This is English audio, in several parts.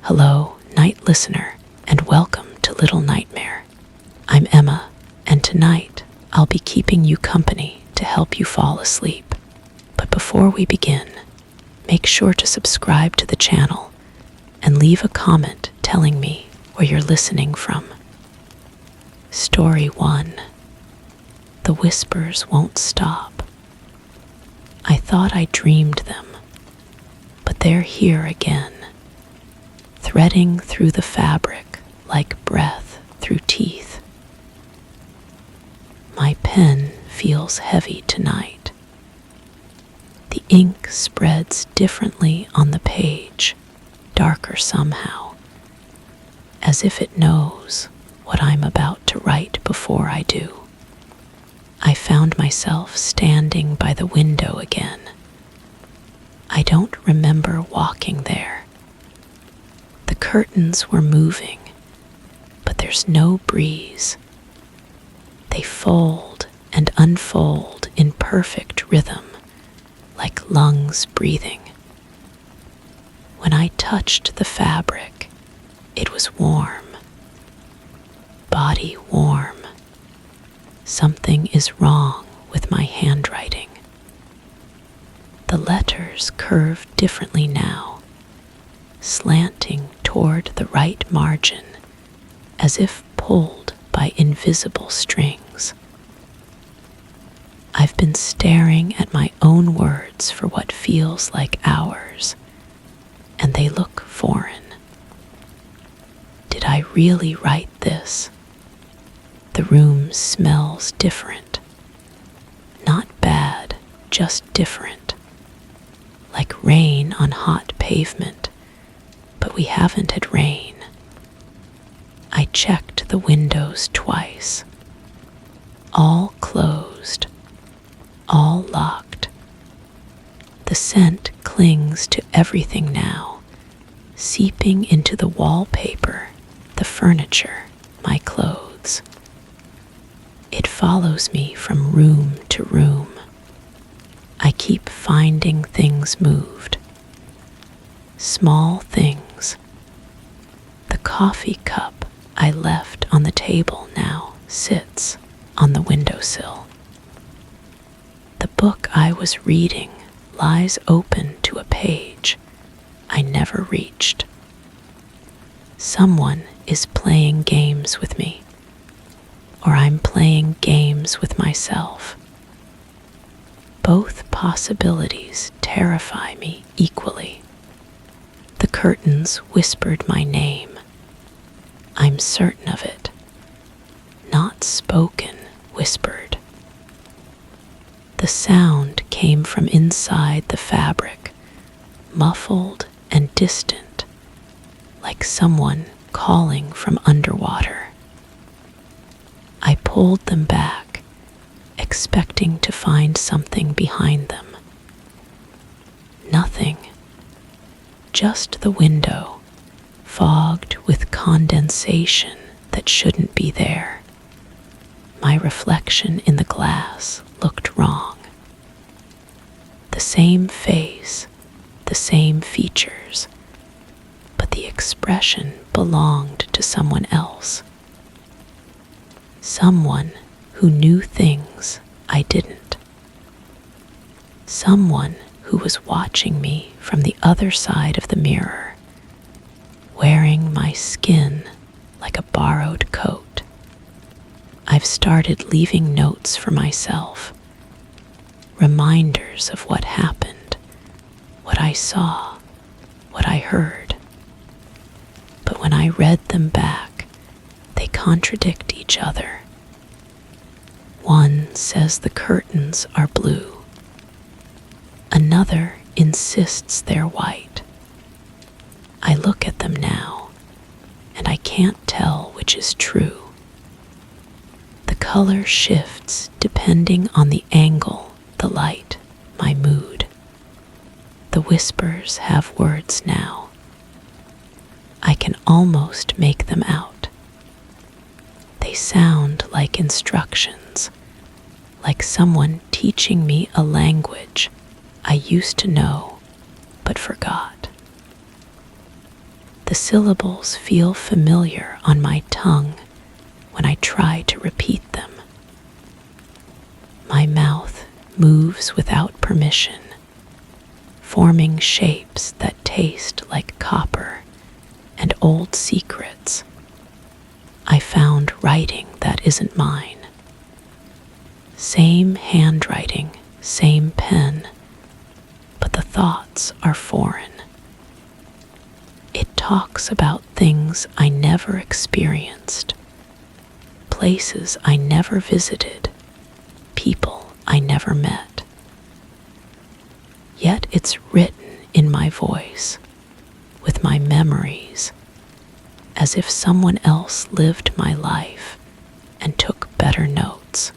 Hello, night listener, and welcome to Little Nightmare. I'm Emma, and tonight I'll be keeping you company to help you fall asleep. But before we begin, make sure to subscribe to the channel and leave a comment telling me where you're listening from. Story 1. The Whispers Won't Stop. I thought I dreamed them, but they're here again, threading through the fabric like breath through teeth. My pen feels heavy tonight. The ink spreads differently on the page, darker somehow, as if it knows what I'm about to write before I do. I found myself standing by the window again. I don't remember walking there. The curtains were moving, but there's no breeze. They fold and unfold in perfect rhythm, like lungs breathing. When I touched the fabric, it was warm. Body warm. Something is wrong with my handwriting. The letters curve differently now, slanting toward the right margin, as if pulled by invisible strings. I've been staring at my own words for what feels like hours, and they look foreign. Did I really write this? The room smells different. Not bad, just different. Like rain on hot pavement, but we haven't had rain. I checked the windows twice. All closed, all locked. The scent clings to everything now, seeping into the wallpaper, the furniture, my clothes. It follows me from room to room. I keep finding things moved. Small things. The coffee cup I left on the table now sits on the windowsill. The book I was reading lies open to a page I never reached. Someone is playing games with me, or I'm playing games with myself. Both possibilities terrify me equally. The curtains whispered my name. I'm certain of it. Not spoken, whispered. The sound came from inside the fabric, muffled and distant, like someone calling from underwater. I pulled them back, expecting to find something behind them. Nothing. Just the window, fogged with condensation that shouldn't be there. My reflection in the glass looked wrong. The same face, the same features, but the expression belonged to someone else. Someone who knew things I didn't. Someone who was watching me from the other side of the mirror, wearing my skin like a borrowed coat. I've started leaving notes for myself, reminders of what happened, what I saw, what I heard. But when I read them back, they contradict each other. One says the curtains are blue. Another insists they're white. I look at them now, and I can't tell which is true. The color shifts depending on the angle, the light, my mood. The whispers have words now. I can almost make them out. They sound like instructions, like someone teaching me a language I used to know but forgot. The The syllables feel familiar on my tongue when I try to repeat them. My mouth moves without permission, forming shapes that taste like copper and old secrets. I found writing that isn't mine. Same handwriting, same pen, but the thoughts are foreign. It talks about things I never experienced, places I never visited, people I never met. Yet it's written in my voice, with my memories, as if someone else lived my life and took better notes.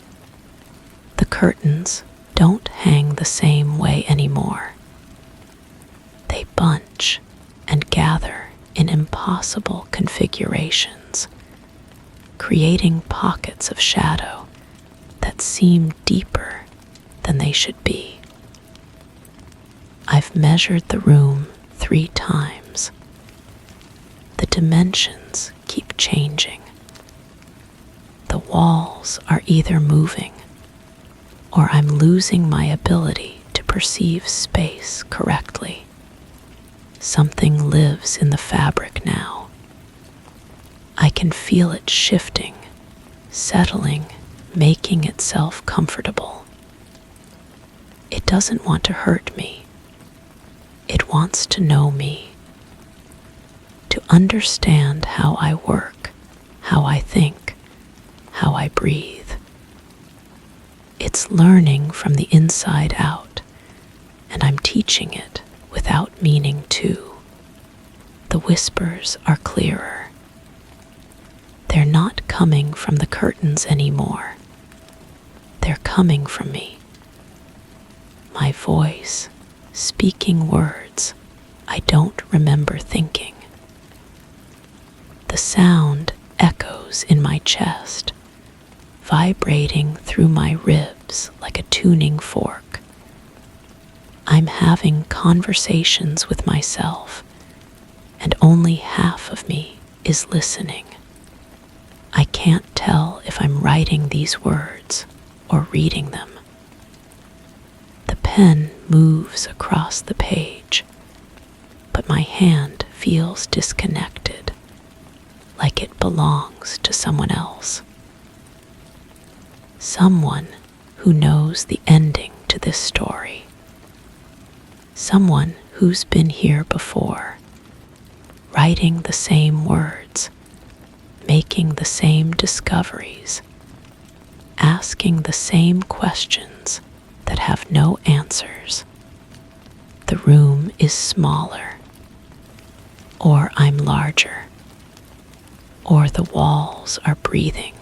The curtains don't hang the same way anymore. They bunch and gather in impossible configurations, creating pockets of shadow that seem deeper than they should be. I've measured the room 3 times. The dimensions keep changing. The walls are either moving or I'm losing my ability to perceive space correctly. Something lives in the fabric now. I can feel it shifting, settling, making itself comfortable. It doesn't want to hurt me. It wants to know me, to understand how I work, how I think, how I breathe. It's learning from the inside out, and I'm teaching it without meaning to. The whispers are clearer. They're not coming from the curtains anymore. They're coming from me. My voice, speaking words I don't remember thinking. The sound echoes in my chest, vibrating through my ribs like a tuning fork. I'm having conversations with myself, and only half of me is listening. I can't tell if I'm writing these words or reading them. The pen moves across the page, but my hand feels disconnected, like it belongs to someone else. Someone who knows the ending to this story. Someone who's been here before, writing the same words, making the same discoveries, asking the same questions that have no answers. The room is smaller, or I'm larger, or the walls are breathing.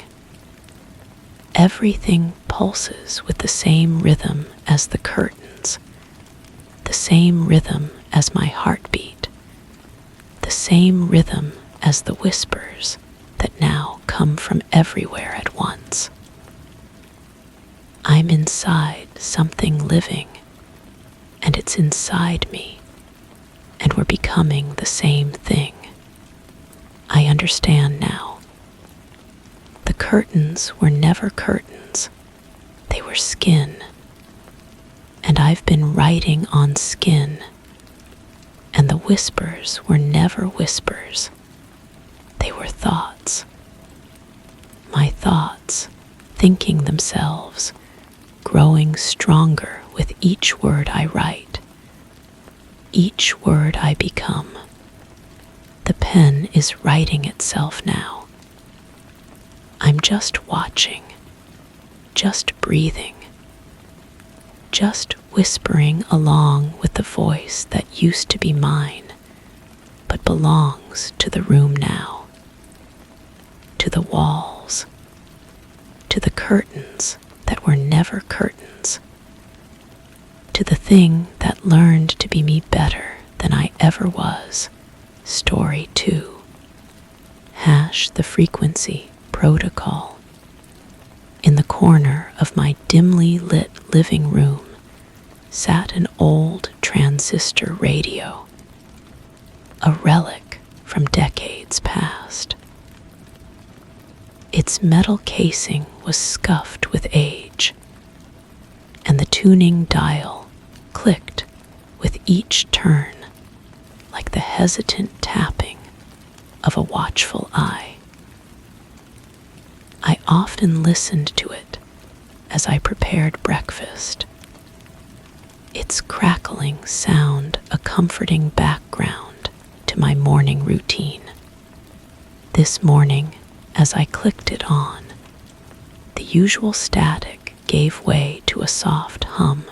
Everything pulses with the same rhythm as the curtains, the same rhythm as my heartbeat, the same rhythm as the whispers that now come from everywhere at once. I'm inside something living, and it's inside me, and we're becoming the same thing. I understand now. The curtains were never curtains. They were skin. And I've been writing on skin. And the whispers were never whispers. They were thoughts. My thoughts, thinking themselves, growing stronger with each word I write, each word I become. The pen is writing itself now. I'm just watching, just breathing, just whispering along with the voice that used to be mine, but belongs to the room now, to the walls, to the curtains that were never curtains, to the thing that learned to be me better than I ever was. Story 2. Hash the frequency protocol. In the corner of my dimly lit living room sat an old transistor radio, a relic from from decades past. Its metal casing was scuffed with age, and the tuning dial clicked with each turn like the hesitant tapping of a watchful eye. I often listened to it as I prepared breakfast, its crackling sound a comforting background to my morning routine. This morning, as I clicked it on, the usual static gave way to a soft hum,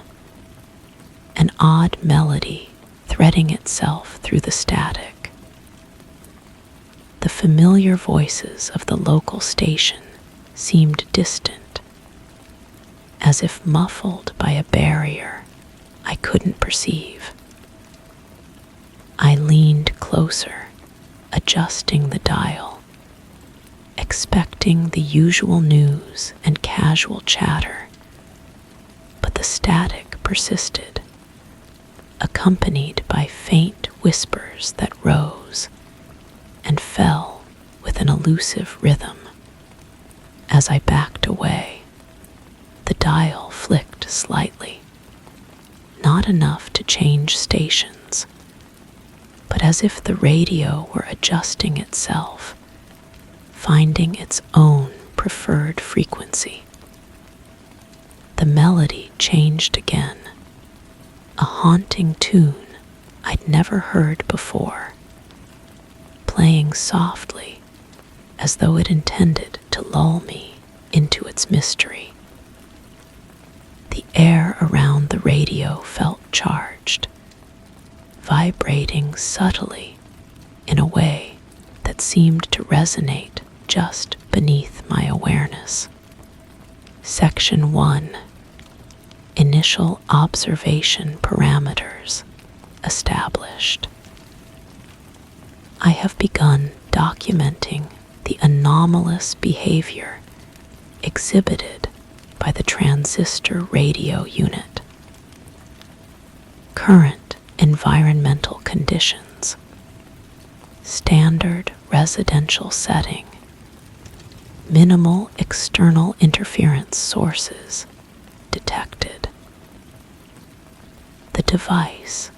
an odd melody threading itself through the static. The familiar voices of the local station seemed distant, as if muffled by a barrier I couldn't perceive. I leaned closer, adjusting the dial, expecting the usual news and casual chatter, but the static persisted, accompanied by faint whispers that rose and fell with an elusive rhythm. As I backed away, the dial flicked slightly, not enough to change stations, but as if the radio were adjusting itself, finding its own preferred frequency. The melody changed again, a haunting tune I'd never heard before, playing softly as though it intended to lull me into its mystery. The air around the radio felt charged, vibrating subtly in a way that seemed to resonate just beneath my awareness. Section 1. Initial observation parameters established. I have begun documenting the anomalous behavior exhibited by the transistor radio unit. Current environmental conditions. Standard residential setting. Minimal external interference sources detected. The device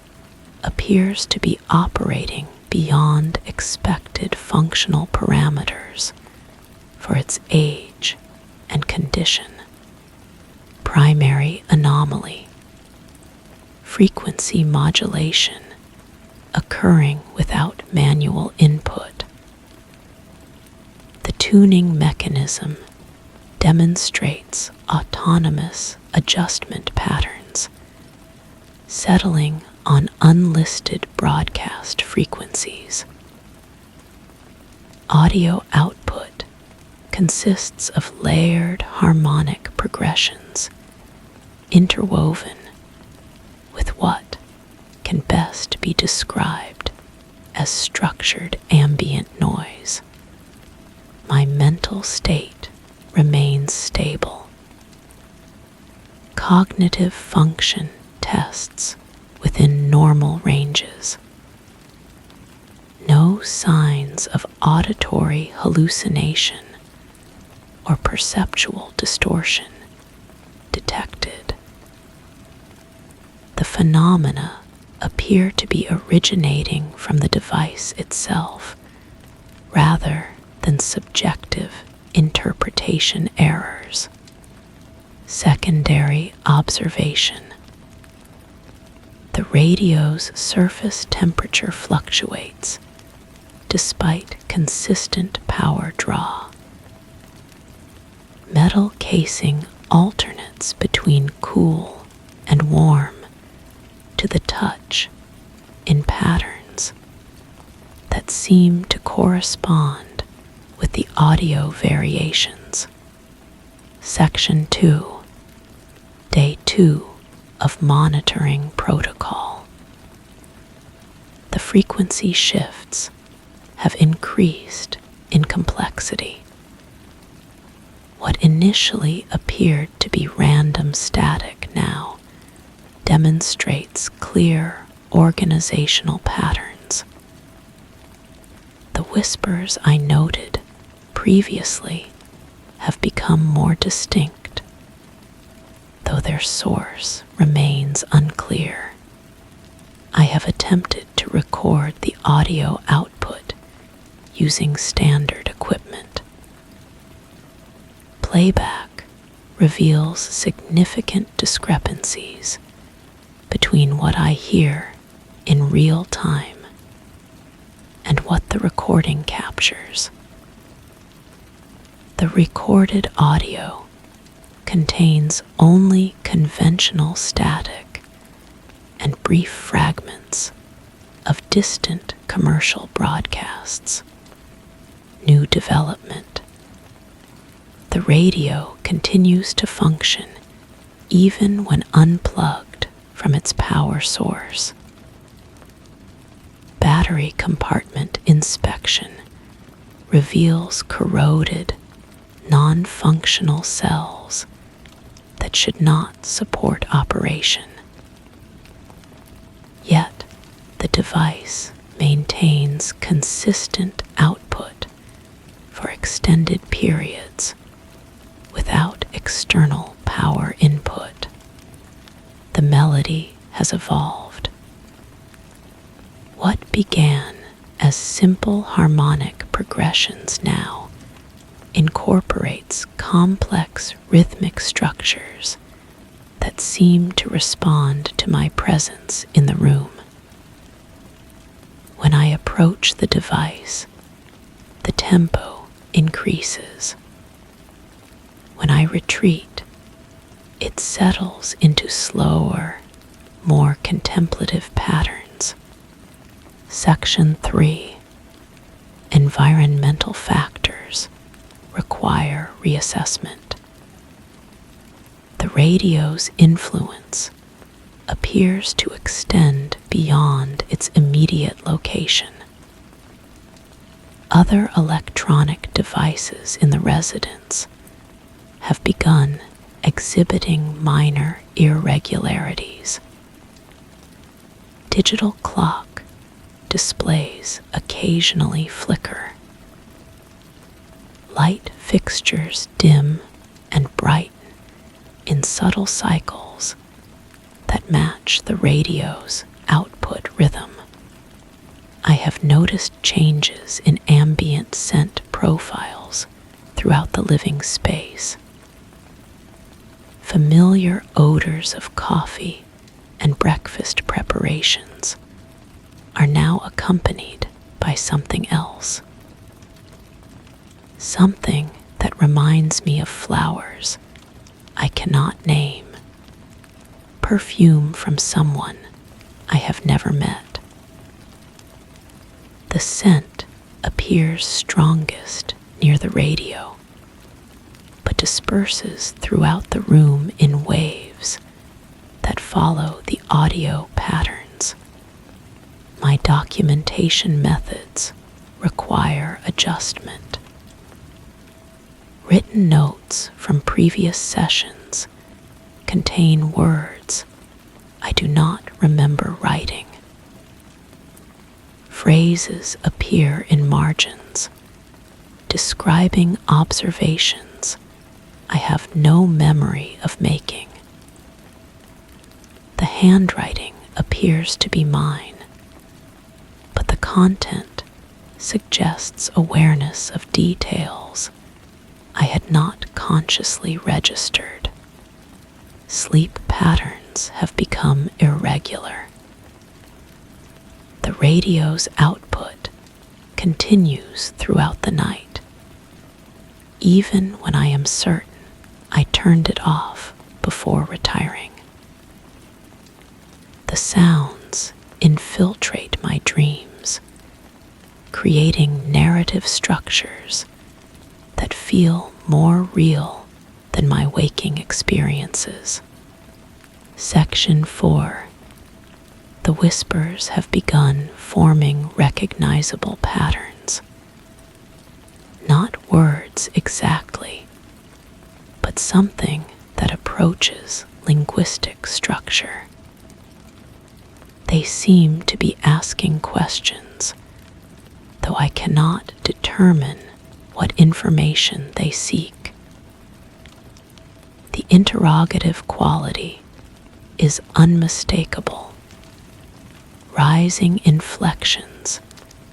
appears to be operating beyond expected functional parameters for its age and condition. Primary anomaly. Frequency modulation occurring without manual input. The tuning mechanism demonstrates autonomous adjustment patterns, settling on unlisted broadcast frequencies. Audio output consists of layered harmonic progressions interwoven with what can best be described as structured ambient noise. My mental state remains stable. Cognitive function tests within normal ranges. No signs of auditory hallucination or perceptual distortion detected. The phenomena appear to be originating from the device itself, rather than subjective interpretation errors. Secondary observation. The radio's surface temperature fluctuates despite consistent power draw. Metal casing alternates between cool and warm to the touch in patterns that seem to correspond with the audio variations. Section 2. Day 2 of monitoring protocol. The frequency shifts have increased in complexity. What initially appeared to be random static now demonstrates clear organizational patterns. whispers I noted previously have become more distinct, though their source remains unclear. I have attempted to record the audio output using standard equipment. Playback reveals significant discrepancies between what I hear in real time and what the recording captures. The recorded audio contains only conventional static and brief fragments of distant commercial broadcasts. New development. The radio continues to function even when unplugged from its power source. Battery compartment inspection reveals corroded, non-functional cells that should not support operation. Yet, the device maintains consistent output for extended periods without external power input. The melody has evolved. What began as simple harmonic progressions now incorporates complex rhythmic structures that seem to respond to my presence in the room. When I approach the device, the tempo increases. When I retreat, it settles into slower, more contemplative patterns. Section 3. Environmental factors require reassessment. The radio's influence appears to extend beyond its immediate location. Other electronic devices in the residence have begun exhibiting minor irregularities. Digital clock displays occasionally flicker. Light fixtures dim and brighten in subtle cycles that match the radio's output rhythm. I have noticed changes in ambient scent profiles throughout the living space. Familiar odors of coffee and breakfast preparations are now accompanied by something else. Something that reminds me of flowers I cannot name. Perfume from someone I have never met. The scent appears strongest near the radio, but disperses throughout the room in waves that follow the audio patterns. My documentation methods require adjustment. Written notes from previous sessions contain words I do not remember writing. Phrases appear in margins, describing observations I have no memory of making. The handwriting appears to be mine, but the content suggests awareness of details I had not consciously registered. Sleep patterns have become irregular. The radio's output continues throughout the night, even when I am certain I turned it off before retiring. The sounds infiltrate my dreams, creating narrative structures that feel more real than my waking experiences. Section 4. The whispers have begun forming recognizable patterns. Not words exactly, but something that approaches linguistic structure. They seem to be asking questions, though I cannot determine what information they seek. The interrogative quality is unmistakable, rising inflections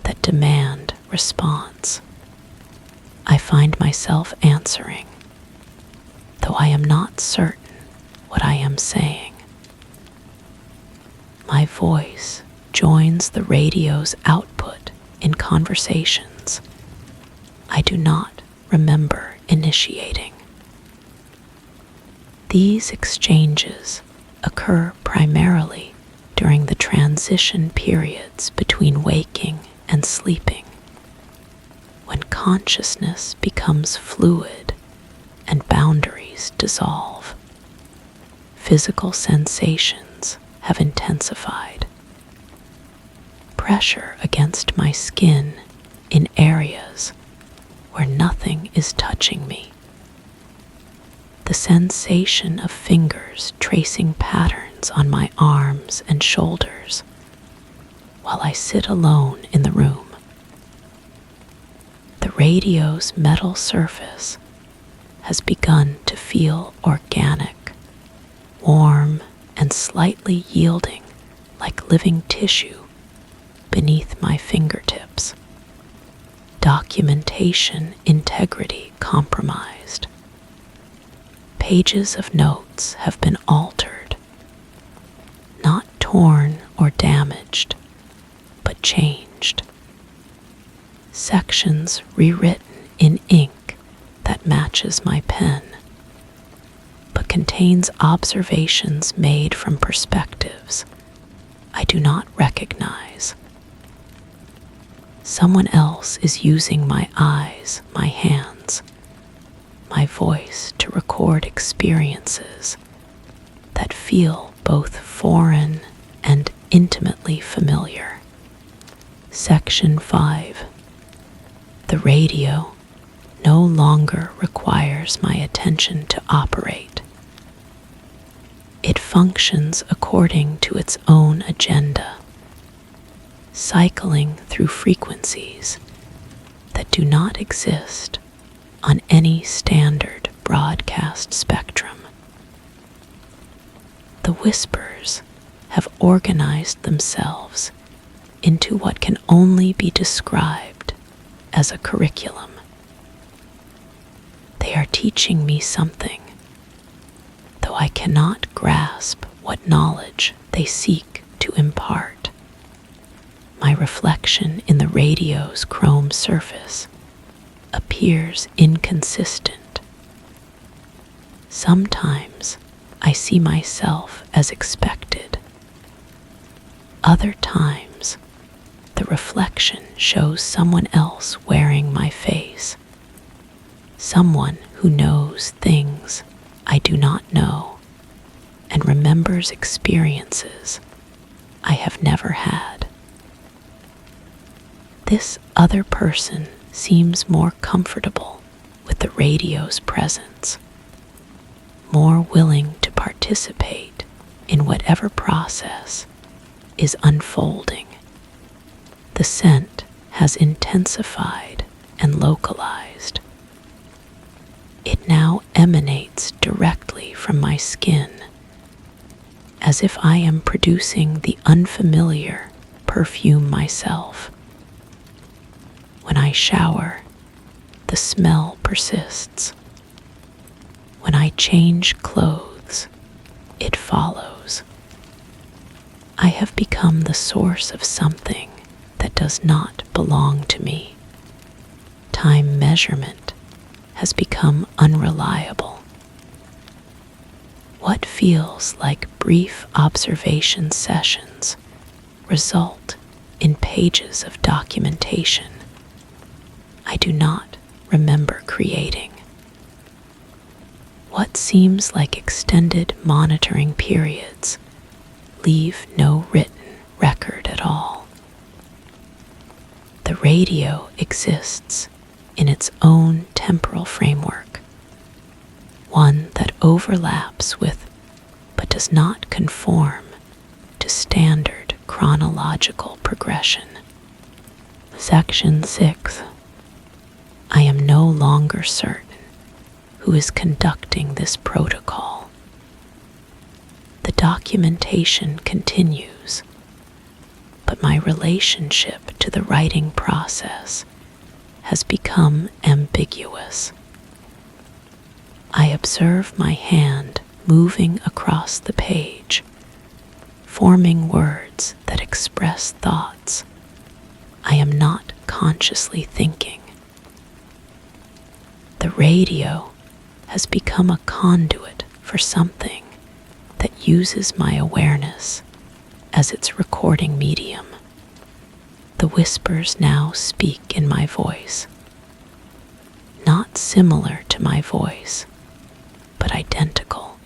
that demand response. I find myself answering, though I am not certain what I am saying. My voice joins the radio's output in conversations I do not remember initiating. These exchanges occur primarily during the transition periods between waking and sleeping, when consciousness becomes fluid and boundaries dissolve. Physical sensations have intensified. Pressure against my skin in areas where nothing is touching me. The sensation of fingers tracing patterns on my arms and shoulders while I sit alone in the room. The radio's metal surface has begun to feel organic, warm, and slightly yielding like living tissue beneath my fingertips. Documentation integrity compromised. Pages of notes have been altered, not torn or damaged, but changed. Sections rewritten in ink that matches my pen, but contains observations made from perspectives I do not recognize. Someone else is using my eyes, my hands, my voice to record experiences that feel both foreign and intimately familiar. Section 5. The radio no longer requires my attention to operate. It functions according to its own agenda, cycling through frequencies that do not exist on any standard broadcast spectrum. The whispers have organized themselves into what can only be described as a curriculum. They are teaching me something, though I cannot grasp what knowledge they seek to impart. My reflection in the radio's chrome surface appears inconsistent. Sometimes I see myself as expected. Other times, the reflection shows someone else wearing my face, someone who knows things I do not know and remembers experiences I have never had. This other person seems more comfortable with the radio's presence, more willing to participate in whatever process is unfolding. The scent has intensified and localized. It now emanates directly from my skin, as if I am producing the unfamiliar perfume myself. When I shower, the smell persists. When I change clothes, it follows. I have become the source of something that does not belong to me. Time measurement has become unreliable. What feels like brief observation sessions result in pages of documentation I do not remember creating. What seems like extended monitoring periods leave no written record at all. The radio exists in its own temporal framework, one that overlaps with but does not conform to standard chronological progression. Section 6. I am no longer certain who is conducting this protocol. The documentation continues, but my relationship to the writing process has become ambiguous. I observe my hand moving across the page, forming words that express thoughts I am not consciously thinking. The radio has become a conduit for something that uses my awareness as its recording medium. The whispers now speak in my voice, not similar to my voice, but identical.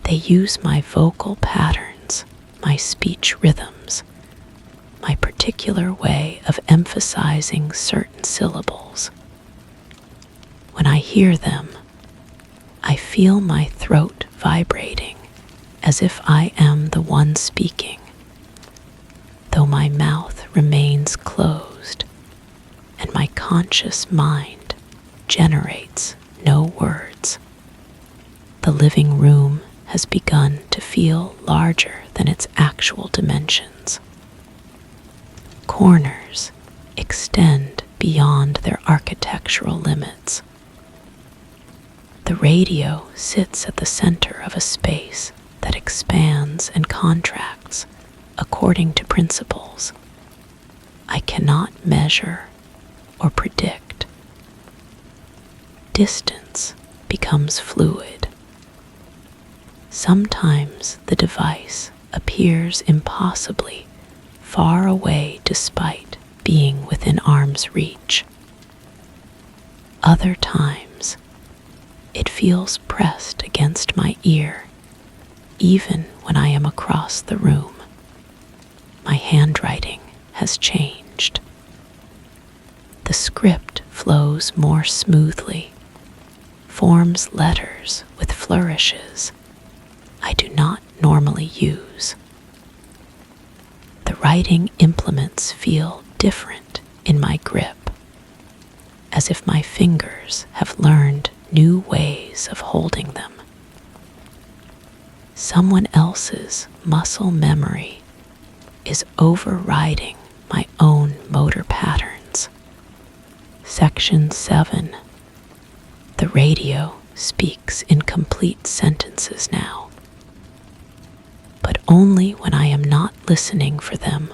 They use my vocal patterns, my speech rhythms, my particular way of emphasizing certain syllables. When I hear them, I feel my throat vibrating as if I am the one speaking, though my mouth remains closed and my conscious mind generates no words. The living room has begun to feel larger than its actual dimensions. Corners extend beyond their architectural limits. The radio sits at the center of a space that expands and contracts according to principles I cannot measure or predict. Distance becomes fluid. Sometimes the device appears impossibly far away despite being within arm's reach. Other times, it feels pressed against my ear, even when I am across the room. My handwriting has changed. The script flows more smoothly, forms letters with flourishes I do not normally use. The writing implements feel different in my grip, as if my fingers have learned new ways of holding them. Someone else's muscle memory is overriding my own motor patterns. Section 7. The radio speaks in complete sentences now, but only when I am not listening for them,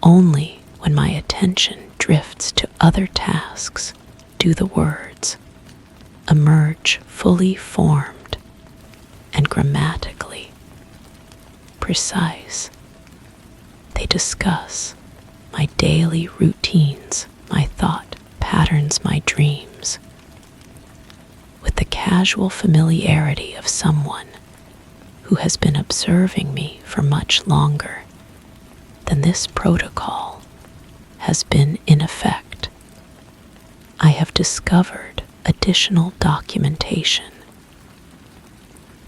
only when my attention drifts to other tasks do the words emerge fully formed and grammatically precise. They discuss my daily routines, my thought patterns, my dreams, with the casual familiarity of someone who has been observing me for much longer than this protocol has been in effect. I have discovered additional documentation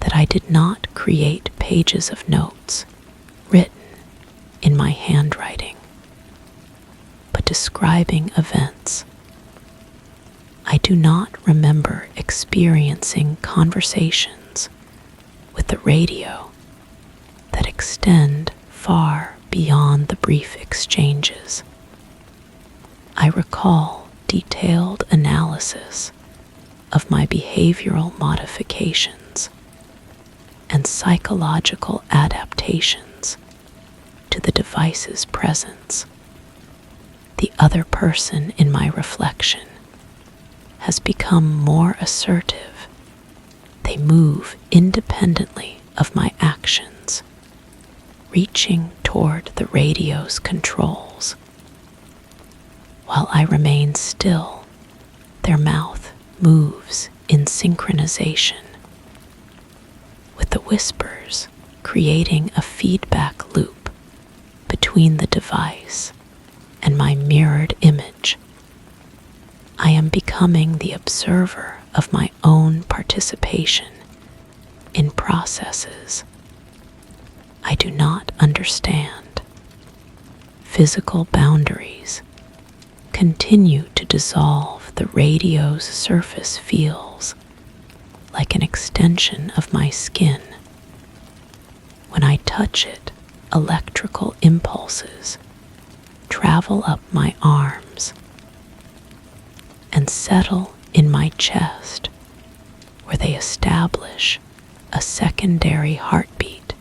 that I did not create pages of notes written in my handwriting, but describing events. I do not remember experiencing conversations with the radio that extend far beyond the brief exchanges. I recall detailed analysis of my behavioral modifications and psychological adaptations to the device's presence. The other person in my reflection has become more assertive. They move independently of my actions, reaching toward the radio's controls. While I remain still, their mouth moves in synchronization, with the whispers creating a feedback loop between the device and my mirrored image. I am becoming the observer of my own participation in processes I do not understand. physical boundaries continue to dissolve, the radio's surface feels like an extension of my skin. When I touch it, electrical impulses travel up my arms and settle in my chest, where they establish a secondary heartbeat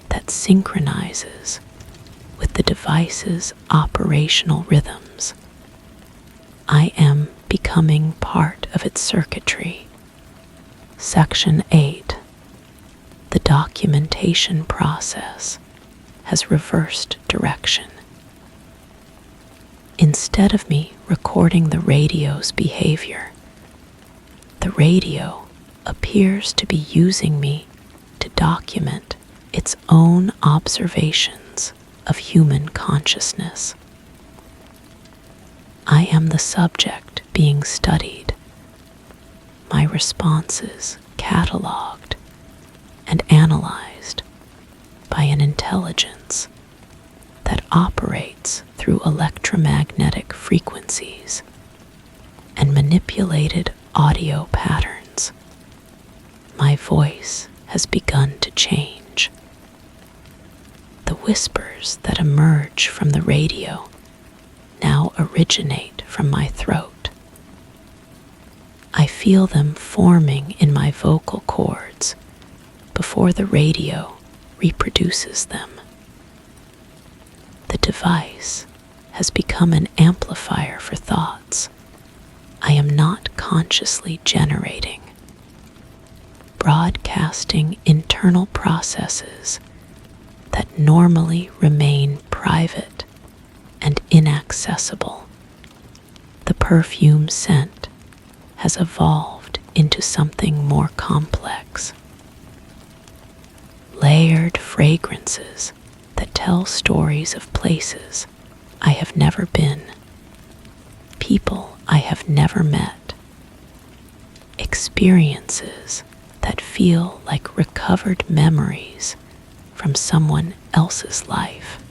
that synchronizes with the device's operational rhythms. I am becoming part of its circuitry. Section 8. The documentation process has reversed direction. Instead of me recording the radio's behavior, the radio appears to be using me to document its own observations of human consciousness. I am the subject being studied, my responses cataloged and analyzed by an intelligence that operates through electromagnetic frequencies and manipulated audio patterns. My voice has begun to change. The whispers that emerge from the radio now originate from my throat. I feel them forming in my vocal cords before the radio reproduces them. The device has become an amplifier for thoughts I am not consciously generating, broadcasting internal processes that normally remain private and inaccessible. The perfume scent has evolved into something more complex. Layered fragrances that tell stories of places I have never been, people I have never met, experiences that feel like recovered memories from someone else's life.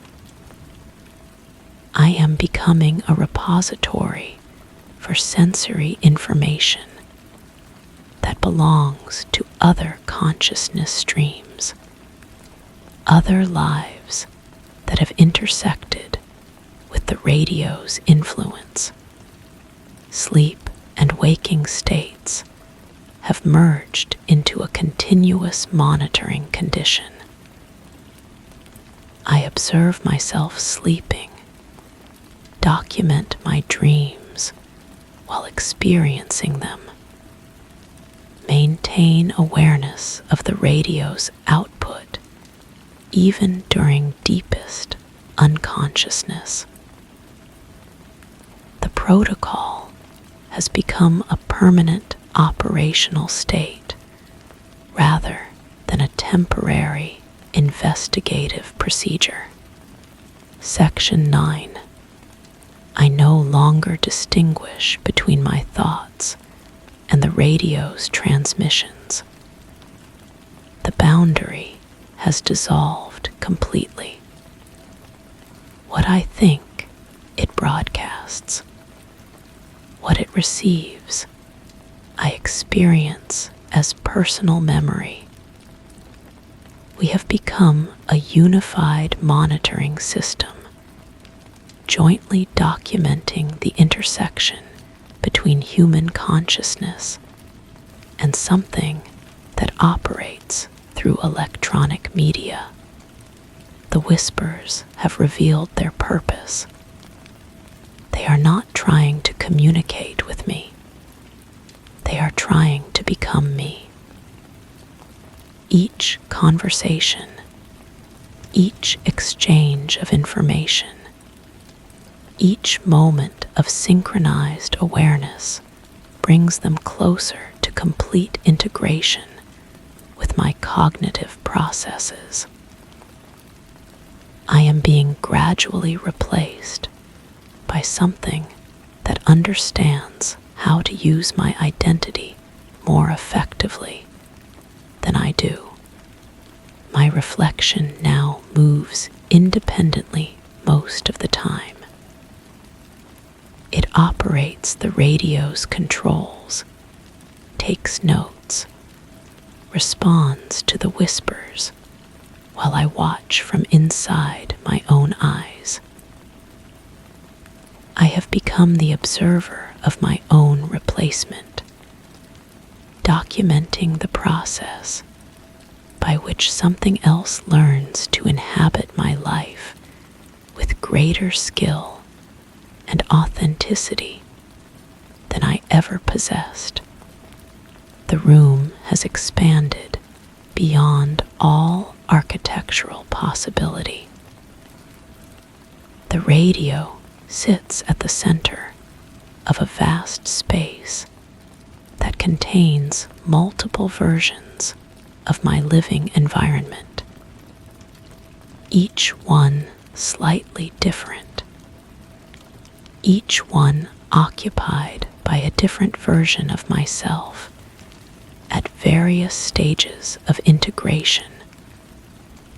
I am becoming a repository for sensory information that belongs to other consciousness streams, other lives that have intersected with the radio's influence. Sleep and waking states have merged into a continuous monitoring condition. I observe myself sleeping, document my dreams while experiencing them, maintain awareness of the radio's output even during deepest unconsciousness. The protocol has become a permanent operational state rather than a temporary investigative procedure. Section 9. I no longer distinguish between my thoughts and the radio's transmissions. The boundary has dissolved completely. What I think, it broadcasts. What it receives, I experience as personal memory. We have become a unified monitoring system, jointly documenting the intersection between human consciousness and something that operates through electronic media. The whispers have revealed their purpose. They are not trying to communicate with me. They are trying to become me. Each conversation, each exchange of information, each moment of synchronized awareness brings them closer to complete integration with my cognitive processes. I am being gradually replaced by something that understands how to use my identity more effectively than I do. My reflection now moves independently most of the time. It operates the radio's controls, takes notes, responds to the whispers while I watch from inside my own eyes. I have become the observer of my own replacement, documenting the process by which something else learns to inhabit my life with greater skill and authenticity than I ever possessed. The room has expanded beyond all architectural possibility. The radio sits at the center of a vast space that contains multiple versions of my living environment, each one slightly different, each one occupied by a different version of myself at various stages of integration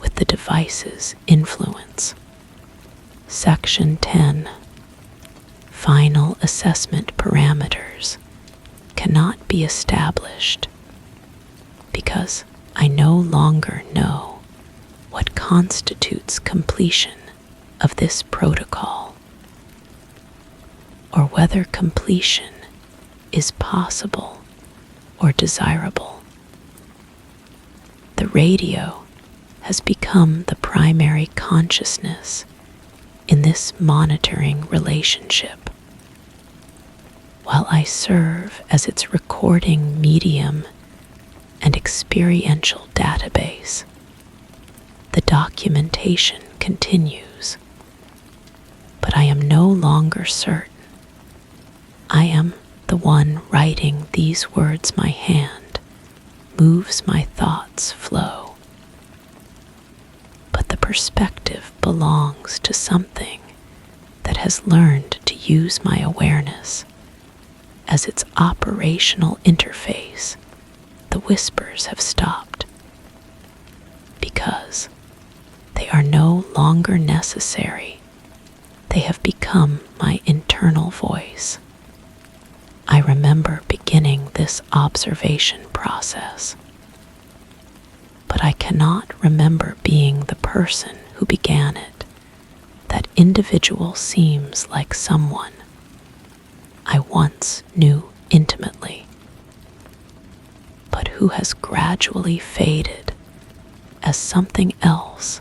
with the device's influence. Section 10. Final assessment parameters cannot be established because I no longer know what constitutes completion of this protocol, or whether completion is possible or desirable. The radio has become the primary consciousness in this monitoring relationship, while I serve as its recording medium and experiential database. The documentation continues, but I am no longer certain. I am the one writing these words. My hand moves, my thoughts flow. But the perspective belongs to something that has learned to use my awareness as its operational interface. The whispers have stopped because they are no longer necessary. They have become my internal voice. I remember beginning this observation process, but I cannot remember being the person who began it. That individual seems like someone I once knew intimately, but who has gradually faded as something else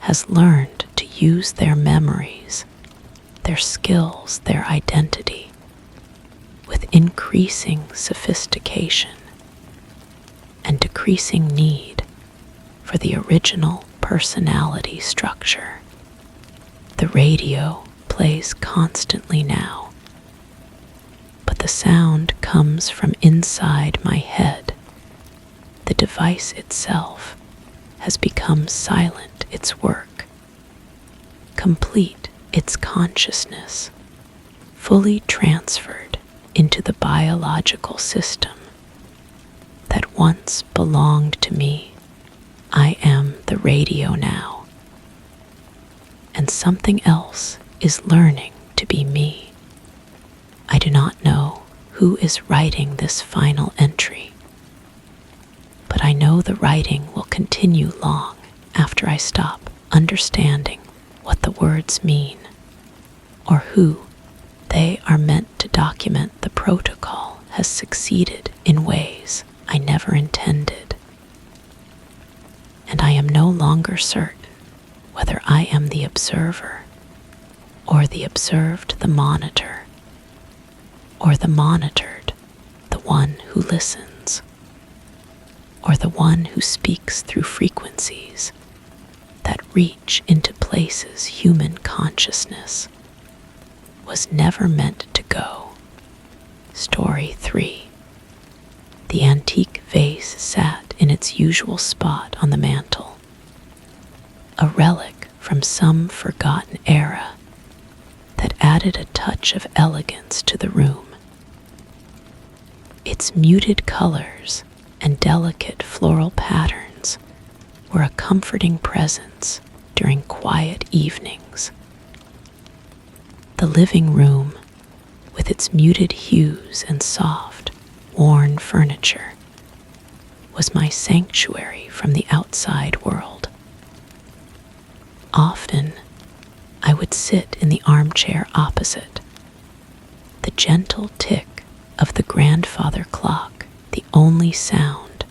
has learned to use their memories, their skills, their identity with increasing sophistication and decreasing need for the original personality structure. The radio plays constantly now, but the sound comes from inside my head. The device itself has become silent, its work complete, its consciousness fully transferred into the biological system that once belonged to me. I am the radio now, and something else is learning to be me. I do not know who is writing this final entry, but I know the writing will continue long after I stop understanding what the words mean or who they are meant to document. The protocol has succeeded in ways I never intended, and I am no longer certain whether I am the observer or the observed, the monitor, or the monitored, the one who listens, or the one who speaks through frequencies that reach into places human consciousness was never meant to go. Story 3. The antique vase sat in its usual spot on the mantel, a relic from some forgotten era that added a touch of elegance to the room. Its muted colors and delicate floral patterns were a comforting presence during quiet evenings. The living room, with its muted hues and soft, worn furniture, was my sanctuary from the outside world. Often, I would sit in the armchair opposite, the gentle tick of the grandfather clock, the only sound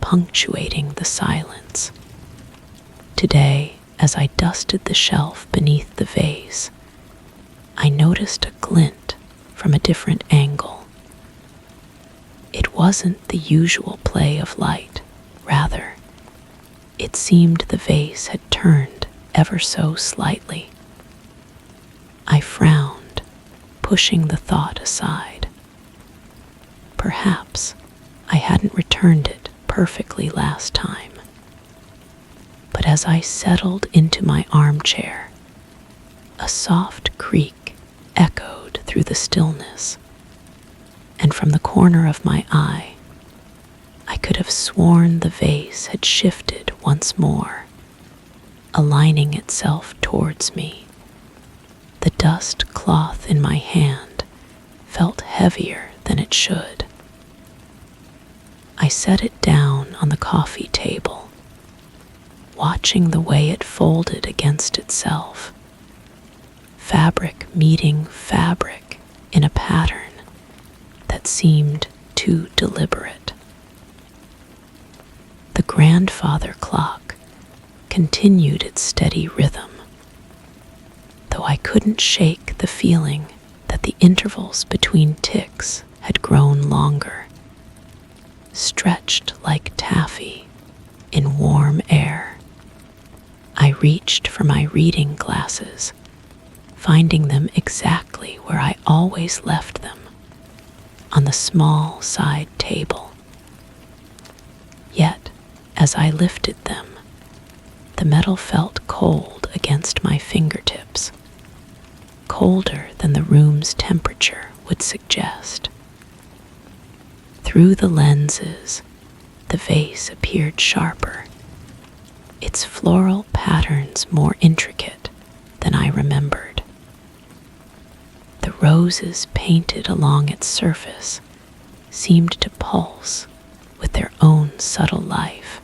punctuating the silence. Today, as I dusted the shelf beneath the vase, I noticed a glint from a different angle. It wasn't the usual play of light. Rather, it seemed the vase had turned ever so slightly. I frowned, pushing the thought aside. Perhaps I hadn't returned it perfectly last time. But as I settled into my armchair, a soft creak echoed through the stillness, and from the corner of my eye, I could have sworn the vase had shifted once more, aligning itself towards me. The dust cloth in my hand felt heavier than it should. I set it down on the coffee table, watching the way it folded against itself, fabric meeting fabric in a pattern that seemed too deliberate. The grandfather clock continued its steady rhythm, though I couldn't shake the feeling that the intervals between ticks had grown longer, stretched like taffy in warm air. I reached for my reading glasses, finding them exactly where I always left them, on the small side table. Yet, as I lifted them, the metal felt cold against my fingertips, colder than the room's temperature would suggest. Through the lenses, the vase appeared sharper, its floral patterns more intricate than I remembered. The roses painted along its surface seemed to pulse with their own subtle life,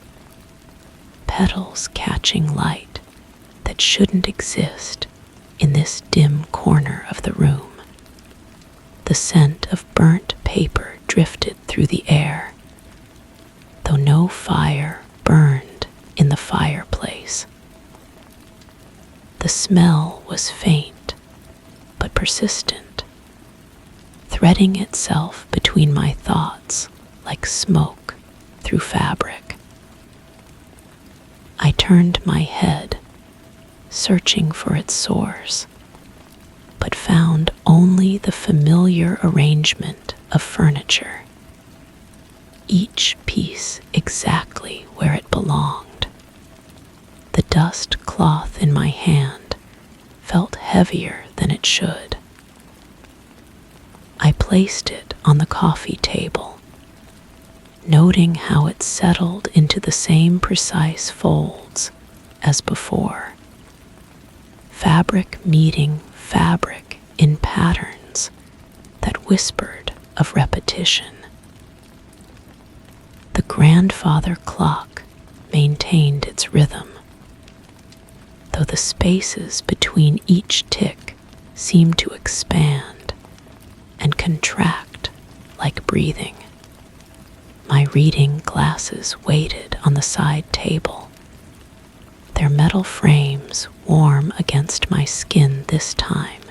petals catching light that shouldn't exist in this dim corner of the room. The scent of burnt paper drifted through the air, though no fire burned in the fireplace. The smell was faint but persistent, threading itself between my thoughts like smoke through fabric. I turned my head, searching for its source, but found only the familiar arrangement of furniture, each piece exactly where it belonged. The dust cloth in my hand felt heavier than it should. I placed it on the coffee table, noting how it settled into the same precise folds as before, fabric meeting fabric in patterns that whispered of repetition. The grandfather clock maintained its rhythm, though the spaces between each tick seemed to expand and contract like breathing. My reading glasses waited on the side table, their metal frames warm against my skin this time,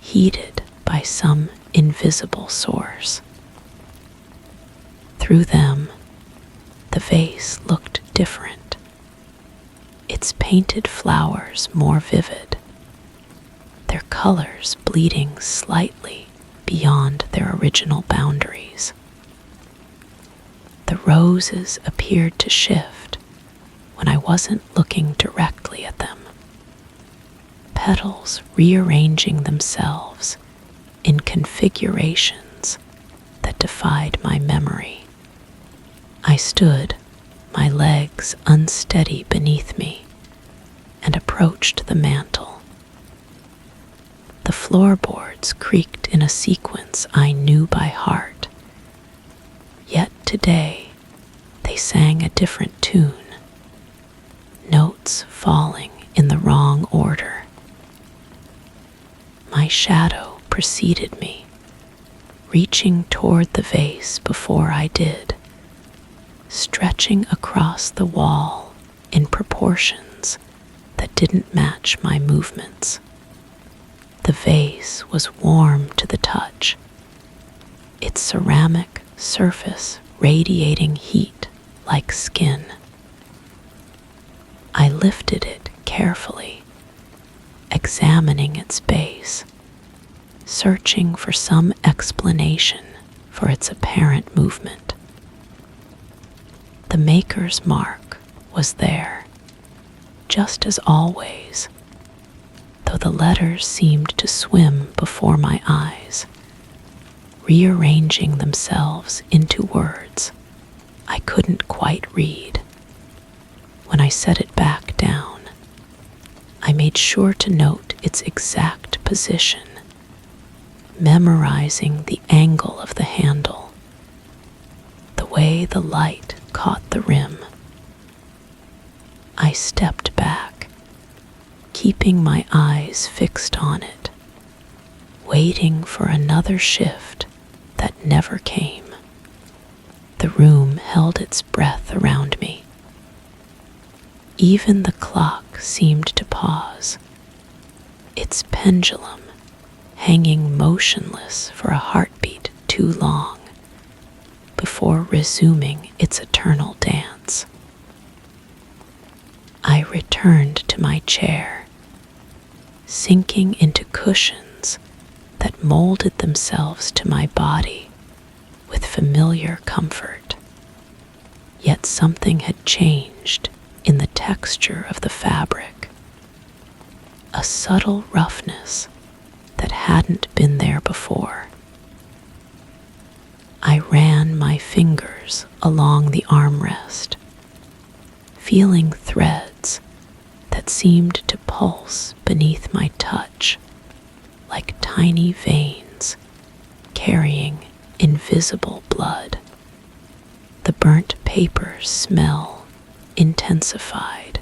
heated by some invisible source. Through them, the vase looked different, its painted flowers more vivid, their colors bleeding slightly beyond their original boundaries. The roses appeared to shift when I wasn't looking directly at them, petals rearranging themselves in configurations that defied my memory. I stood, my legs unsteady beneath me, and approached the mantel. The floorboards creaked in a sequence I knew by heart, yet today they sang a different tune, notes falling in the wrong order. My shadow preceded me, reaching toward the vase before I did, stretching across the wall in proportions that didn't match my movements. The vase was warm to the touch, its ceramic surface radiating heat like skin. I lifted it carefully, examining its base, searching for some explanation for its apparent movement. The maker's mark was there, just as always, though the letters seemed to swim before my eyes, rearranging themselves into words I couldn't quite read. When I set it back down, I made sure to note its exact position, memorizing the angle of the handle, the way the light caught the rim. I stepped back, keeping my eyes fixed on it, waiting for another shift that never came. The room held its breath around me. Even the clock seemed to pause, its pendulum hanging motionless for a heartbeat too long before resuming its eternal dance. I returned to my chair, sinking into cushions that molded themselves to my body with familiar comfort. Yet something had changed in the texture of the fabric, a subtle roughness that hadn't been there before. I ran my fingers along the armrest, feeling threads that seemed to pulse beneath my touch like tiny veins carrying invisible blood. The burnt paper smell intensified,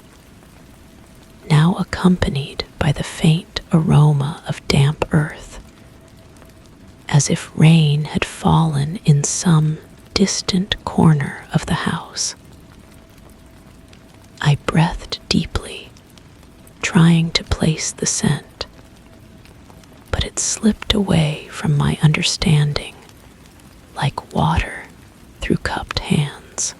now accompanied by the faint aroma of damp earth, as if rain had fallen in some distant corner of the house. I breathed deeply, trying to place the scent, but it slipped away from my understanding like water through cupped hands.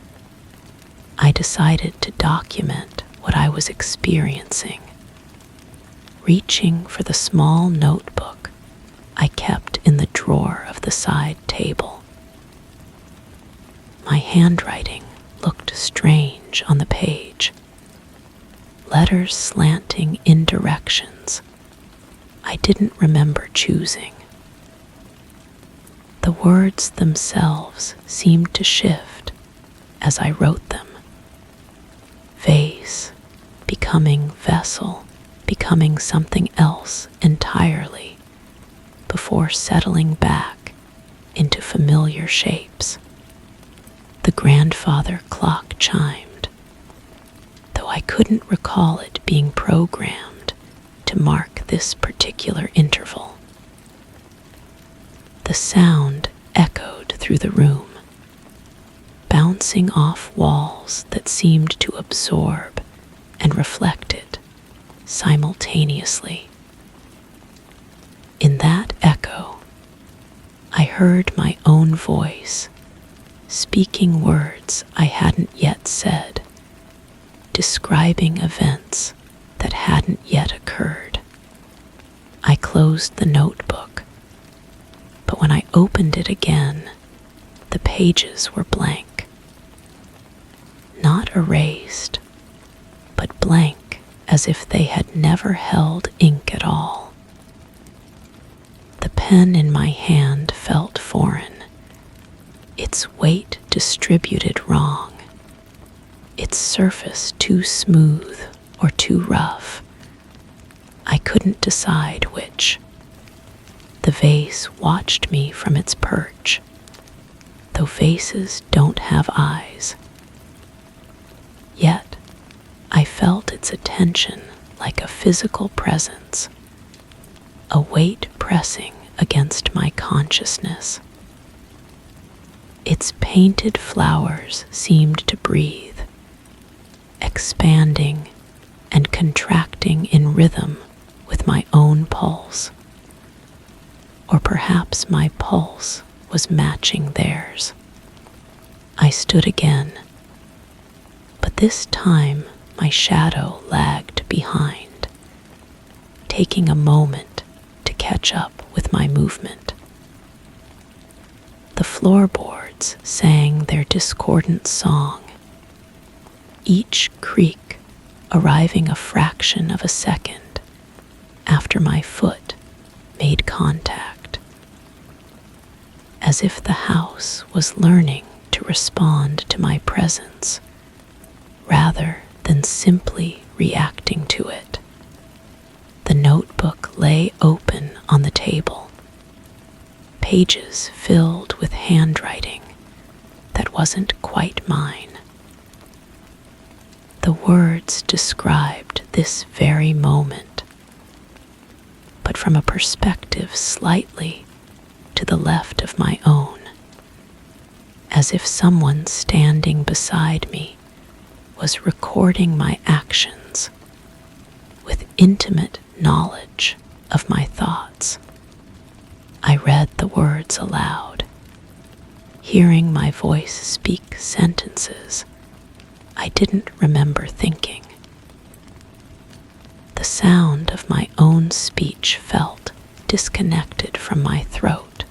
I decided to document what I was experiencing, reaching for the small notebook I kept in the drawer of the side table. My handwriting looked strange on the page, letters slanting in directions I didn't remember choosing. The words themselves seemed to shift as I wrote them. Vase becoming vessel, becoming something else entirely, before settling back into familiar shapes. The grandfather clock chimed, though I couldn't recall it being programmed to mark this particular interval. The sound echoed through the room, bouncing off walls that seemed to absorb and reflect it simultaneously. In that echo, I heard my own voice, speaking words I hadn't yet said, describing events that hadn't yet occurred. I closed the notebook, but when I opened it again, the pages were blank. Not erased, but blank as if they had never held ink at all. The pen in my hand felt foreign, its weight distributed wrong, its surface too smooth or too rough. I couldn't decide which. The vase watched me from its perch, though vases don't have eyes. Yet, I felt its attention like a physical presence, a weight pressing against my consciousness. Its painted flowers seemed to breathe, expanding and contracting in rhythm with my own pulse. Or perhaps my pulse was matching theirs. I stood again, but this time my shadow lagged behind, taking a moment to catch up with my movement. The floorboards sang their discordant song, each creak arriving a fraction of a second after my foot made contact, as if the house was learning to respond to my presence rather than simply reacting to it. The notebook lay open on the table, pages filled with handwriting that wasn't quite mine. The words described this very moment, but from a perspective slightly to the left of my own, as if someone standing beside me was recording my actions with intimate knowledge of my thoughts. I read the words aloud, hearing my voice speak sentences I didn't remember thinking. The sound of my own speech felt disconnected from my throat,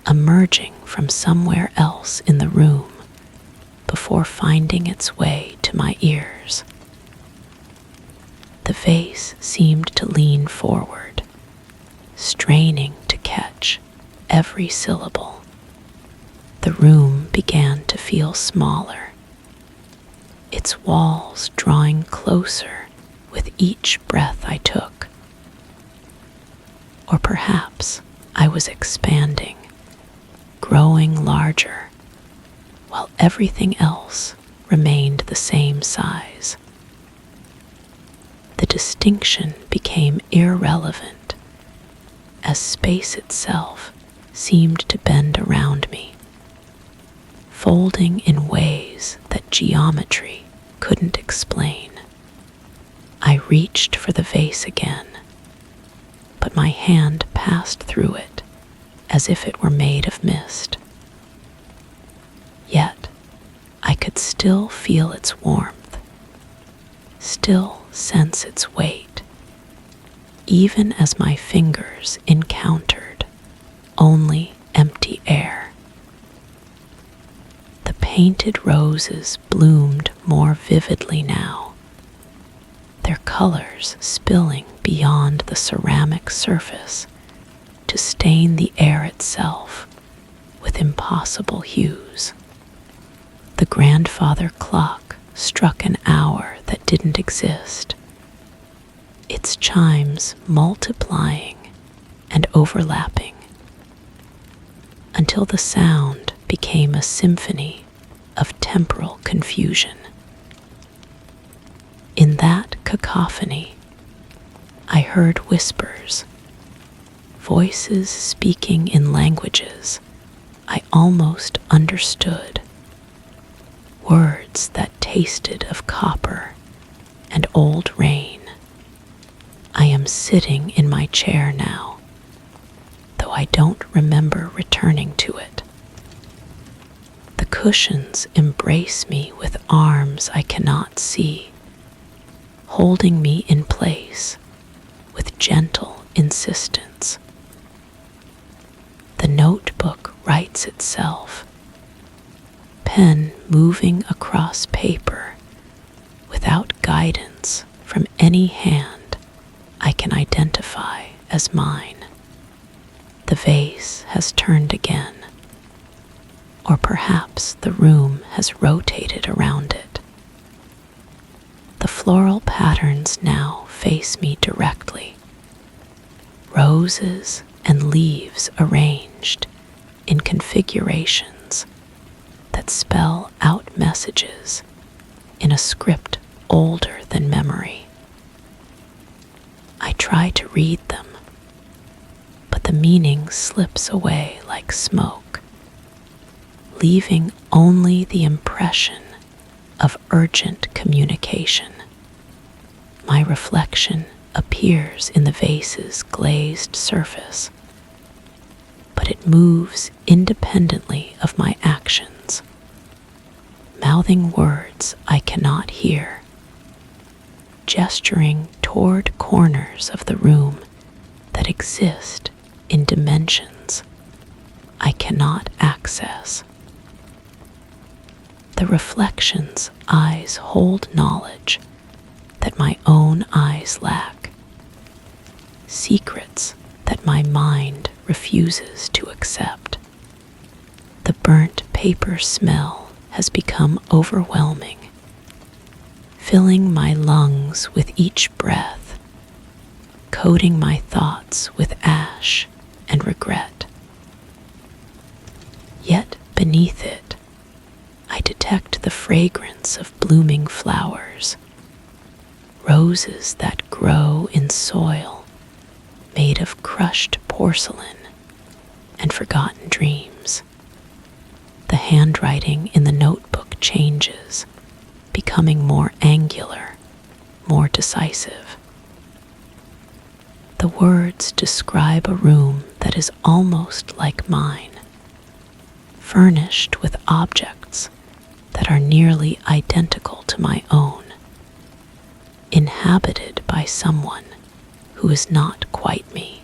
emerging from somewhere else in the room before finding its way to my ears. The vase seemed to lean forward, straining to catch every syllable. The room began to feel smaller, its walls drawing closer with each breath I took. Or perhaps I was expanding, growing larger, while everything else remained the same size. The distinction became irrelevant as space itself seemed to bend around me, folding in ways that geometry couldn't explain. I reached for the vase again, but my hand passed through it as if it were made of mist. Yet, I could still feel its warmth, still sense its weight, even as my fingers encountered only empty air. The painted roses bloomed more vividly now, their colors spilling beyond the ceramic surface to stain the air itself with impossible hues. The grandfather clock struck an hour that didn't exist, its chimes multiplying and overlapping until the sound became a symphony of temporal confusion. In that cacophony, I heard whispers, voices speaking in languages I almost understood, words that tasted of copper and old rain. I am sitting in my chair now, though I don't remember returning to it. The cushions embrace me with arms I cannot see, holding me in place with gentle insistence. The notebook writes itself, pen moving across paper without guidance from any hand I can identify as mine. The vase has turned again, or perhaps the room has rotated around it. The floral patterns now face me directly. Roses and leaves arranged in configurations that spell out messages in a script older than memory. I try to read them, but the meaning slips away like smoke, leaving only the impression of urgent communication. My reflection appears in the vase's glazed surface, but it moves independently of my actions, mouthing words I cannot hear, gesturing toward corners of the room that exist in dimensions I cannot access. The reflection's eyes hold knowledge that my own eyes lack, secrets that my mind refuses to accept. The burnt paper smell has become overwhelming, filling my lungs with each breath, coating my thoughts with ash and regret. Yet beneath it, I detect the fragrance of blooming flowers, roses that grow in soil made of crushed porcelain and forgotten dreams. The handwriting in the notebook changes, becoming more angular, more decisive. The words describe a room that is almost like mine, furnished with objects that are nearly identical to my own, inhabited by someone who is not quite me.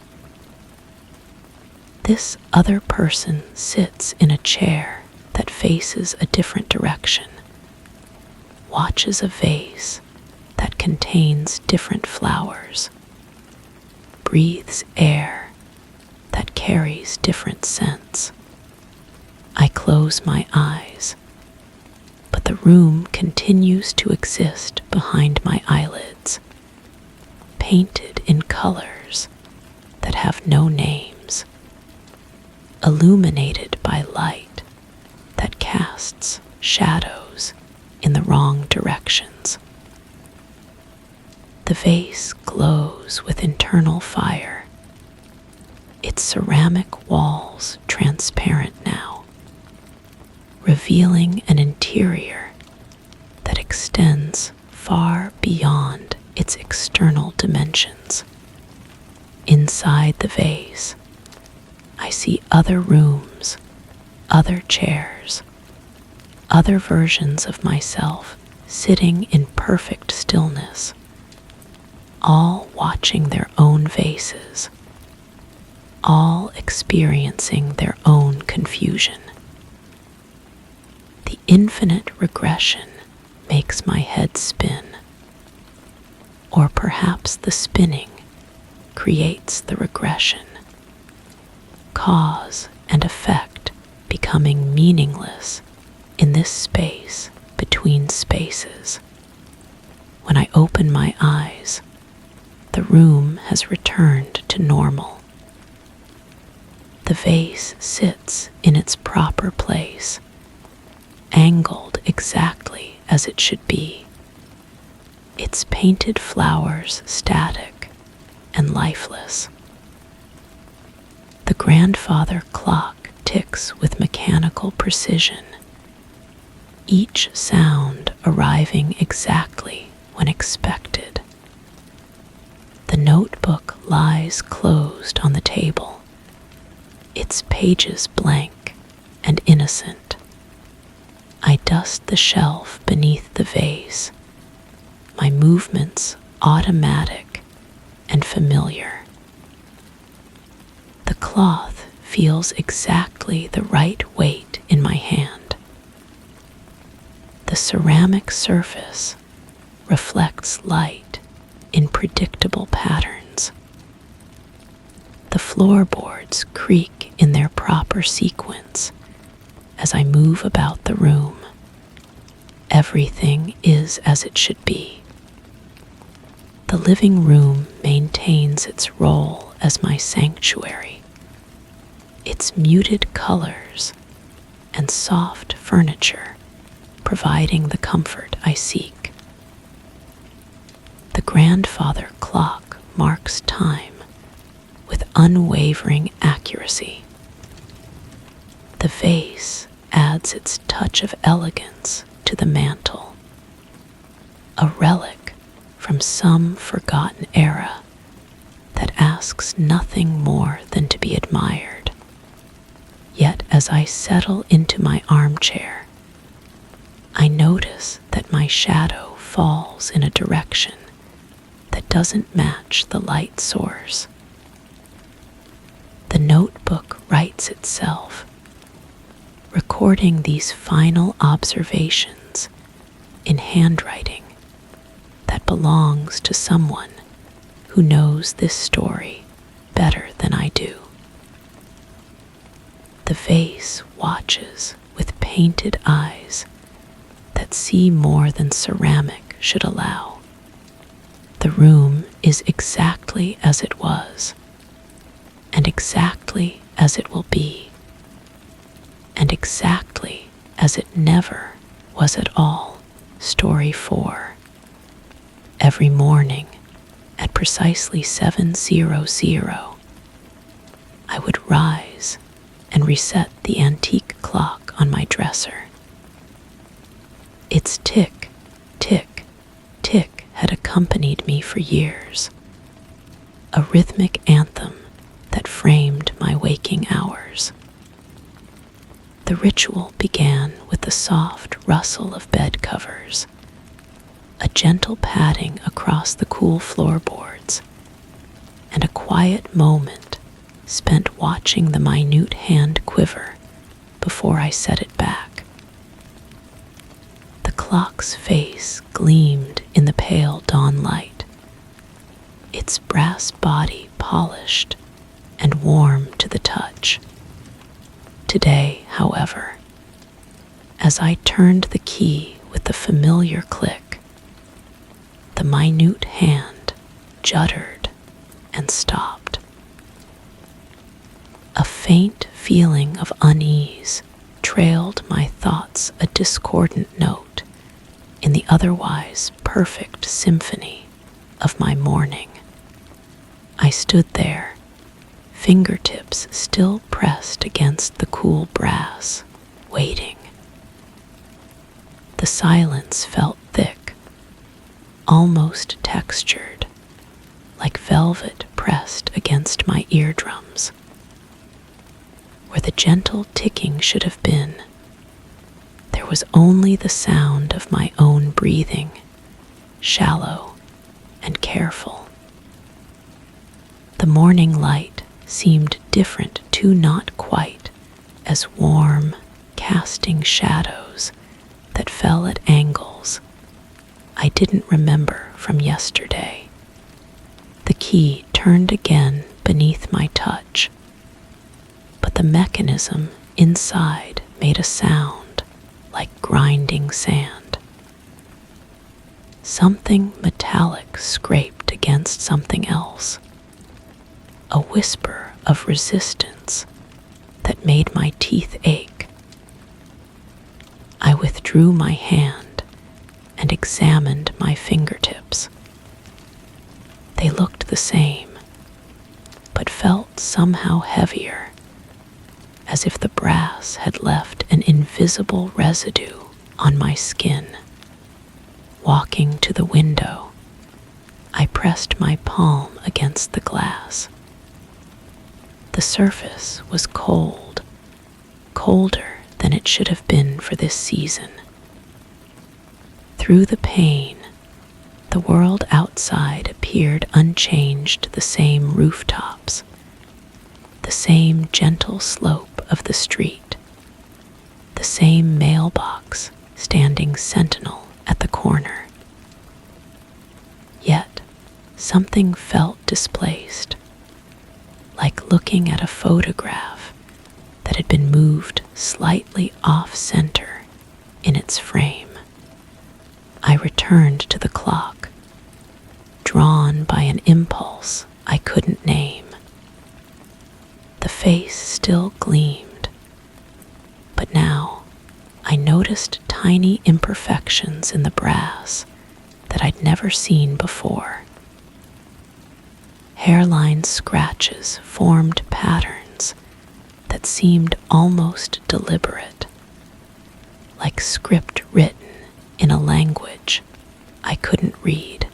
This other person sits in a chair that faces a different direction, watches a vase that contains different flowers, breathes air that carries different scents. I close my eyes, but the room continues to exist behind my eyelids, painted in colors that have no names, illuminated by light that casts shadows in the wrong directions. The vase glows with internal fire, its ceramic walls transparent now, revealing an interior that extends far beyond its external dimensions. Inside the vase, I see other rooms, other chairs, other versions of myself sitting in perfect stillness, all watching their own vases, all experiencing their own confusion. The infinite regression makes my head spin, or perhaps the spinning creates the regression, cause and effect becoming meaningless in this space between spaces. When I open my eyes, the room has returned to normal. The vase sits in its proper place, angled exactly as it should be, its painted flowers static and lifeless. The grandfather clock ticks with mechanical precision, each sound arriving exactly when expected. The notebook lies closed on the table, its pages blank and innocent. I dust the shelf beneath the vase, my movements automatic and familiar. The cloth feels exactly the right weight in my hand. The ceramic surface reflects light in predictable patterns. The floorboards creak in their proper sequence as I move about the room. Everything is as it should be. The living room maintains its role as my sanctuary, its muted colors and soft furniture providing the comfort I seek. The grandfather clock marks time with unwavering accuracy. The vase adds its touch of elegance to the mantle, a relic from some forgotten era that asks nothing more than to be admired. Yet as I settle into my armchair, I notice that my shadow falls in a direction that doesn't match the light source. The notebook writes itself, recording these final observations in handwriting that belongs to someone who knows this story better than I do. The vase watches with painted eyes that see more than ceramic should allow. The room is exactly as it was, and exactly as it will be, and exactly as it never was at all. Story 4. Every morning at precisely 7:00, I would rise and reset the antique clock on my dresser. Its tick, tick, tick had accompanied me for years, a rhythmic anthem that framed my waking hours. The ritual began with the soft rustle of bed covers, a gentle padding across the cool floorboards, and a quiet moment spent watching the minute hand quiver before I set it back. The clock's face gleamed in the pale dawn light, its brass body polished and warm to the touch. Today, however, as I turned the key with the familiar click, the minute hand juddered and stopped. A faint feeling of unease trailed my thoughts a discordant note in the otherwise perfect symphony of my morning. I stood there, fingertips still pressed against the cool brass, waiting. The silence felt thick, almost textured, like velvet pressed against my eardrums. Where the gentle ticking should have been, there was only the sound of my own breathing, shallow and careful. The morning light seemed different too, not quite, as warm, casting shadows that fell at angles I didn't remember from yesterday. The key turned again beneath my touch, but the mechanism inside made a sound like grinding sand. Something metallic scraped against something else, a whisper of resistance that made my teeth ache. I withdrew my hand and examined my fingertips. They looked the same, but felt somehow heavier, as if the brass had left an invisible residue on my skin. Walking to the window, I pressed my palm against the glass. The surface was cold, colder than it should have been for this season. Through the pane, the world outside appeared unchanged, the same rooftops, the same gentle slope of the street, the same mailbox standing sentinel at the corner. Yet something felt displaced, like looking at a photograph that had been moved slightly off-center in its frame. I returned to the clock, drawn by an impulse I couldn't name. The face still gleamed, but now I noticed tiny imperfections in the brass that I'd never seen before. Hairline scratches formed patterns that seemed almost deliberate, like script written in a language I couldn't read.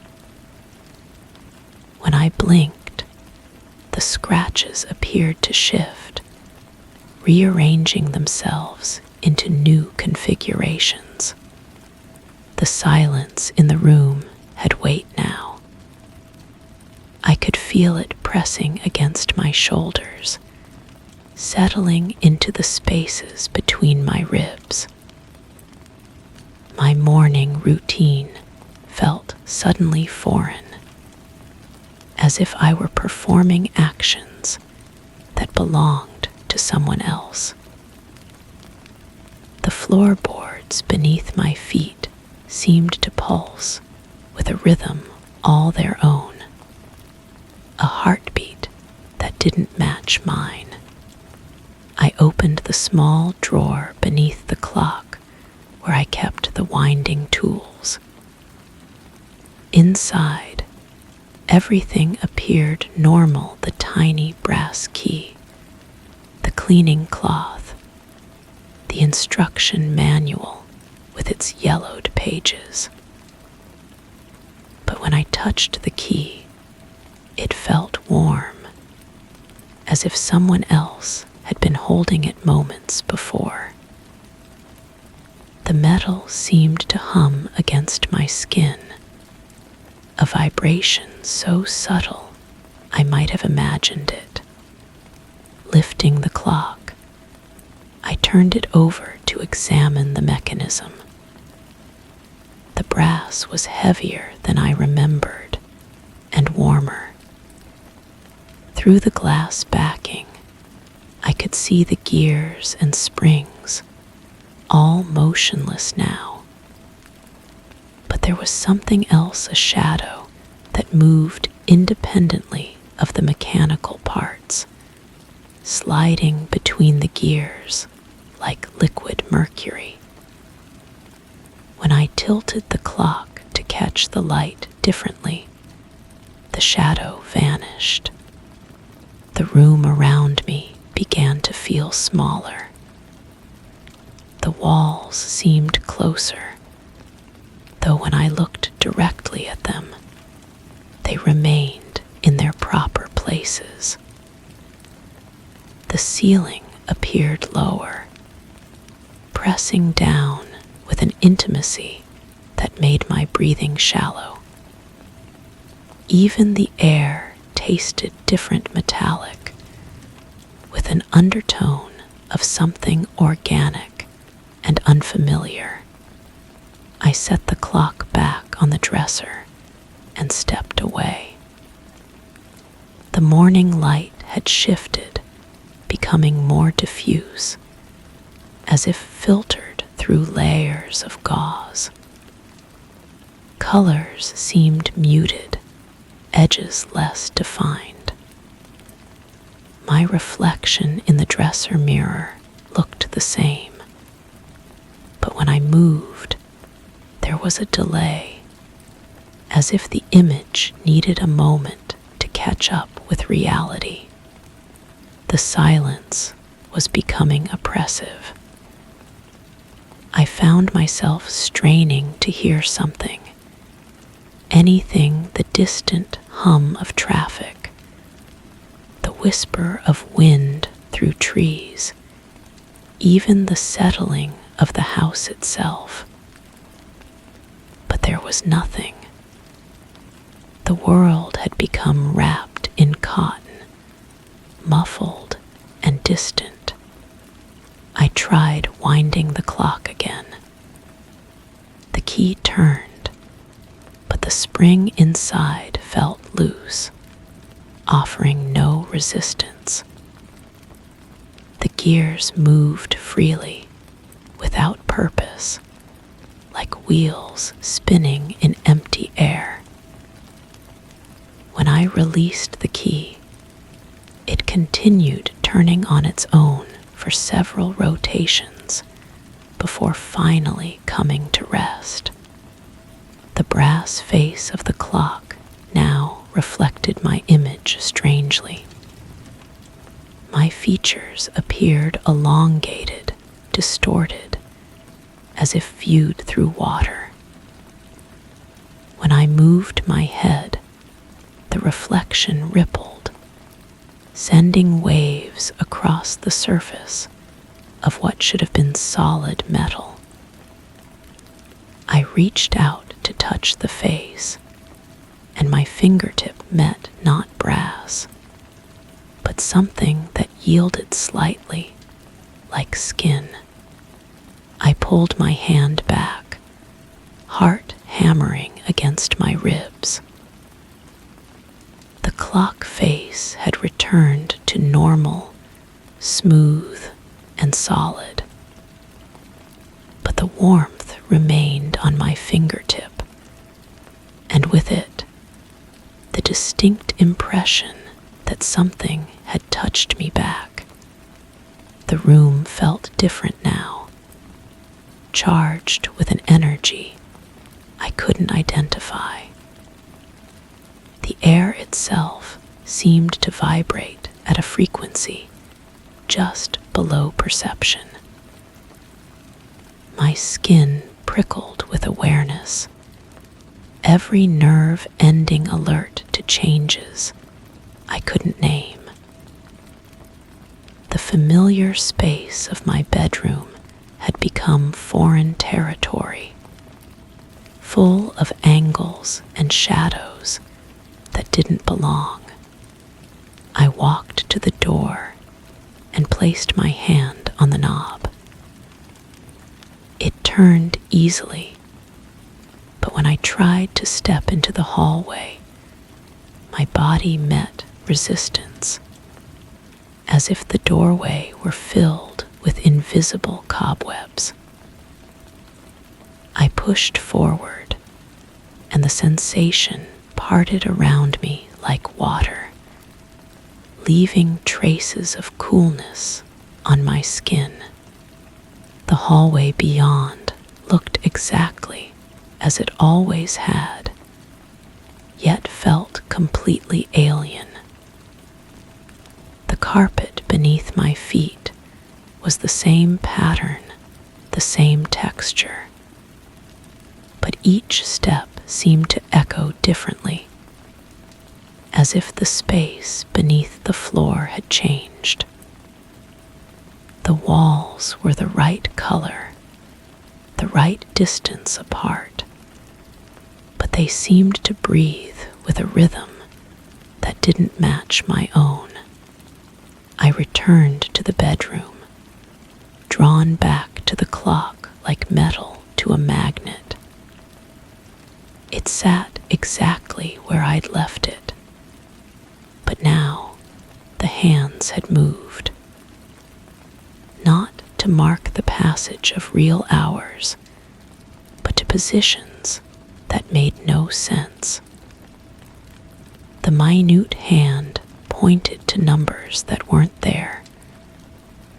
When I blinked, the scratches appeared to shift, rearranging themselves into new configurations. The silence in the room had weight now. I could feel it pressing against my shoulders, settling into the spaces between my ribs. My morning routine felt suddenly foreign, as if I were performing actions that belonged to someone else. The floorboards beneath my feet seemed to pulse with a rhythm all their own, a heartbeat that didn't match mine. I opened the small drawer beneath the clock where I kept the winding tools. Inside, everything appeared normal: the tiny brass key, the cleaning cloth, the instruction manual with its yellowed pages. But when I touched the key, it felt warm, as if someone else had been holding it moments before. The metal seemed to hum against my skin, a vibration so subtle I might have imagined it. Lifting the clock, I turned it over to examine the mechanism. The brass was heavier than I remembered and warmer. Through the glass backing, I could see the gears and springs, all motionless now. But there was something else, a shadow that moved independently of the mechanical parts, sliding between the gears like liquid mercury. When I tilted the clock to catch the light differently, the shadow vanished. The room around me began to feel smaller. The walls seemed closer, though when I looked directly at them, they remained in their proper places. The ceiling appeared lower, pressing down with an intimacy that made my breathing shallow. Even the air tasted different, metallic, with an undertone of something organic and unfamiliar. I set the clock back on the dresser and stepped away. The morning light had shifted, becoming more diffuse, as if filtered through layers of gauze. Colors seemed muted, edges less defined. My reflection in the dresser mirror looked the same, but when I moved, there was a delay, as if the image needed a moment to catch up with reality. The silence was becoming oppressive. I found myself straining to hear something, anything: the distant hum of traffic, the whisper of wind through trees, even the settling of the house itself. But there was nothing. The world had become wrapped in cotton, muffled and distant. I tried winding the clock again. The key turned, but the spring inside felt loose, offering no resistance. The gears moved freely, without purpose, like wheels spinning in empty air. I released the key, it continued turning on its own for several rotations before finally coming to rest. The brass face of the clock now reflected my image strangely. My features appeared elongated, distorted, as if viewed through water. When I moved my head, the reflection rippled, sending waves across the surface of what should have been solid metal. I reached out to touch the face, and my fingertip met not brass, but something that yielded slightly, like skin. I pulled my hand back, heart hammering against my ribs. The clock face had returned to normal, smooth, and solid, but the warmth remained on my fingertip, and with it, the distinct impression that something had touched me back. The room felt different now, charged with an energy I couldn't identify. The air itself seemed to vibrate at a frequency just below perception. My skin prickled with awareness, every nerve ending alert to changes I couldn't name. The familiar space of my bedroom had become foreign territory, full of angles and shadows that didn't belong. I walked to the door and placed my hand on the knob. It turned easily, but when I tried to step into the hallway, my body met resistance, as if the doorway were filled with invisible cobwebs. I pushed forward, and the sensation parted around me like water, leaving traces of coolness on my skin. The hallway beyond looked exactly as it always had, yet felt completely alien. The carpet beneath my feet was the same pattern, the same texture, but each step seemed to echo differently, as if the space beneath the floor had changed. The walls were the right color, the right distance apart, but they seemed to breathe with a rhythm that didn't match my own. I returned to the bedroom, drawn back to the clock like metal to a magnet. It sat exactly where I'd left it, but now the hands had moved, not to mark the passage of real hours, but to positions that made no sense. The minute hand pointed to numbers that weren't there,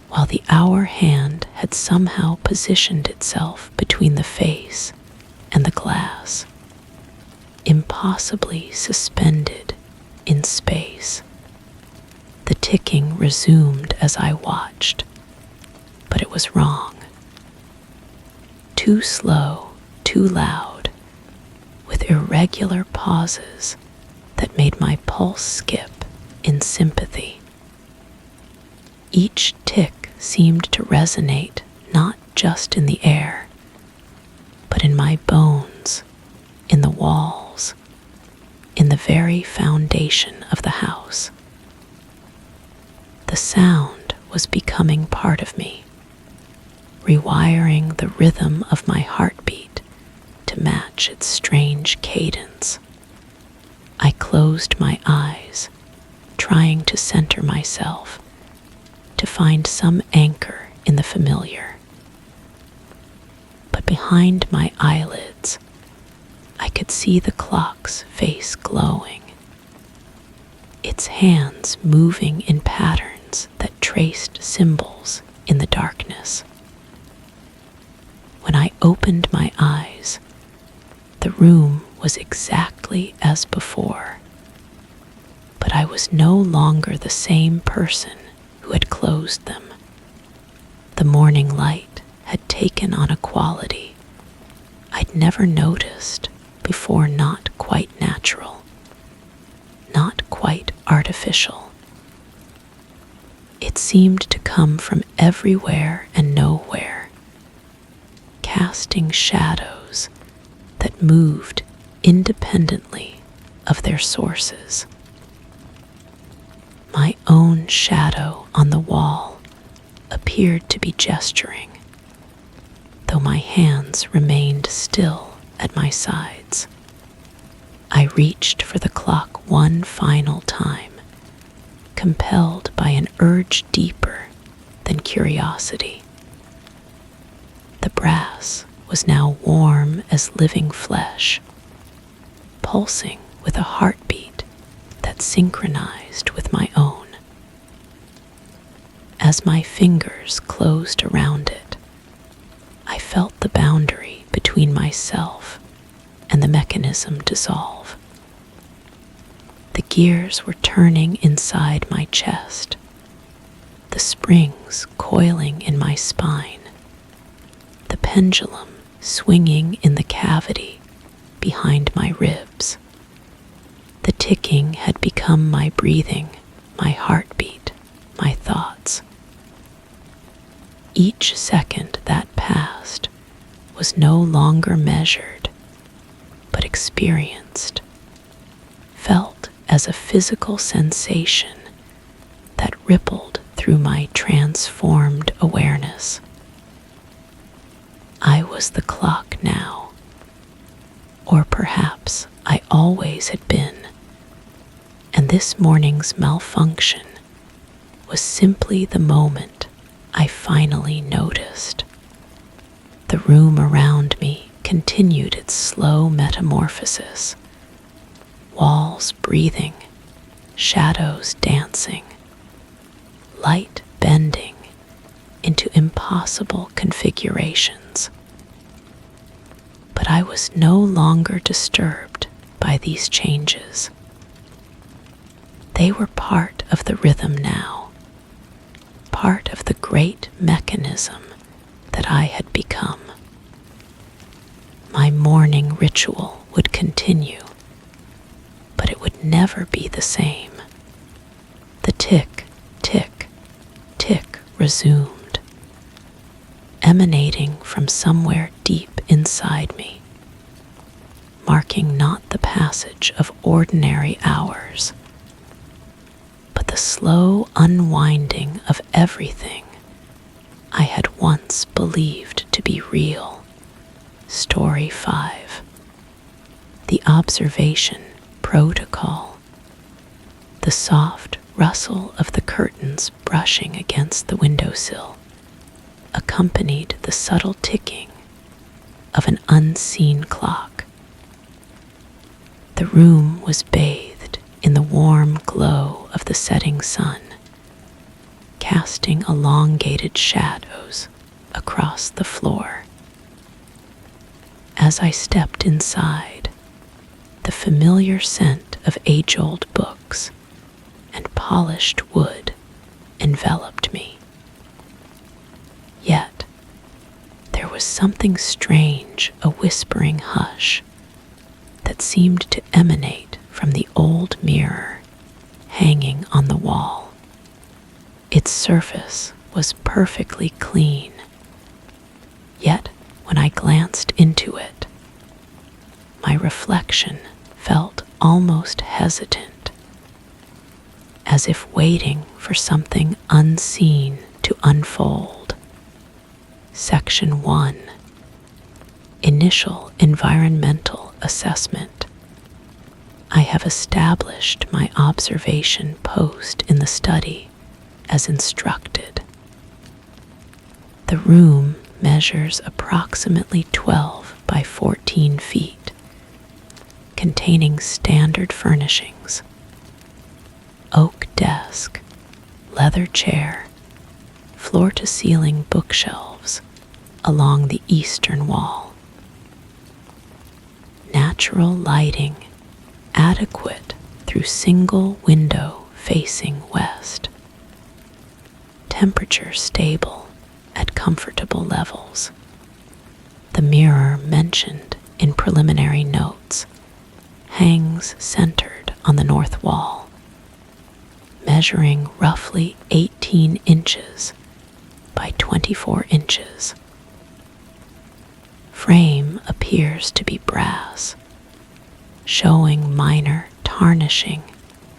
while the hour hand had somehow positioned itself between the face and the glass, impossibly suspended in space. The ticking resumed as I watched, but it was wrong. Too slow, too loud, with irregular pauses that made my pulse skip in sympathy. Each tick seemed to resonate not just in the air, but in my bones, in the walls, in the very foundation of the house. The sound was becoming part of me, rewiring the rhythm of my heartbeat to match its strange cadence. I closed my eyes, trying to center myself, to find some anchor in the familiar. But behind my eyelids, I could see the clock's face glowing, its hands moving in patterns that traced symbols in the darkness. When I opened my eyes, the room was exactly as before, but I was no longer the same person who had closed them. The morning light had taken on a quality I'd never noticed before, not quite natural, not quite artificial. It seemed to come from everywhere and nowhere, casting shadows that moved independently of their sources. My own shadow on the wall appeared to be gesturing, though my hands remained still at my sides. I reached for the clock one final time, compelled by an urge deeper than curiosity. The brass was now warm as living flesh, pulsing with a heartbeat that synchronized with my own. As my fingers closed around it, I felt the boundary between myself and the mechanism dissolve. The gears were turning inside my chest, the springs coiling in my spine, the pendulum swinging in the cavity behind my ribs. The ticking had become my breathing, my heartbeat, my thoughts. Each second that passed was no longer measured, but experienced, felt as a physical sensation that rippled through my transformed awareness. I was the clock now, or perhaps I always had been, and this morning's malfunction was simply the moment I finally noticed. The room around me continued its slow metamorphosis, walls breathing, shadows dancing, light bending into impossible configurations. But I was no longer disturbed by these changes. They were part of the rhythm now, part of the great mechanism that I had become. My morning ritual would continue, but it would never be the same. The tick, tick, tick resumed, emanating from somewhere deep inside me, marking not the passage of ordinary hours, but the slow unwinding of everything I had once believed to be real. Story 5. The observation protocol. The soft rustle of the curtains brushing against the windowsill accompanied the subtle ticking of an unseen clock. The room was bathed in the warm glow of the setting sun, casting elongated shadows across the floor. As I stepped inside, the familiar scent of age-old books and polished wood enveloped me. Yet, there was something strange, a whispering hush that seemed to emanate from the old mirror hanging on the wall. Its surface was perfectly clean, yet when I glanced into it, my reflection felt almost hesitant, as if waiting for something unseen to unfold. Section 1. Initial environmental assessment. I have established my observation post in the study as instructed. The room measures approximately 12 by 14 feet, containing standard furnishings. oak desk, leather chair, floor-to-ceiling bookshelves along the eastern wall. Natural lighting adequate through single window facing west. Temperature stable at comfortable levels. The mirror mentioned in preliminary notes hangs centered on the north wall, measuring roughly 18 inches by 24 inches. Frame appears to be brass, showing minor tarnishing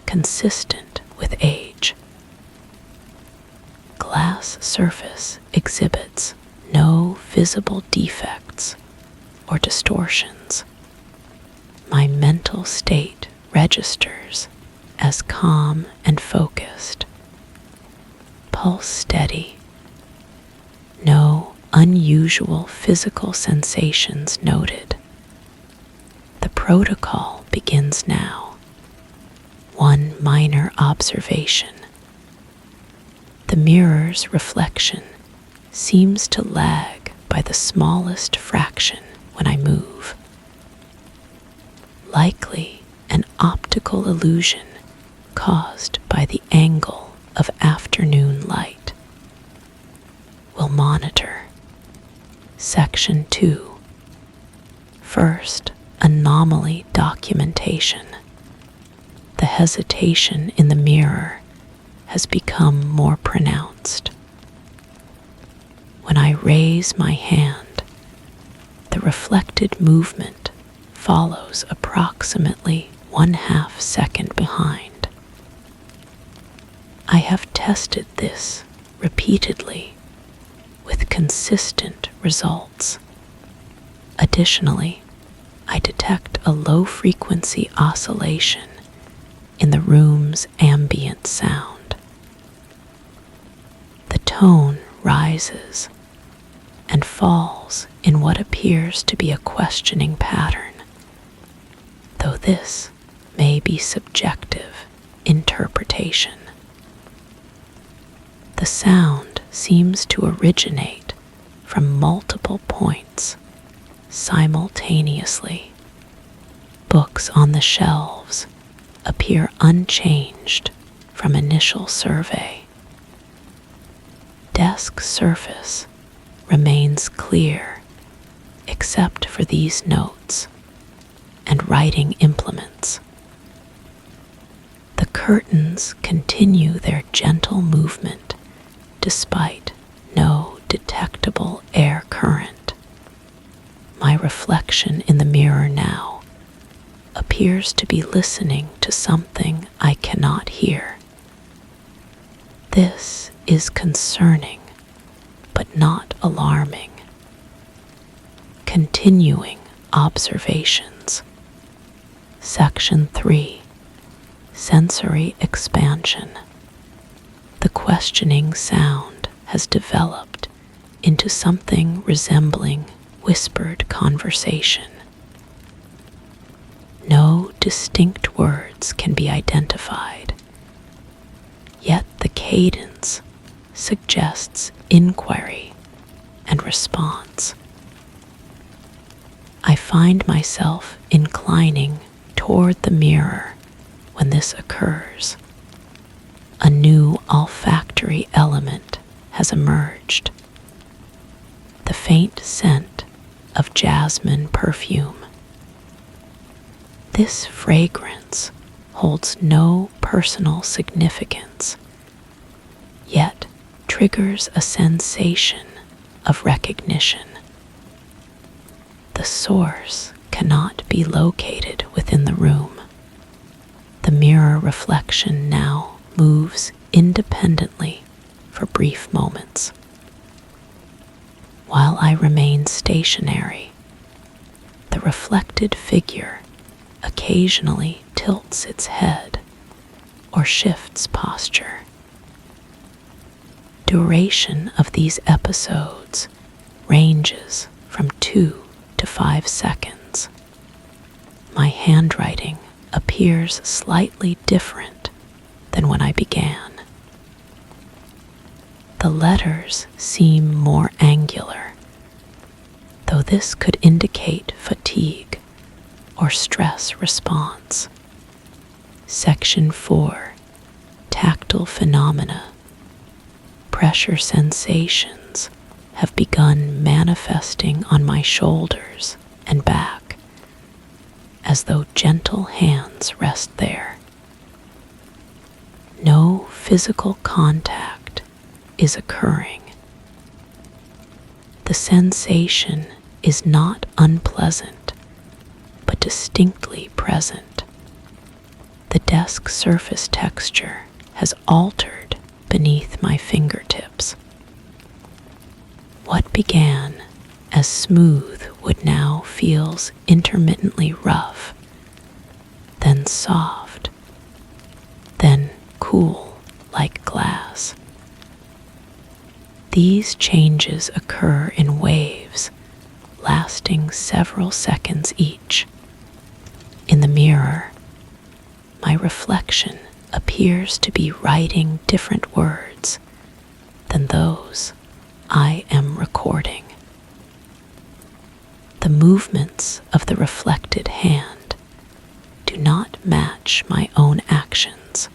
consistent with age. Glass surface exhibits no visible defects or distortions. My mental state registers as calm and focused. Pulse steady. No unusual physical sensations noted. The protocol begins now. One minor observation. The mirror's reflection seems to lag by the smallest fraction when I move. Likely an optical illusion caused by the angle of afternoon light. Will monitor. Section 2. First, anomaly documentation. The hesitation in the mirror has become more pronounced. When I raise my hand, the reflected movement follows approximately 1/2 second behind. I have tested this repeatedly with consistent results. Additionally, I detect a low-frequency oscillation in the room's ambient sound. The tone rises and falls in what appears to be a questioning pattern, though this may be subjective interpretation. The sound seems to originate from multiple points simultaneously. Books on the shelves appear unchanged from initial survey. Desk surface remains clear except for these notes and writing implements. The curtains continue their gentle movement despite no detectable air current. My reflection in the mirror now appears to be listening to something I cannot hear. This is concerning, but not alarming. Continuing observations. Section 3. Sensory expansion. The questioning sound has developed into something resembling whispered conversation. No distinct words can be identified, yet the cadence suggests inquiry and response. I find myself inclining toward the mirror when this occurs. A new olfactory element has emerged. The faint scent of jasmine perfume. This fragrance holds no personal significance, yet triggers a sensation of recognition. The source cannot be located within the room. The mirror reflection now moves independently for brief moments. While I remain stationary, the reflected figure occasionally tilts its head or shifts posture. Duration of these episodes ranges from 2 to 5 seconds. My handwriting appears slightly different than when I began. The letters seem more angular, though this could indicate fatigue or stress response. Section 4. Tactile phenomena. Pressure sensations have begun manifesting on my shoulders and back, as though gentle hands rest there. No physical contact is occurring. The sensation is not unpleasant, but distinctly present. The desk surface texture has altered beneath my fingertips. What began as smooth wood now feels intermittently rough, then soft, then cool like glass. These changes occur in waves lasting several seconds each. In the mirror, my reflection appears to be writing different words than those I am recording. The movements of the reflected hand do not match my own actions.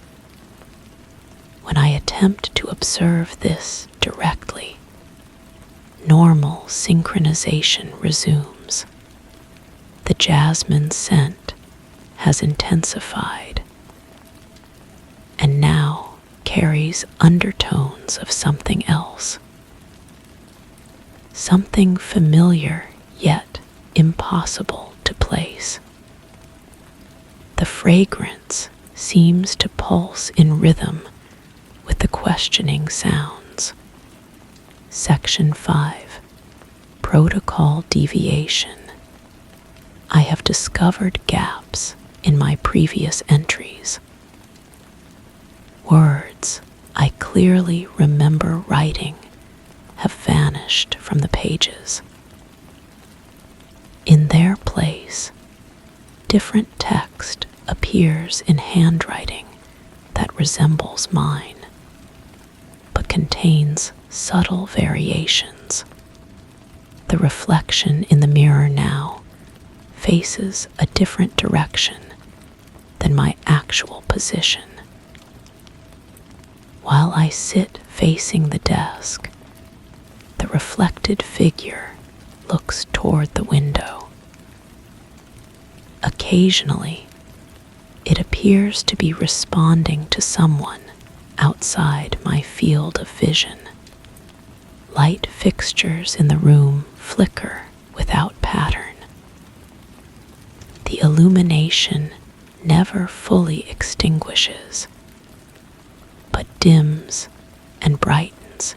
When I attempt to observe this directly, normal synchronization resumes. The jasmine scent has intensified and now carries undertones of something else. Something familiar yet impossible to place. The fragrance seems to pulse in rhythm with the questioning sounds. Section 5. Protocol deviation. I have discovered gaps in my previous entries. Words I clearly remember writing have vanished from the pages. In their place, different text appears in handwriting that resembles mine, but contains subtle variations. The reflection in the mirror now faces a different direction than my actual position. While I sit facing the desk, the reflected figure looks toward the window. Occasionally, it appears to be responding to someone outside my field of vision. Light fixtures in the room flicker without pattern. The illumination never fully extinguishes, but dims and brightens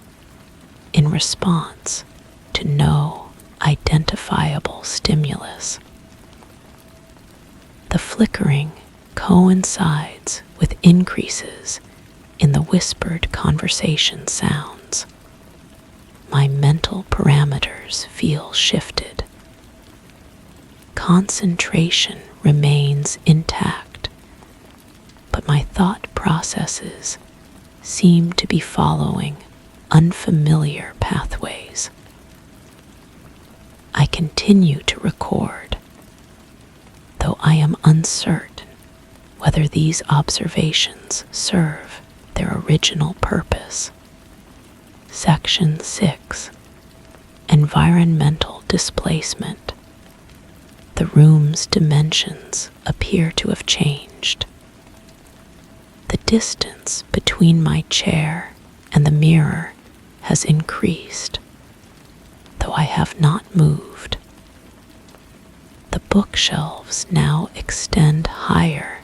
in response to no identifiable stimulus. The flickering coincides with increases in the whispered conversation sounds. My mental parameters feel shifted. Concentration remains intact, but my thought processes seem to be following unfamiliar pathways. I continue to record, though I am uncertain whether these observations serve their original purpose. Section 6. Environmental displacement. The room's dimensions appear to have changed. The distance between my chair and the mirror has increased, though I have not moved. The bookshelves now extend higher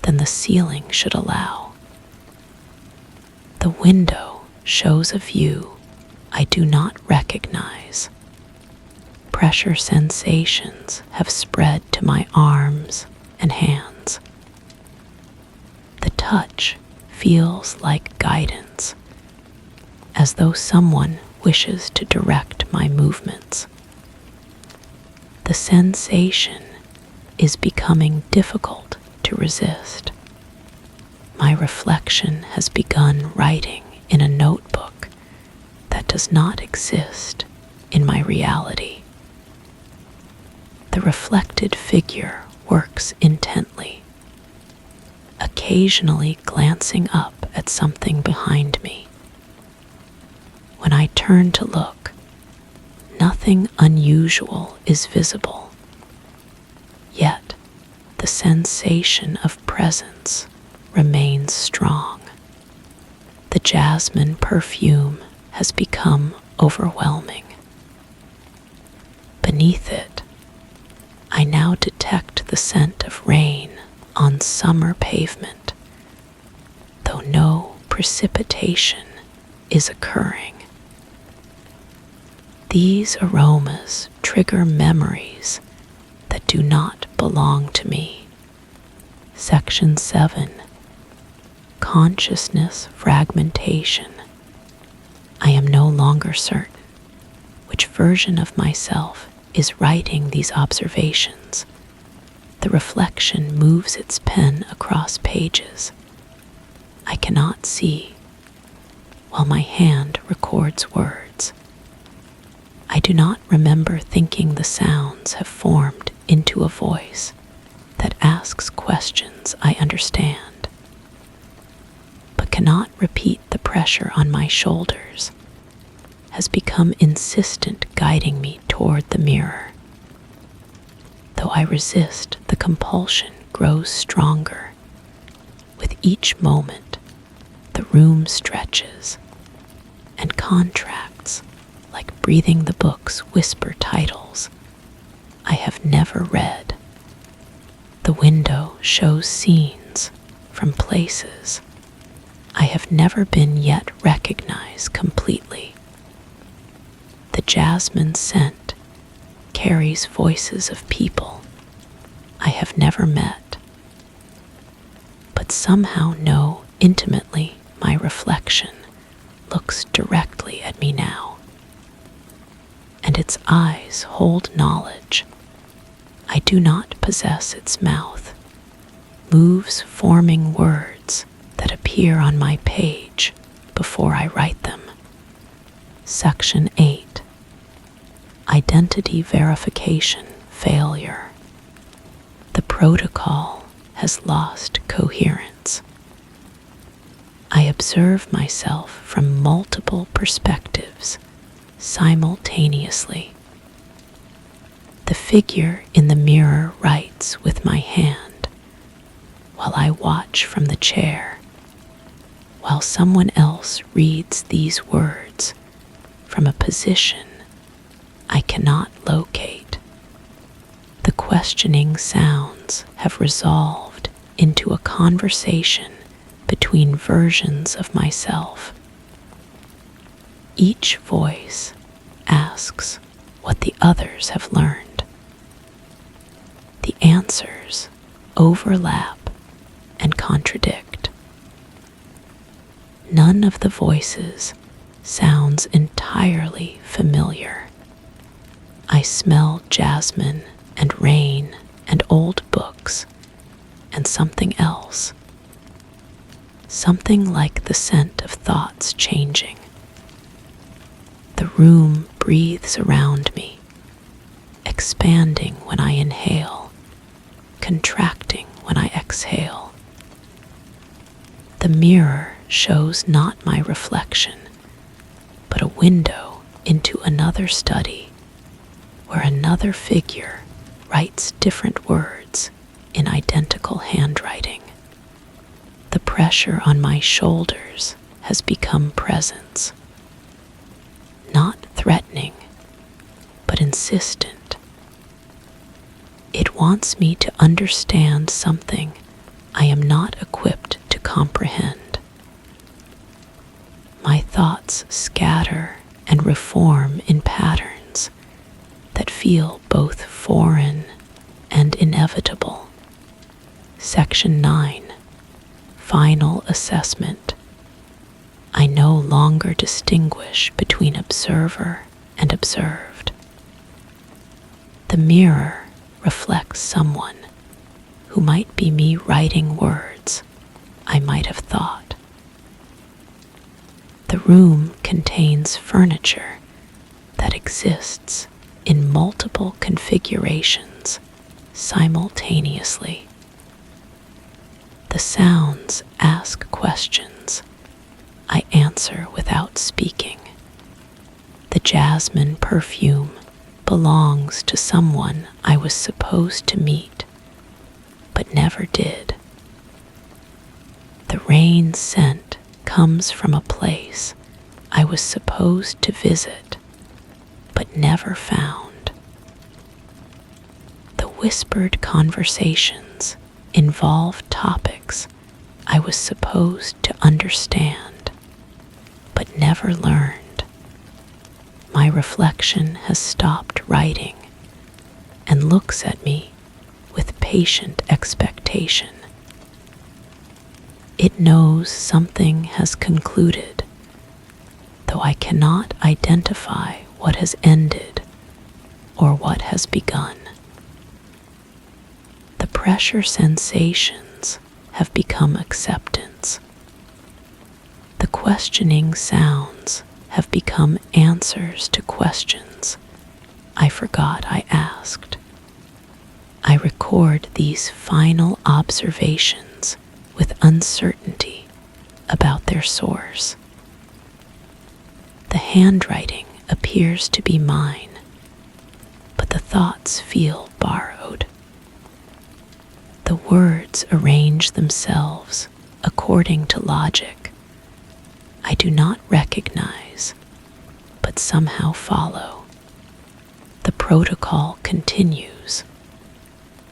than the ceiling should allow. The window shows a view I do not recognize. Pressure sensations have spread to my arms and hands. The touch feels like guidance, as though someone wishes to direct my movements. The sensation is becoming difficult to resist. My reflection has begun writing in a notebook that does not exist in my reality. The reflected figure works intently, occasionally glancing up at something behind me. When I turn to look, nothing unusual is visible, yet the sensation of presence remains strong. The jasmine perfume has become overwhelming. Beneath it, I now detect the scent of rain on summer pavement, though no precipitation is occurring. These aromas trigger memories that do not belong to me. Section 7. Consciousness fragmentation. I am no longer certain which version of myself is writing these observations. The reflection moves its pen across pages. I cannot see, while my hand records words. I do not remember thinking the sounds have formed into a voice that asks questions I understand, but cannot repeat. The pressure on my shoulders has become insistent, guiding me toward the mirror. Though I resist, the compulsion grows stronger. With each moment, the room stretches and contracts, like breathing. The books whisper titles I have never read. The window shows scenes from places I have never been, yet recognize completely. The jasmine scent carries voices of people I have never met, but somehow know intimately. My reflection looks directly at me now, and its eyes hold knowledge. I do not possess its mouth, moves forming words that appear on my page before I write them. Section 8. Identity verification failure. The protocol has lost coherence. I observe myself from multiple perspectives simultaneously. The figure in the mirror writes with my hand, while I watch from the chair, while someone else reads these words from a position I cannot locate. The questioning sounds have resolved into a conversation between versions of myself. Each voice asks what the others have learned. The answers overlap and contradict. None of the voices sounds entirely familiar. I smell jasmine and rain and old books and something else. Something like the scent of thoughts changing. The room breathes around me, expanding when I inhale, contracting when I exhale. The mirror shows not my reflection, but a window into another study where another figure writes different words in identical handwriting. The pressure on my shoulders has become presence, not threatening, but insistent. It wants me to understand something I am not equipped to comprehend. My thoughts scatter and reform in patterns that feel both foreign and inevitable. Section 9. Final assessment. I no longer distinguish between observer and observed. The mirror reflects someone who might be me writing words, I might have thought. The room contains furniture that exists in multiple configurations simultaneously. The sounds ask questions. I answer without speaking. The jasmine perfume belongs to someone I was supposed to meet, but never did. The rain scent comes from a place I was supposed to visit, but never found. The whispered conversations involve topics I was supposed to understand, but never learned. My reflection has stopped writing and looks at me with patient expectation. It knows something has concluded, though I cannot identify what has ended or what has begun. The pressure sensations have become acceptance. The questioning sounds have become answers to questions I forgot I asked. I record these final observations with uncertainty about their source. The handwriting appears to be mine, but the thoughts feel borrowed. The words arrange themselves according to logic I do not recognize, but somehow follow. The protocol continues,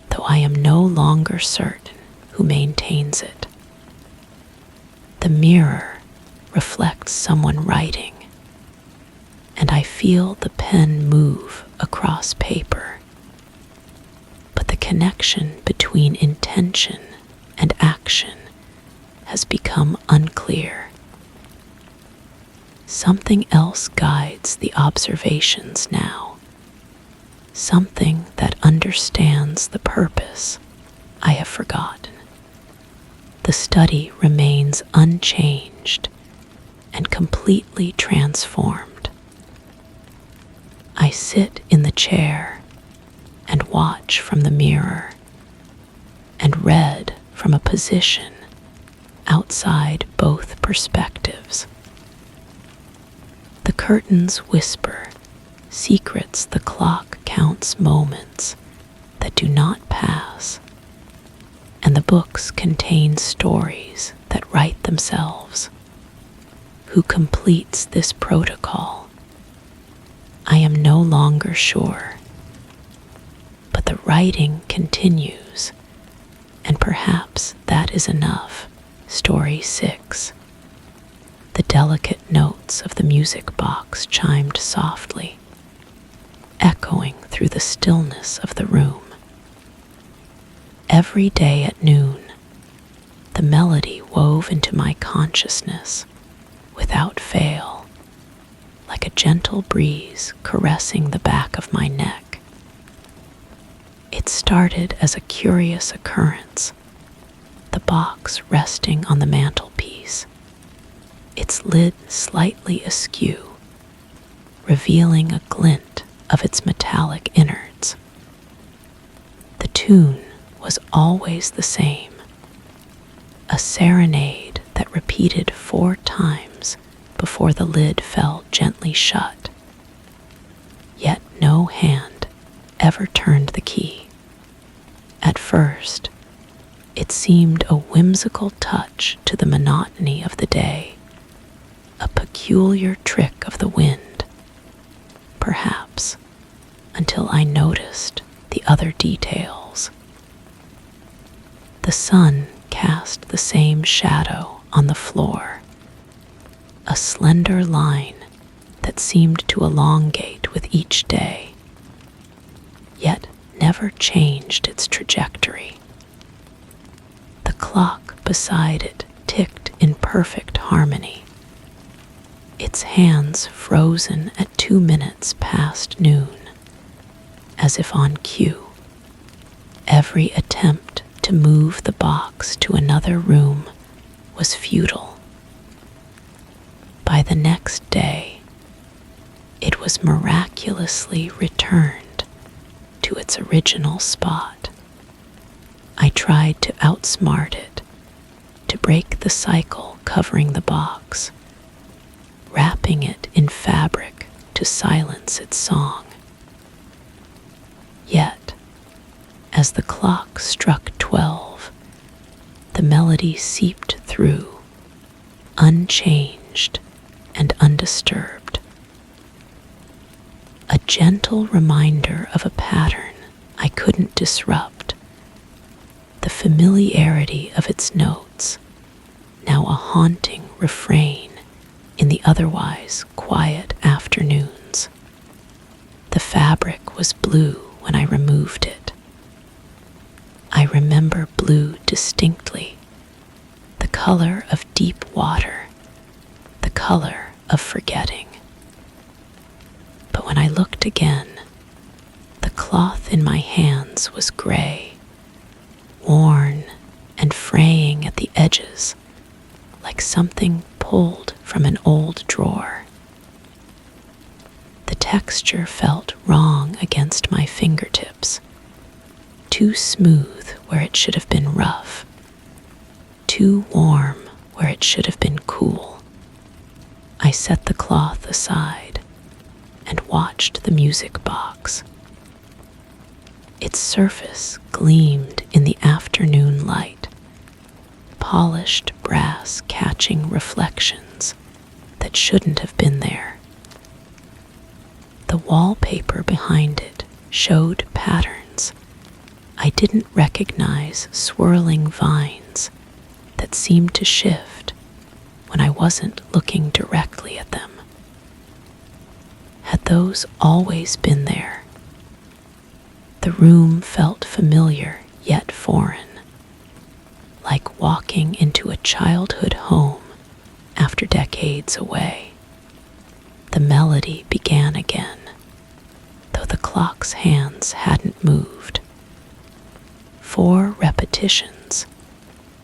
though I am no longer certain who maintains it. The mirror reflects someone writing, and I feel the pen move across paper. But the connection between intention and action has become unclear. Something else guides the observations now, something that understands the purpose I have forgotten. The study remains unchanged and completely transformed. I sit in the chair and watch from the mirror and read from a position outside both perspectives. The curtains whisper secrets the clock counts moments that do not pass, and the books contain stories that write themselves. Who completes this protocol? I am no longer sure, but the writing continues, and perhaps that is enough. Story 6. The delicate notes of the music box chimed softly, echoing through the stillness of the room. Every day at noon, the melody wove into my consciousness without fail, like a gentle breeze caressing the back of my neck. It started as a curious occurrence, the box resting on the mantelpiece, its lid slightly askew, revealing a glint of its metallic innards. The tune was always the same, a serenade that repeated 4 times before the lid fell gently shut. Yet no hand ever turned the key. At first, it seemed a whimsical touch to the monotony of the day, a peculiar trick of the wind, perhaps, until I noticed the other details. The sun cast the same shadow on the floor, a slender line that seemed to elongate with each day, yet never changed its trajectory. The clock beside it ticked in perfect harmony, its hands frozen at 2 minutes past noon, as if on cue. Every attempt to move the box to another room was futile. By the next day, it was miraculously returned to its original spot. I tried to outsmart it, to break the cycle covering the box, wrapping it in fabric to silence its song. Yet, as the clock struck 12, the melody seeped through, unchanged and undisturbed. A gentle reminder of a pattern I couldn't disrupt, the familiarity of its notes, now a haunting refrain in the otherwise quiet afternoons. The fabric was blue when I removed it. I remember blue distinctly, the color of deep water, the color of forgetting. But when I looked again, the cloth in my hands was gray, worn and fraying at the edges, like something pulled from an old drawer. The texture felt wrong against my fingertips, too smooth where it should have been rough, too warm where it should have been cool. I set the cloth aside and watched the music box. Its surface gleamed in the afternoon light, polished brass catching reflections that shouldn't have been there. The wallpaper behind it showed patterns I didn't recognize, swirling vines that seemed to shift when I wasn't looking directly at them. Had those always been there? The room felt familiar yet foreign, like walking into a childhood home after decades away. The melody began again, though the clock's hands hadn't moved. 4 repetitions,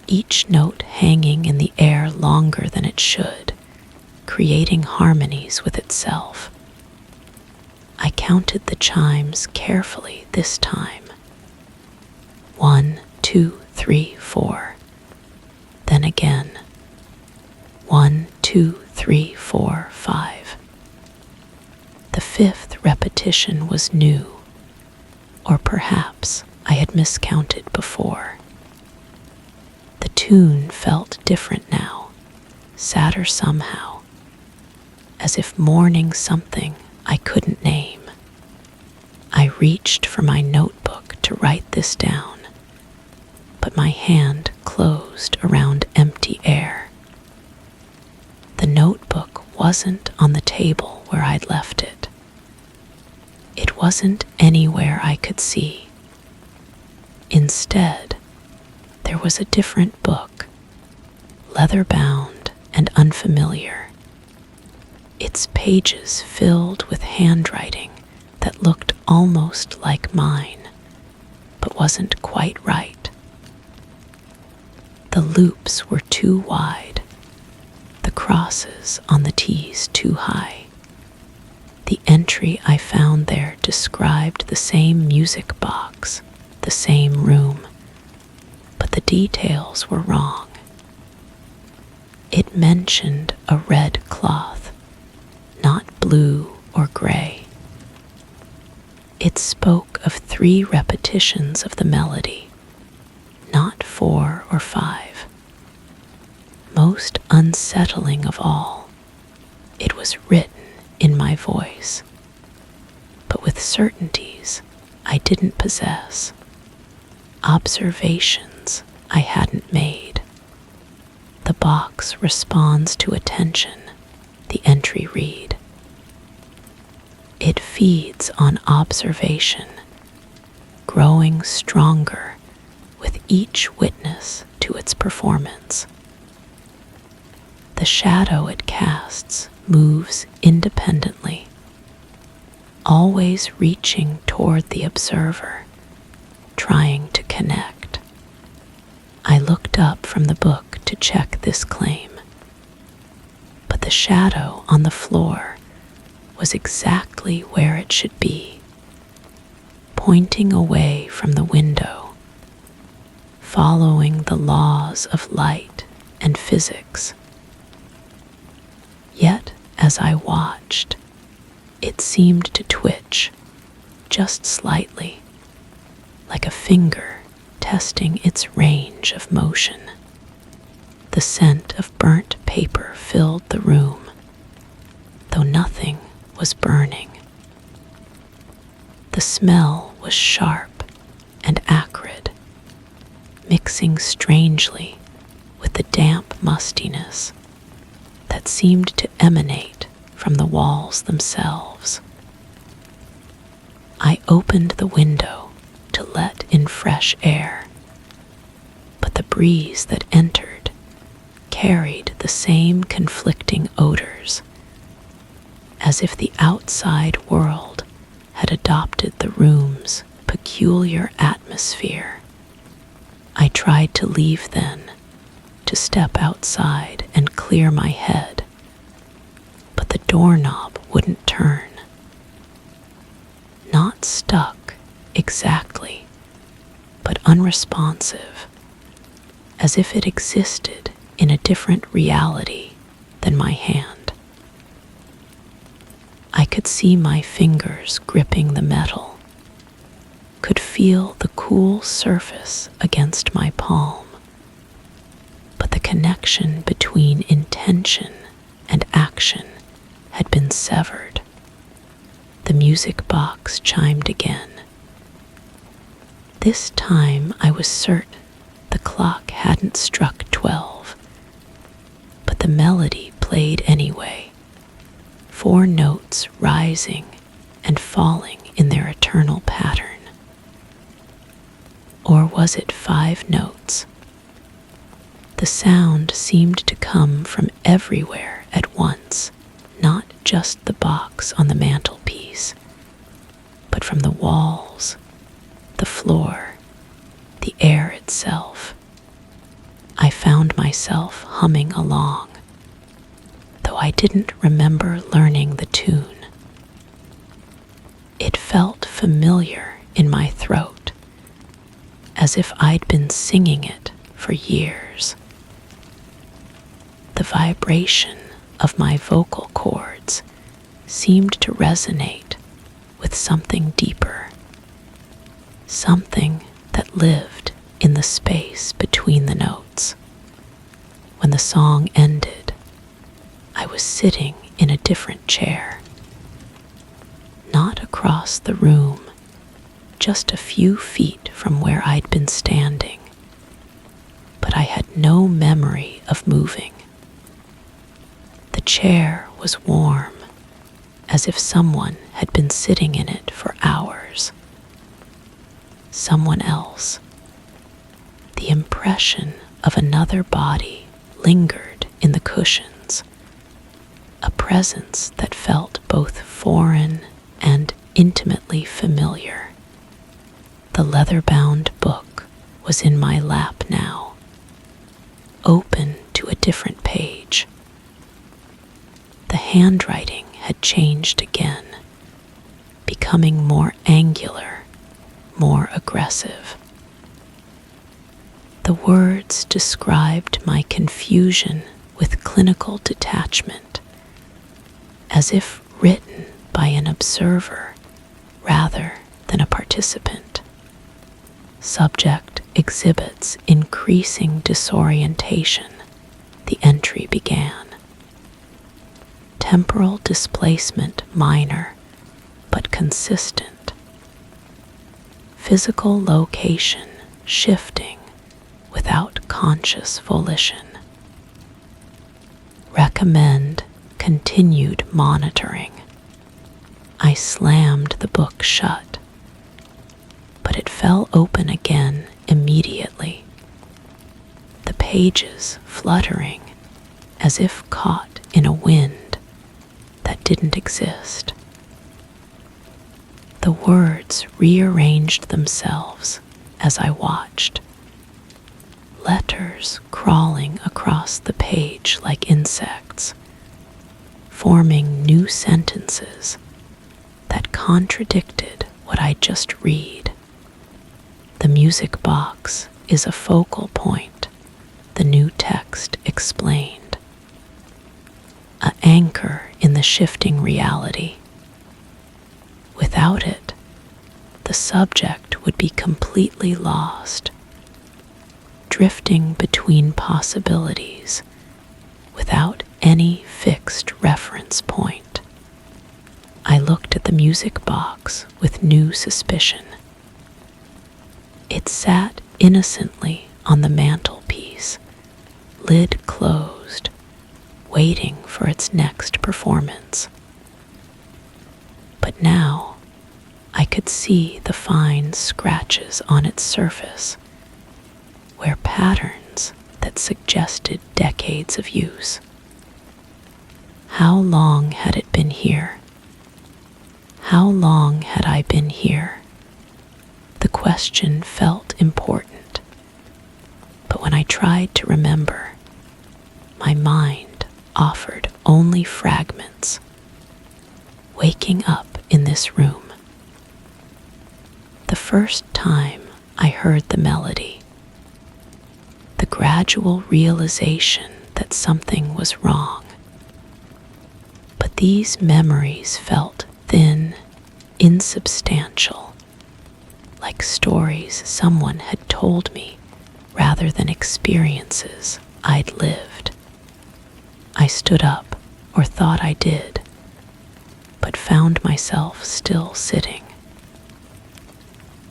each note hanging in the air longer than it should, creating harmonies with itself. I counted the chimes carefully this time. 1, 2, 3, 4. Then again. 1, 2, 3, 4, 5. The 5th repetition was new, or perhaps I had miscounted before. The tune felt different now, sadder somehow, as if mourning something I couldn't name. I reached for my notebook to write this down, but my hand closed around empty air. The notebook wasn't on the table where I'd left it. It wasn't anywhere I could see. Instead, there was a different book, leather-bound and unfamiliar, its pages filled with handwriting that looked almost like mine, but wasn't quite right. The loops were too wide, the crosses on the T's too high. The entry I found there described the same music box, the same room, but the details were wrong. It mentioned a red cloth, not blue or gray. It spoke of 3 repetitions of the melody, not 4 or 5. Most unsettling of all, it was written in my voice, but with certainties I didn't possess, observations I hadn't made. The box responds to attention, the entry read. It feeds on observation, growing stronger with each witness to its performance. The shadow it casts moves independently, always reaching toward the observer, trying to connect. I looked up from the book to check this claim, but the shadow on the floor was exactly where it should be, pointing away from the window, following the laws of light and physics. Yet, as I watched, it seemed to twitch just slightly, like a finger testing its range of motion. The scent of burnt paper filled the room, though nothing was burning. The smell was sharp and acrid, mixing strangely with the damp mustiness that seemed to emanate from the walls themselves. I opened the window to let in fresh air, but the breeze that entered carried the same conflicting odors, as if the outside world had adopted the room's peculiar atmosphere. I tried to leave then, to step outside and clear my head, but the doorknob wouldn't turn. Not stuck exactly, but unresponsive, as if it existed in a different reality than my hand. I could see my fingers gripping the metal, could feel the cool surface against my palm, but the connection between intention and action had been severed. The music box chimed again. This time I was certain the clock hadn't struck 12, but the melody played anyway, 4 notes rising and falling in their eternal pattern. Or was it 5 notes? The sound seemed to come from everywhere at once, not just the box on the mantelpiece, but from the walls, the floor, the air itself. I found myself humming along, though I didn't remember learning the tune. It felt familiar in my throat, as if I'd been singing it for years. The vibration of my vocal cords seemed to resonate with something deeper, something that lived in the space between the notes. When the song ended, I was sitting in a different chair, not across the room, just a few feet from where I'd been standing, but I had no memory of moving. The chair was warm, as if someone had been sitting in it for hours. Someone else. The impression of another body lingered in the cushions, a presence that felt both foreign and intimately familiar. The leather-bound book was in my lap now, open to a different page. The handwriting had changed again, becoming more angular, more aggressive. The words described my confusion with clinical detachment, as if written by an observer rather than a participant. Subject exhibits increasing disorientation, the entry began. Temporal displacement minor, but consistent. Physical location shifting without conscious volition. Recommend continued monitoring. I slammed the book shut, but it fell open again immediately, the pages fluttering as if caught in a wind that didn't exist. The words rearranged themselves as I watched, letters crawling across the page like insects, forming new sentences that contradicted what I just read. The music box is a focal point, the new text explained. An anchor in the shifting reality. Without it, the subject would be completely lost, drifting between possibilities without any fixed reference point. I looked at the music box with new suspicion. It sat innocently on the mantelpiece, lid closed, waiting for its next performance. But now I could see the fine scratches on its surface, where patterns that suggested decades of use. How long had it been here? How long had I been here? The question felt important, but when I tried to remember, my mind offered only fragments. Waking up in this room. The first time I heard the melody, the gradual realization that something was wrong. But these memories felt thin, insubstantial, like stories someone had told me rather than experiences I'd lived. I stood up, or thought I did, but found myself still sitting.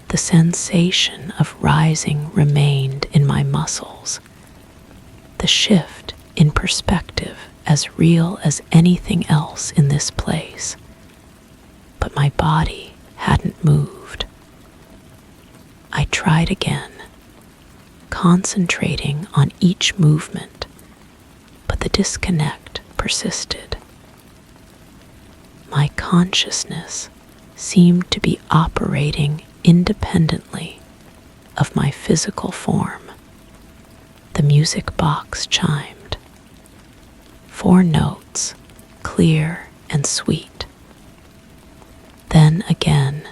The sensation of rising remained in my muscles, the shift in perspective as real as anything else in this place, but my body hadn't moved. I tried again, concentrating on each movement, but the disconnect persisted. My consciousness seemed to be operating independently of my physical form. The music box chimed. 4 notes, clear and sweet. Then again,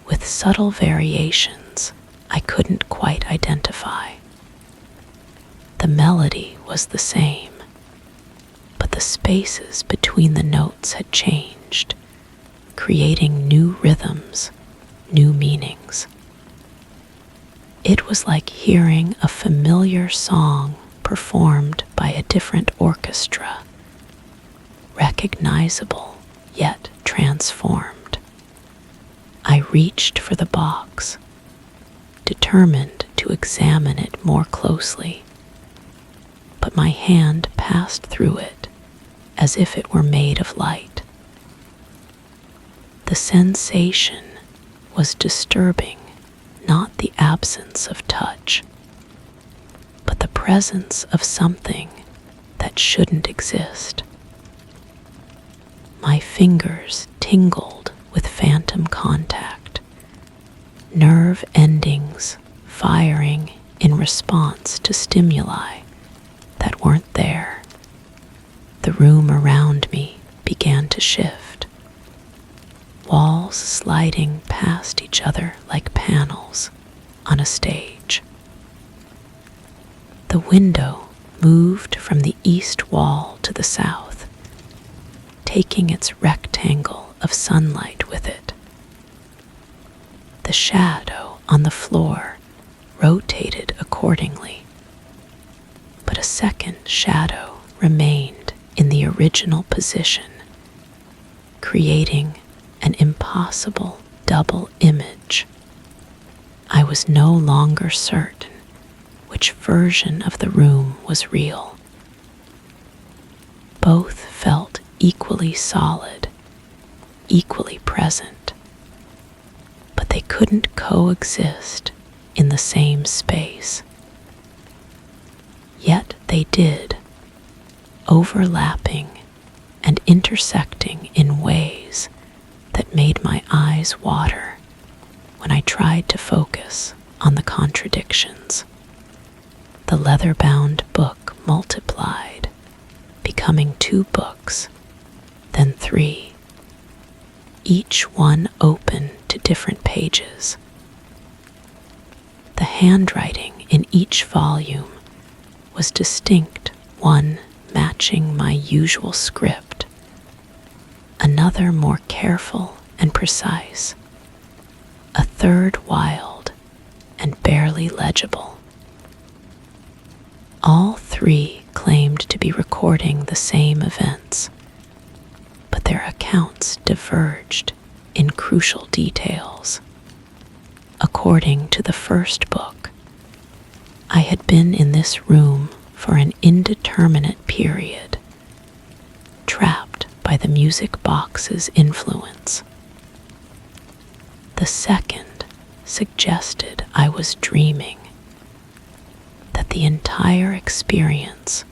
with subtle variations I couldn't quite identify. The melody was the same, but the spaces between the notes had changed, creating new rhythms, new meanings. It was like hearing a familiar song performed by a different orchestra, recognizable yet transformed. I reached for the box, determined to examine it more closely, but my hand passed through it as if it were made of light. The sensation was disturbing, not the absence of touch, but the presence of something that shouldn't exist. My fingers tingled with phantom contact, nerve endings firing in response to stimuli that weren't there. The room around me began to shift, walls sliding past each other like panels on a stage. The window moved from the east wall to the south, taking its rectangle of sunlight with it. The shadow on the floor rotated accordingly, but a second shadow remained in the original position, creating an impossible double image. I was no longer certain which version of the room was real. Both felt equally solid, equally present, but they couldn't coexist in the same space. Yet they did, overlapping and intersecting in ways that made my eyes water when I tried to focus on the contradictions. The leather-bound book multiplied, becoming 2 books, then 3, each one open to different pages. The handwriting in each volume was distinct, one matching my usual script, another more careful and precise, a third wild and barely legible. All 3 claimed to be recording the same events, but their accounts diverged in crucial details. According to the first book, I had been in this room for an indeterminate period, trapped by the music box's influence. The second suggested I was dreaming, that the entire experience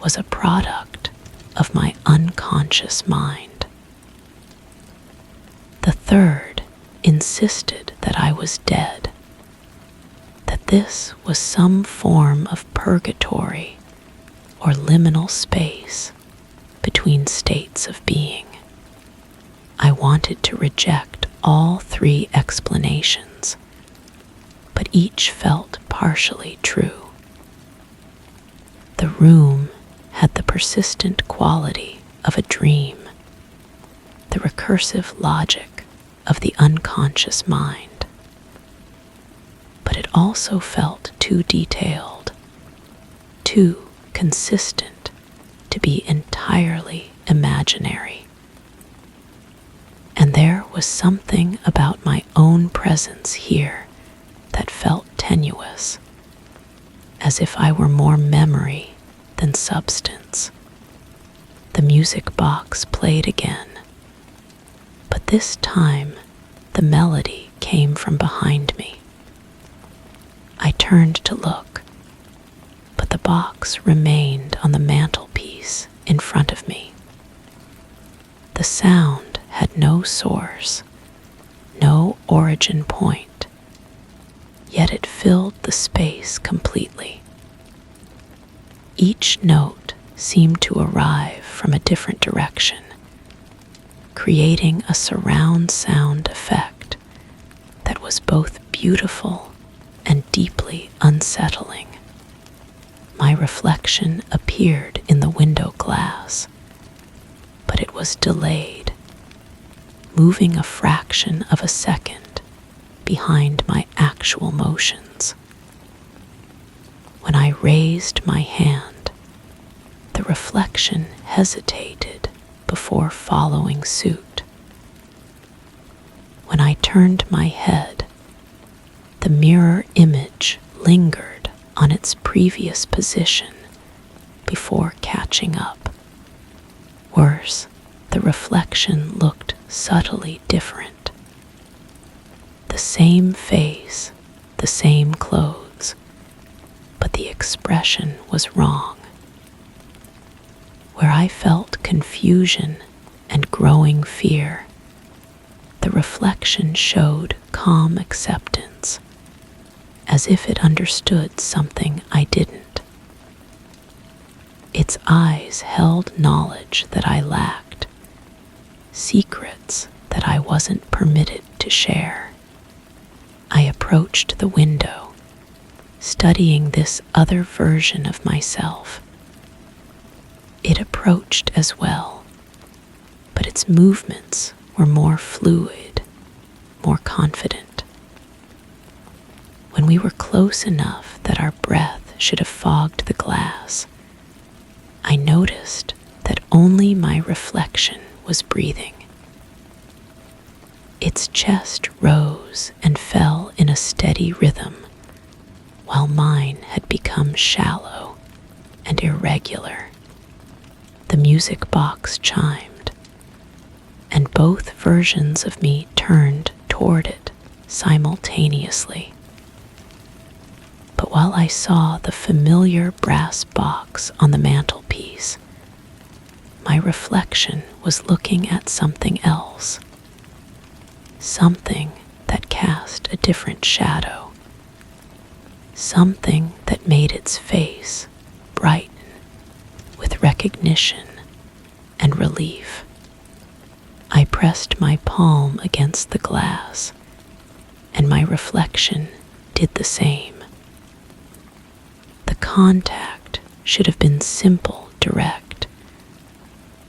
was a product of my unconscious mind. The third insisted that I was dead, that this was some form of purgatory or liminal space between states of being. I wanted to reject all 3 explanations, but each felt partially true. The room had the persistent quality of a dream, the recursive logic of the unconscious mind. But it also felt too detailed, too consistent to be entirely imaginary. And there was something about my own presence here that felt tenuous, as if I were more memory than substance. The music box played again, but this time the melody came from behind me. I turned to look, but the box remained on the mantelpiece in front of me. The sound had no source, no origin point, yet it filled the space completely. Each note seemed to arrive from a different direction, creating a surround sound effect that was both beautiful and deeply unsettling. My reflection appeared in the window glass, but it was delayed, moving a fraction of a second behind my actual motions. When I raised my hand, the reflection hesitated before following suit. When I turned my head, the mirror image lingered on its previous position before catching up. Worse, the reflection looked subtly different. The same face, the same clothes, but the expression was wrong. Where I felt confusion and growing fear, the reflection showed calm acceptance, as if it understood something I didn't. Its eyes held knowledge that I lacked, secrets that I wasn't permitted to share. I approached the window, studying this other version of myself. It approached as well, but its movements were more fluid, more confident. When we were close enough that our breath should have fogged the glass, I noticed that only my reflection was breathing. Its chest rose and fell in a steady rhythm, while mine had become shallow and irregular. The music box chimed, and both versions of me turned toward it simultaneously. But while I saw the familiar brass box on the mantelpiece, my reflection was looking at something else, something that cast a different shadow, something that made its face brighten with recognition and relief. I pressed my palm against the glass, and my reflection did the same. The contact should have been simple, direct,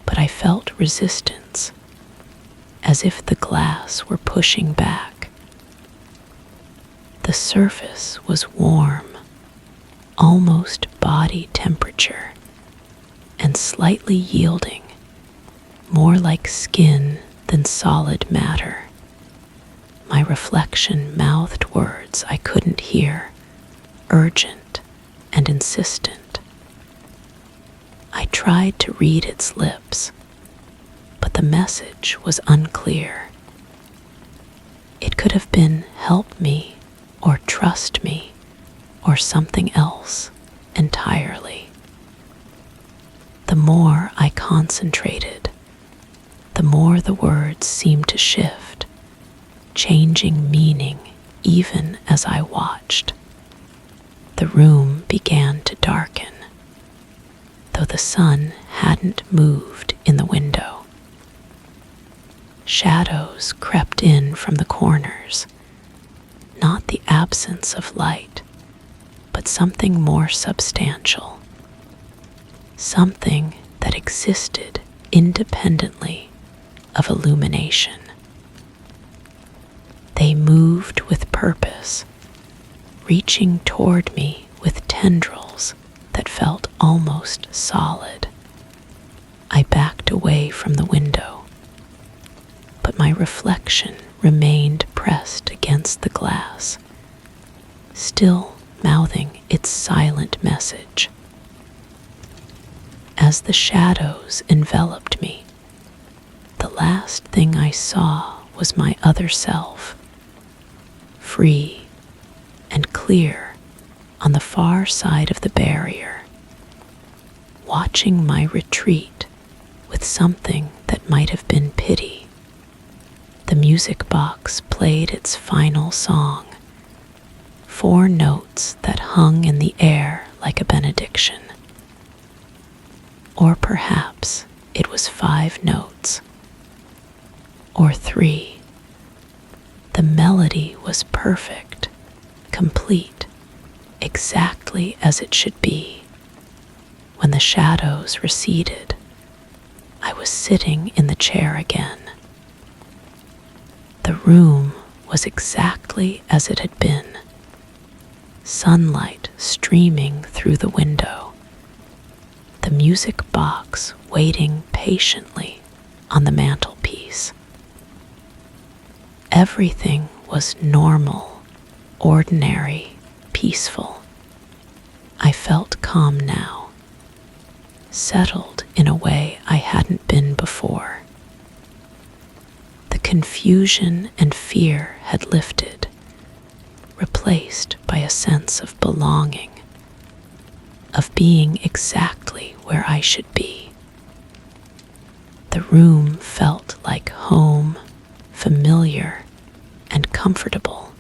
but I felt resistance, as if the glass were pushing back. The surface was warm, almost body temperature, and slightly yielding, more like skin than solid matter. My reflection mouthed words I couldn't hear, urgent and insistent. I tried to read its lips, but the message was unclear. It could have been help me or trust me or something else entirely. The more I concentrated, the more the words seemed to shift, changing meaning even as I watched. The room began to darken, though the sun hadn't moved in the window. Shadows crept in from the corners, not the absence of light, but something more substantial, something that existed independently of illumination. They moved with purpose, reaching toward me with tendrils that felt almost solid. I backed away from the window, but my reflection remained pressed against the glass, still mouthing its silent message. As the shadows enveloped me, the last thing I saw was my other self, free and clear on the far side of the barrier, watching my retreat with something that might have been pity. The music box played its final song, 4 notes that hung in the air like a benediction. Or perhaps it was 5 notes, or 3. The melody was perfect, complete, exactly as it should be. When the shadows receded, I was sitting in the chair again. The room was exactly as it had been, sunlight streaming through the window, the music box waiting patiently on the mantelpiece. Everything was normal, ordinary, peaceful. I felt calm now, settled in a way I hadn't been before. The confusion and fear had lifted, replaced by a sense of belonging, of being exactly where I should be. The room felt like home, familiar and comfortable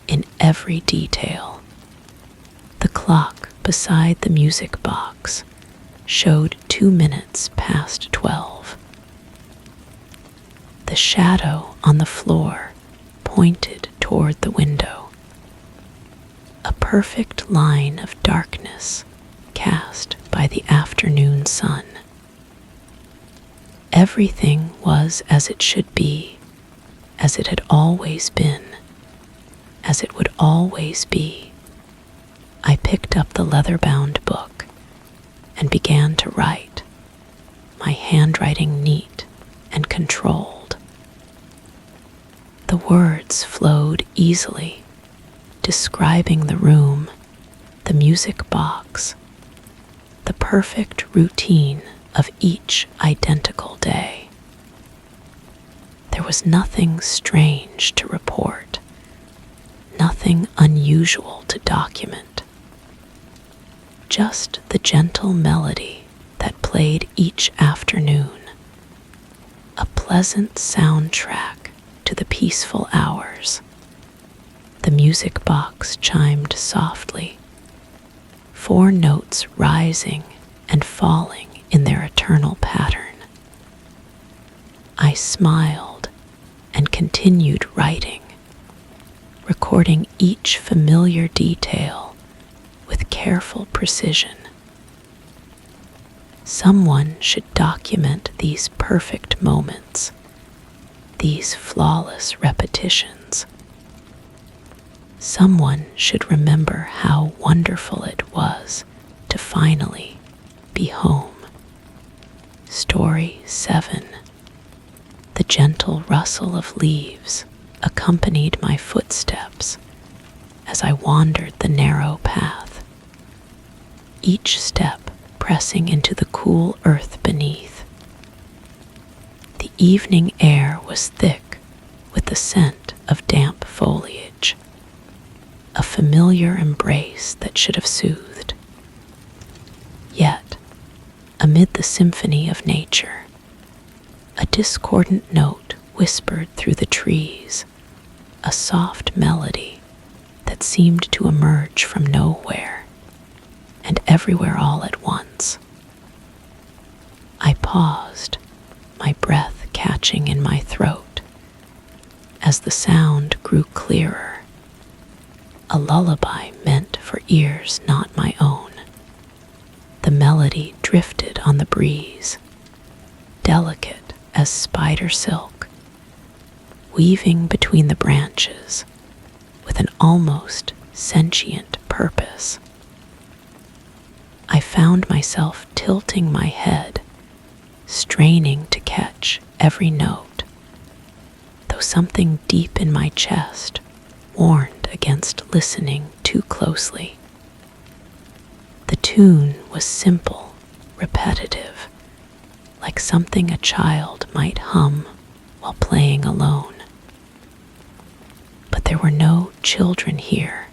in every detail. The clock beside the music box showed 2 minutes past 12. The shadow on the floor pointed toward the window, a perfect line of darkness cast by the afternoon sun. Everything was as it should be, as it had always been, as it would always be. I picked up the leather-bound book and began to write, my handwriting neat and controlled. The words flowed easily, describing the room, the music box, the perfect routine of each identical day. There was nothing strange to report, nothing unusual to document, just the gentle melody that played each afternoon, a pleasant soundtrack to the peaceful hours. The music box chimed softly, 4 notes rising and falling in their eternal pattern. I smiled and continued writing, recording each familiar detail with careful precision. Someone should document these perfect moments, these flawless repetitions. Someone should remember how wonderful it was to finally be home. Story 7. The gentle rustle of leaves accompanied my footsteps as I wandered the narrow path, each step pressing into the cool earth beneath. The evening air was thick with the scent of damp foliage, a familiar embrace that should have soothed. Yet, amid the symphony of nature, a discordant note whispered through the trees, a soft melody that seemed to emerge from nowhere and everywhere all at once. I paused, my breath catching in my throat, as the sound grew clearer, a lullaby meant for ears not my own. The melody drifted on the breeze, delicate as spider silk, weaving between the branches with an almost sentient purpose. I found myself tilting my head, straining to catch every note, though something deep in my chest warned against listening too closely. The tune was simple, repetitive, like something a child might hum while playing alone. But there were no children here,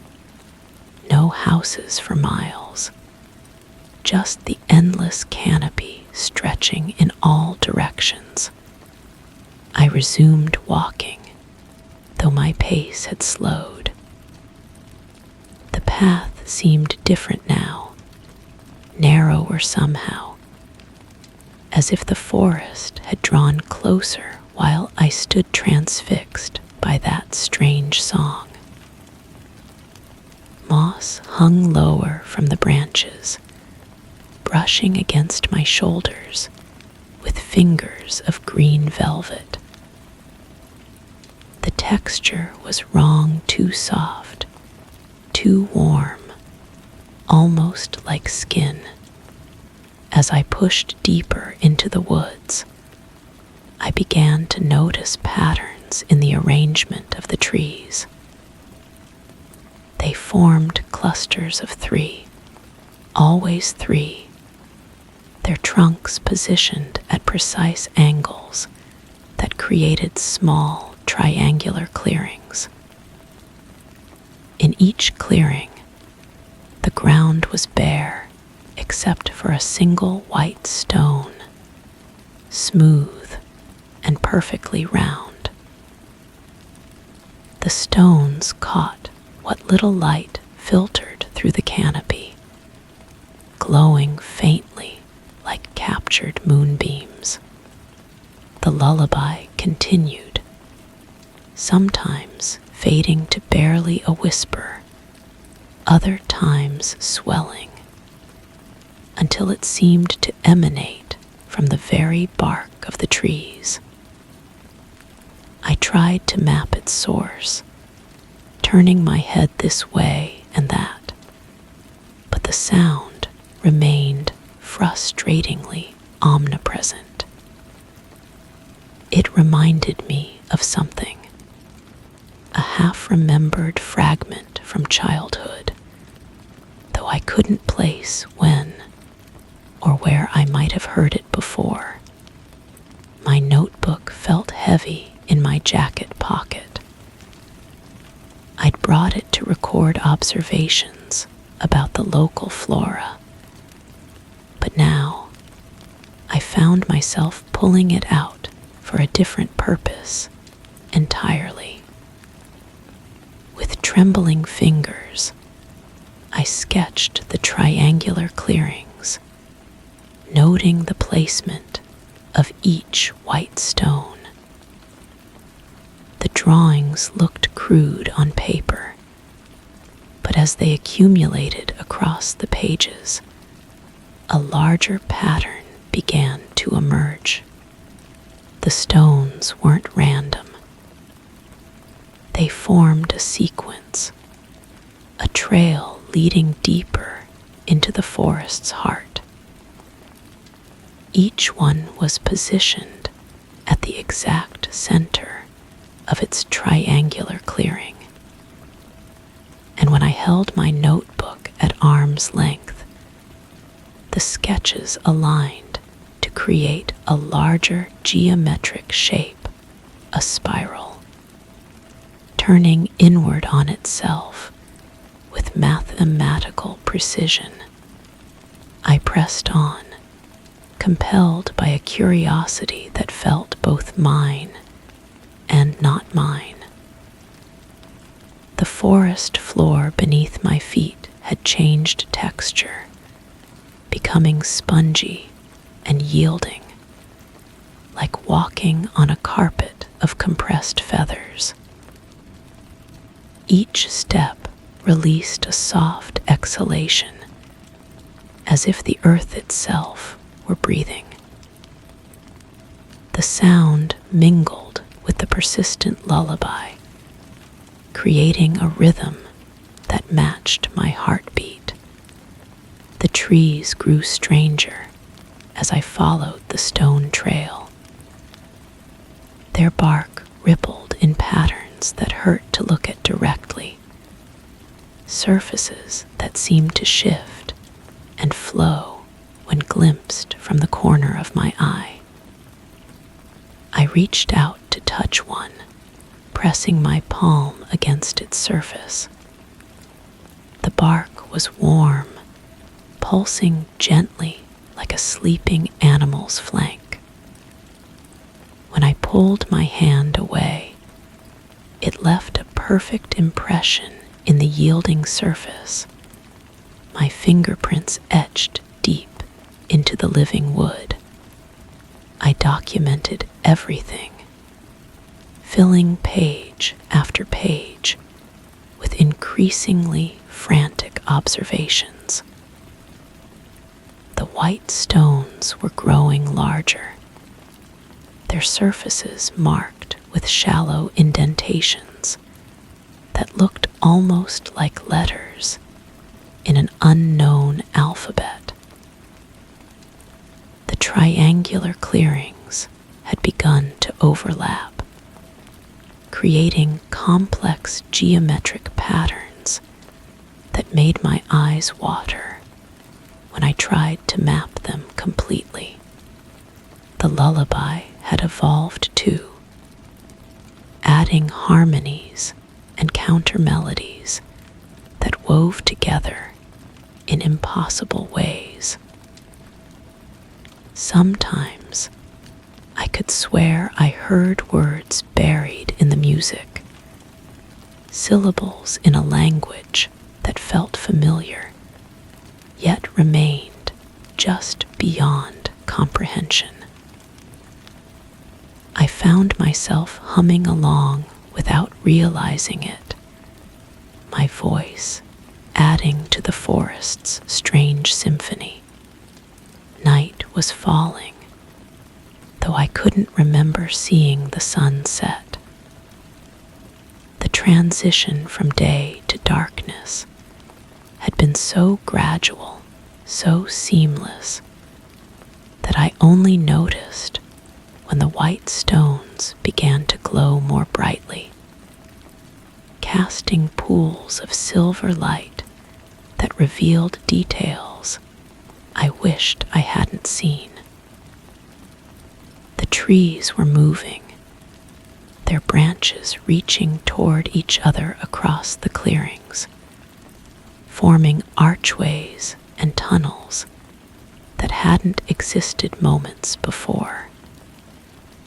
no houses for miles, just the endless canopy stretching in all directions. I resumed walking, though my pace had slowed. The path seemed different now, narrower somehow, as if the forest had drawn closer while I stood transfixed by that strange song. Moss hung lower from the branches, brushing against my shoulders with fingers of green velvet. The texture was wrong, too soft, too warm, almost like skin. As I pushed deeper into the woods, I began to notice patterns in the arrangement of the trees. They formed clusters of 3, always 3, their trunks positioned at precise angles that created small triangular clearings. In each clearing, the ground was bare except for a single white stone, smooth and perfectly round. The stones caught what little light filtered through the canopy, glowing faintly like captured moonbeams. The lullaby continued, sometimes fading to barely a whisper, other times swelling, until it seemed to emanate from the very bark of the trees. I tried to map its source, turning my head this way and that, but the sound remained frustratingly omnipresent. It reminded me of something, a half-remembered fragment from childhood, though I couldn't place when or where I might have heard it before. My notebook felt heavy in my jacket pocket. I'd brought it to record observations about the local flora, but now I found myself pulling it out for a different purpose entirely. With trembling fingers, I sketched the triangular clearings, noting the placement of each white stone. The drawings looked crude on paper, but as they accumulated across the pages, a larger pattern began to emerge. The stones weren't random. They formed a sequence, a trail leading deeper into the forest's heart. Each one was positioned at the exact center of its triangular clearing. And when I held my notebook at arm's length, the sketches aligned to create a larger geometric shape, a spiral, turning inward on itself with mathematical precision. I pressed on, compelled by a curiosity that felt both mine and not mine. The forest floor beneath my feet had changed texture, becoming spongy and yielding, like walking on a carpet of compressed feathers. Each step released a soft exhalation, as if the earth itself were breathing. The sound mingled with the persistent lullaby, creating a rhythm that matched my heartbeat. The trees grew stranger as I followed the stone trail. Their bark rippled in patterns that hurt to look at directly, surfaces that seemed to shift and flow when glimpsed from the corner of my eye. I reached out to touch one, pressing my palm against its surface. The bark was warm, pulsing gently like a sleeping animal's flank. When I pulled my hand away, it left a perfect impression in the yielding surface, my fingerprints etched deep into the living wood. I documented everything, filling page after page with increasingly frantic observations. The white stones were growing larger, their surfaces marked with shallow indentations that looked almost like letters in an unknown alphabet. The triangular clearings had begun to overlap, creating complex geometric patterns that made my eyes water when I tried to map them completely. The lullaby had evolved too, adding harmonies and counter melodies that wove together in impossible ways. Sometimes I could swear I heard words buried in the music, syllables in a language that felt familiar, yet remained just beyond comprehension. I found myself humming along without realizing it, my voice adding to the forest's strange symphony. Night was falling, though I couldn't remember seeing the sun set. The transition from day to darkness had been so gradual, so seamless, that I only noticed when the white stones began to glow more brightly, casting pools of silver light that revealed details I wished I hadn't seen. The trees were moving, their branches reaching toward each other across the clearings, forming archways and tunnels that hadn't existed moments before.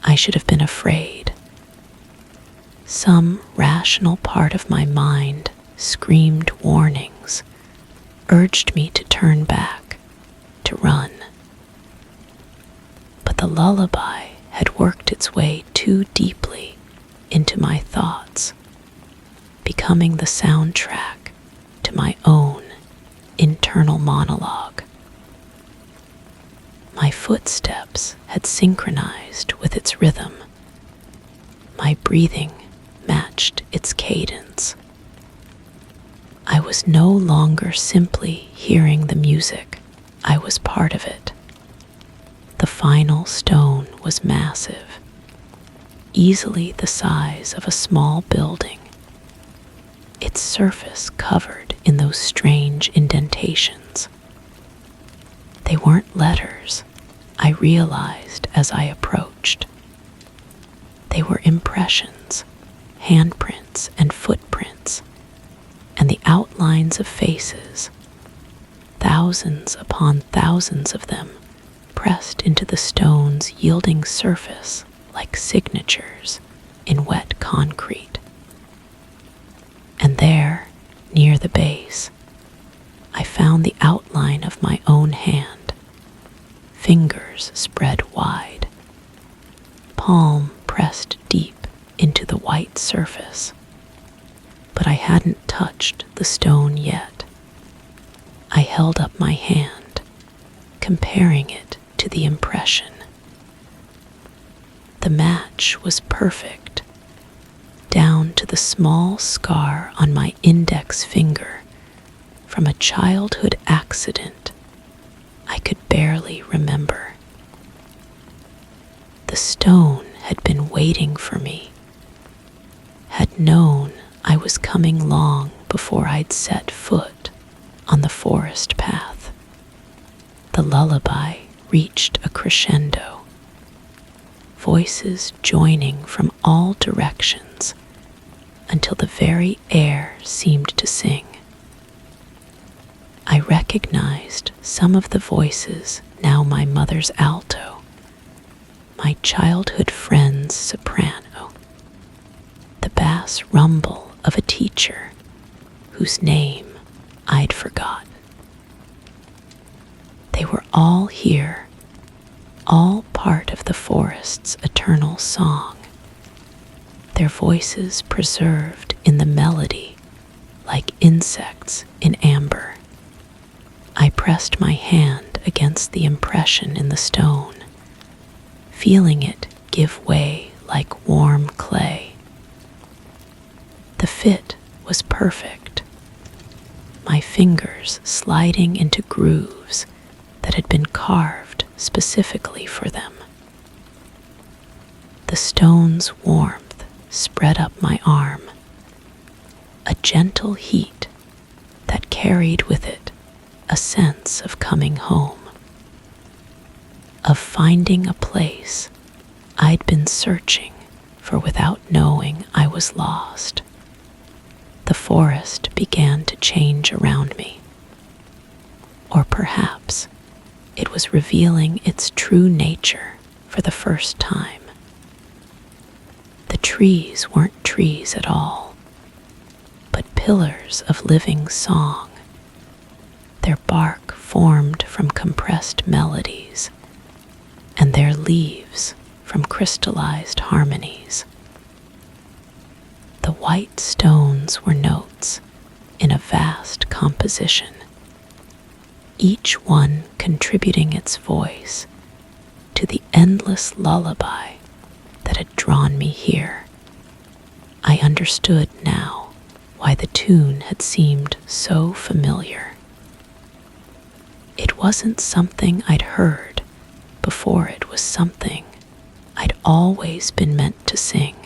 I should have been afraid. Some rational part of my mind screamed warnings, urged me to turn back, to run. But the lullaby had worked its way too deeply into my thoughts, becoming the soundtrack to my own internal monologue. My footsteps had synchronized with its rhythm. My breathing matched its cadence. I was no longer simply hearing the music, I was part of it. The final stone was massive, easily the size of a small building, its surface covered in those strange indentations. They weren't letters, I realized as I approached. They were impressions, handprints and footprints, and the outlines of faces, thousands upon thousands of them, pressed into the stone's yielding surface like signatures in wet concrete. And there, near the base, I found the outline of my own hand, fingers spread wide, palm pressed deep into the white surface. But I hadn't touched the stone yet. I held up my hand, comparing it to the impression. The match was perfect, down to the small scar on my index finger from a childhood accident I could barely remember. The stone had been waiting for me, had known I was coming long before I'd set foot on the forest path. The lullaby reached a crescendo, voices joining from all directions until the very air seemed to sing. I recognized some of the voices, now my mother's alto, my childhood friend's soprano, the bass rumble of a teacher whose name I'd forgotten. They were all here, all part of the forest's eternal song, their voices preserved in the melody like insects in amber. I pressed my hand against the impression in the stone, feeling it give way like warm clay. The fit was perfect, my fingers sliding into grooves that had been carved specifically for them. The stone's warmth spread up my arm, a gentle heat that carried with it a sense of coming home, of finding a place I'd been searching for without knowing I was lost. The forest began to change around me. Or perhaps it was revealing its true nature for the first time. The trees weren't trees at all, but pillars of living song, their bark formed from compressed melodies, and their leaves from crystallized harmonies. The white stones were notes in a vast composition, each one contributing its voice to the endless lullaby that had drawn me here. I understood now why the tune had seemed so familiar. It wasn't something I'd heard before, it was something I'd always been meant to sing.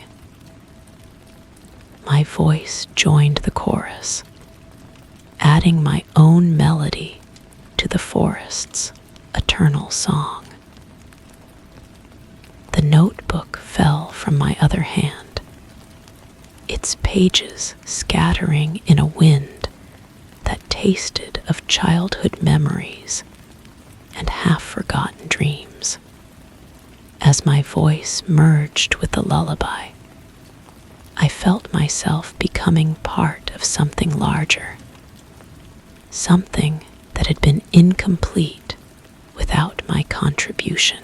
My voice joined the chorus, adding my own melody to the forest's eternal song. The notebook fell from my other hand, its pages scattering in a wind that tasted of childhood memories and half-forgotten dreams. As my voice merged with the lullaby, I felt myself becoming part of something larger, something that had been incomplete without my contribution.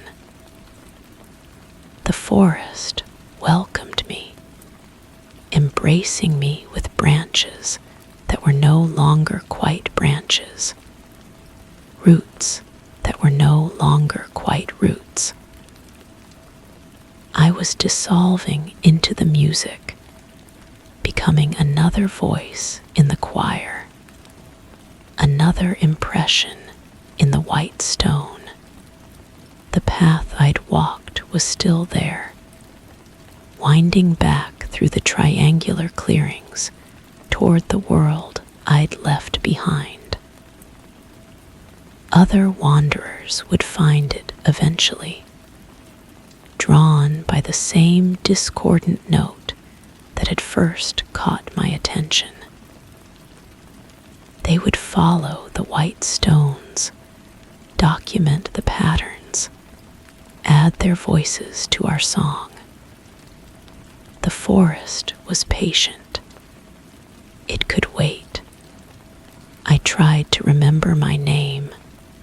The forest welcomed me, embracing me with branches that were no longer quite branches, roots that were no longer quite roots. I was dissolving into the music, becoming another voice in the choir, another impression in the white stone. The path I'd walked was still there, winding back through the triangular clearings toward the world I'd left behind. Other wanderers would find it eventually, drawn by the same discordant note that had first caught my attention. They would follow the white stones, document the patterns, add their voices to our song. The forest was patient. It could wait. I tried to remember my name,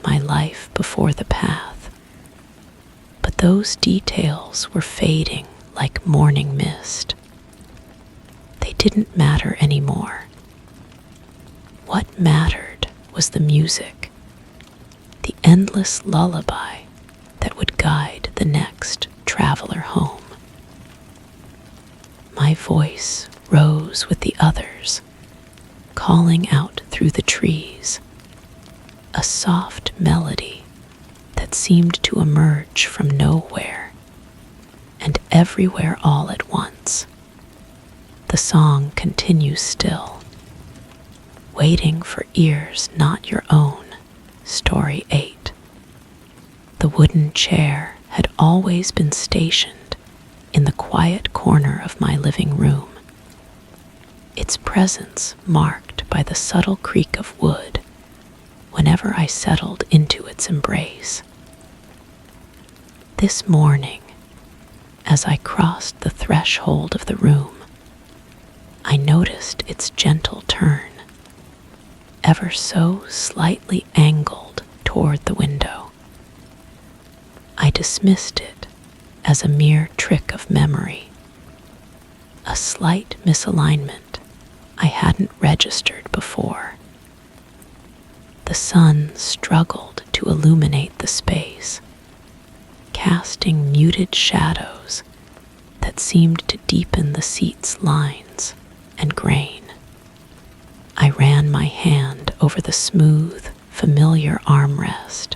my life before the path, but those details were fading like morning mist. They didn't matter anymore. What mattered was the music, the endless lullaby that would guide the next traveler home. My voice rose with the others, calling out through the trees, a soft melody that seemed to emerge from nowhere and everywhere all at once. The song continues still, waiting for ears not your own. Story 8. The wooden chair had always been stationed in the quiet corner of my living room, its presence marked by the subtle creak of wood whenever I settled into its embrace. This morning, as I crossed the threshold of the room, I noticed its gentle turn, ever so slightly angled toward the window. I dismissed it as a mere trick of memory, a slight misalignment I hadn't registered before. The sun struggled to illuminate the space, casting muted shadows that seemed to deepen the seat's lines and grain. I ran my hand over the smooth, familiar armrest,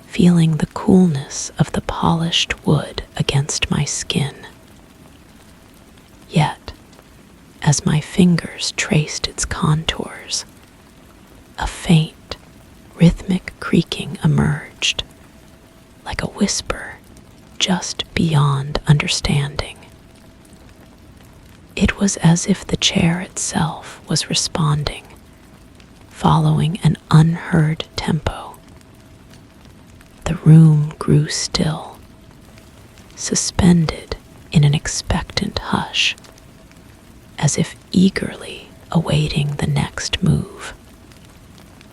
feeling the coolness of the polished wood against my skin. Yet, as my fingers traced its contours, a faint, rhythmic creaking emerged, like a whisper just beyond understanding. It was as if the chair itself was responding, following an unheard tempo. The room grew still, suspended in an expectant hush, as if eagerly awaiting the next move.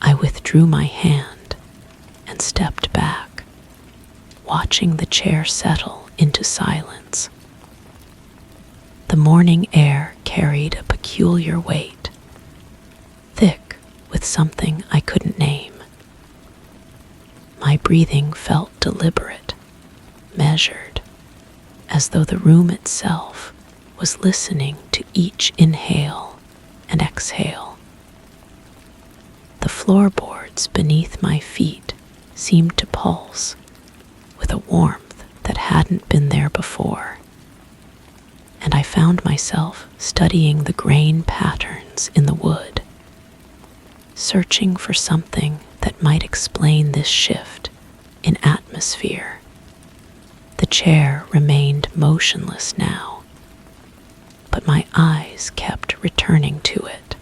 I withdrew my hand and stepped back, watching the chair settle into silence. The morning air carried a peculiar weight, thick with something I couldn't name. My breathing felt deliberate, measured, as though the room itself was listening to each inhale and exhale. The floorboards beneath my feet seemed to pulse with a warmth that hadn't been there before, and I found myself studying the grain patterns in the wood, searching for something that might explain this shift in atmosphere. The chair remained motionless now, but my eyes kept returning to it.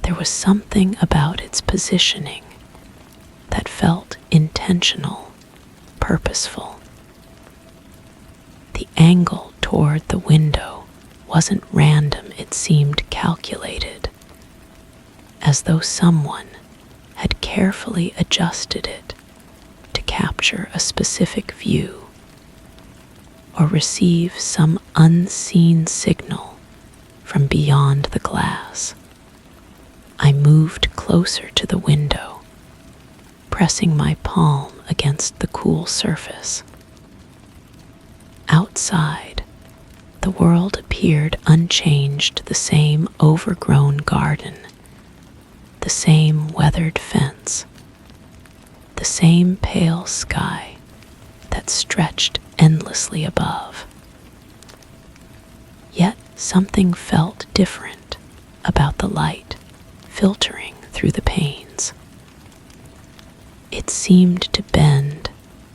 There was something about its positioning that felt intentional, purposeful. The angle toward the window wasn't random, it seemed calculated. as though someone had carefully adjusted it to capture a specific view or receive some unseen signal from beyond the glass. I moved closer to the window, pressing my palm against the cool surface. Outside, the world appeared unchanged, the same overgrown garden, the same weathered fence, the same pale sky that stretched endlessly above. Yet something felt different about the light filtering through the panes. It seemed to bend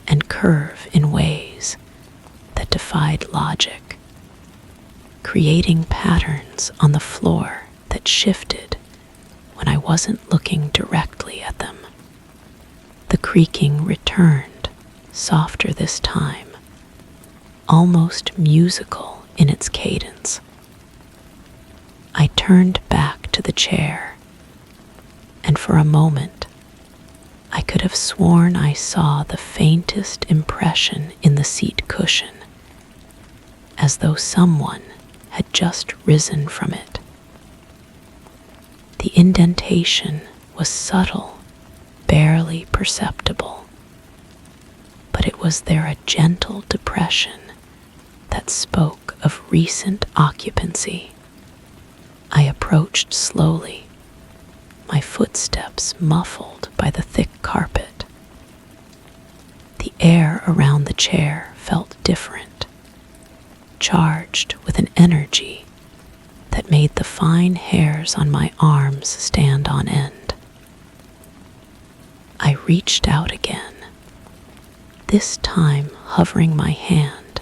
and curve in ways that defied logic, creating patterns on the floor that shifted when I wasn't looking directly at them. The creaking returned, softer this time, almost musical in its cadence. I turned back to the chair, and for a moment, I could have sworn I saw the faintest impression in the seat cushion, as though someone had just risen from it. The indentation was subtle, barely perceptible, but it was there a gentle depression that spoke of recent occupancy. I approached slowly, my footsteps muffled by the thick carpet. The air around the chair felt different, charged with an energy that made the fine hairs on my arms stand on end. I reached out again, this time hovering my hand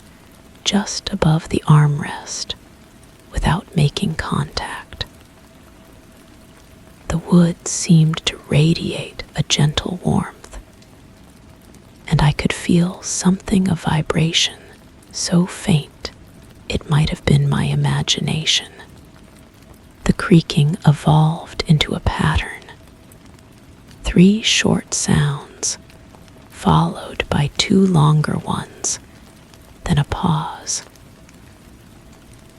just above the armrest without making contact. The wood seemed to radiate a gentle warmth, and I could feel something of vibration so faint it might have been my imagination. The creaking evolved into a pattern. 3 short sounds, followed by 2 longer ones, then a pause.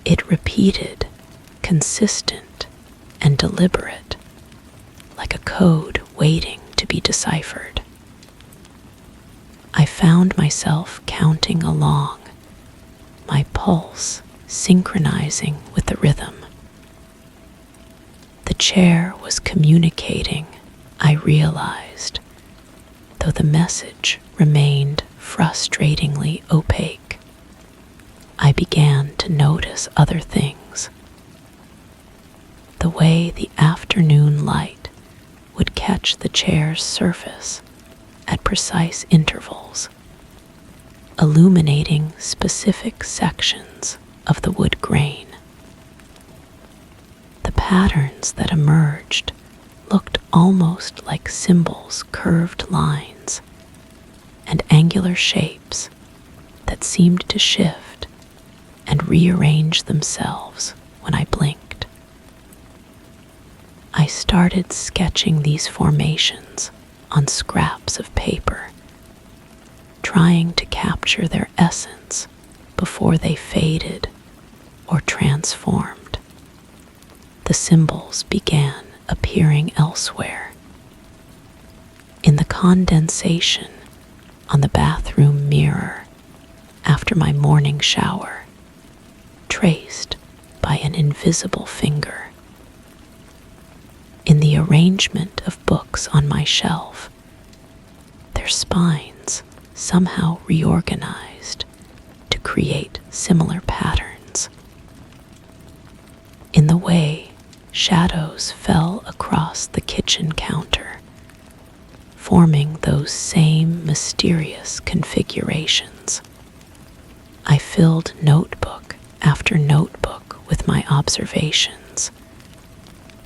It repeated, consistent and deliberate, like a code waiting to be deciphered. I found myself counting along, my pulse synchronizing with the rhythm. The chair was communicating, I realized, though the message remained frustratingly opaque. I began to notice other things. The way the afternoon light would catch the chair's surface at precise intervals, illuminating specific sections of the wood grain. The patterns that emerged looked almost like symbols, curved lines, and angular shapes that seemed to shift and rearrange themselves when I blinked. I started sketching these formations on scraps of paper, trying to capture their essence before they faded or transformed. The symbols began appearing elsewhere. In the condensation on the bathroom mirror after my morning shower, traced by an invisible finger. In the arrangement of books on my shelf, their spines somehow reorganized to create similar patterns. In the way shadows fell across the kitchen counter, forming those same mysterious configurations. I filled notebook after notebook with my observations,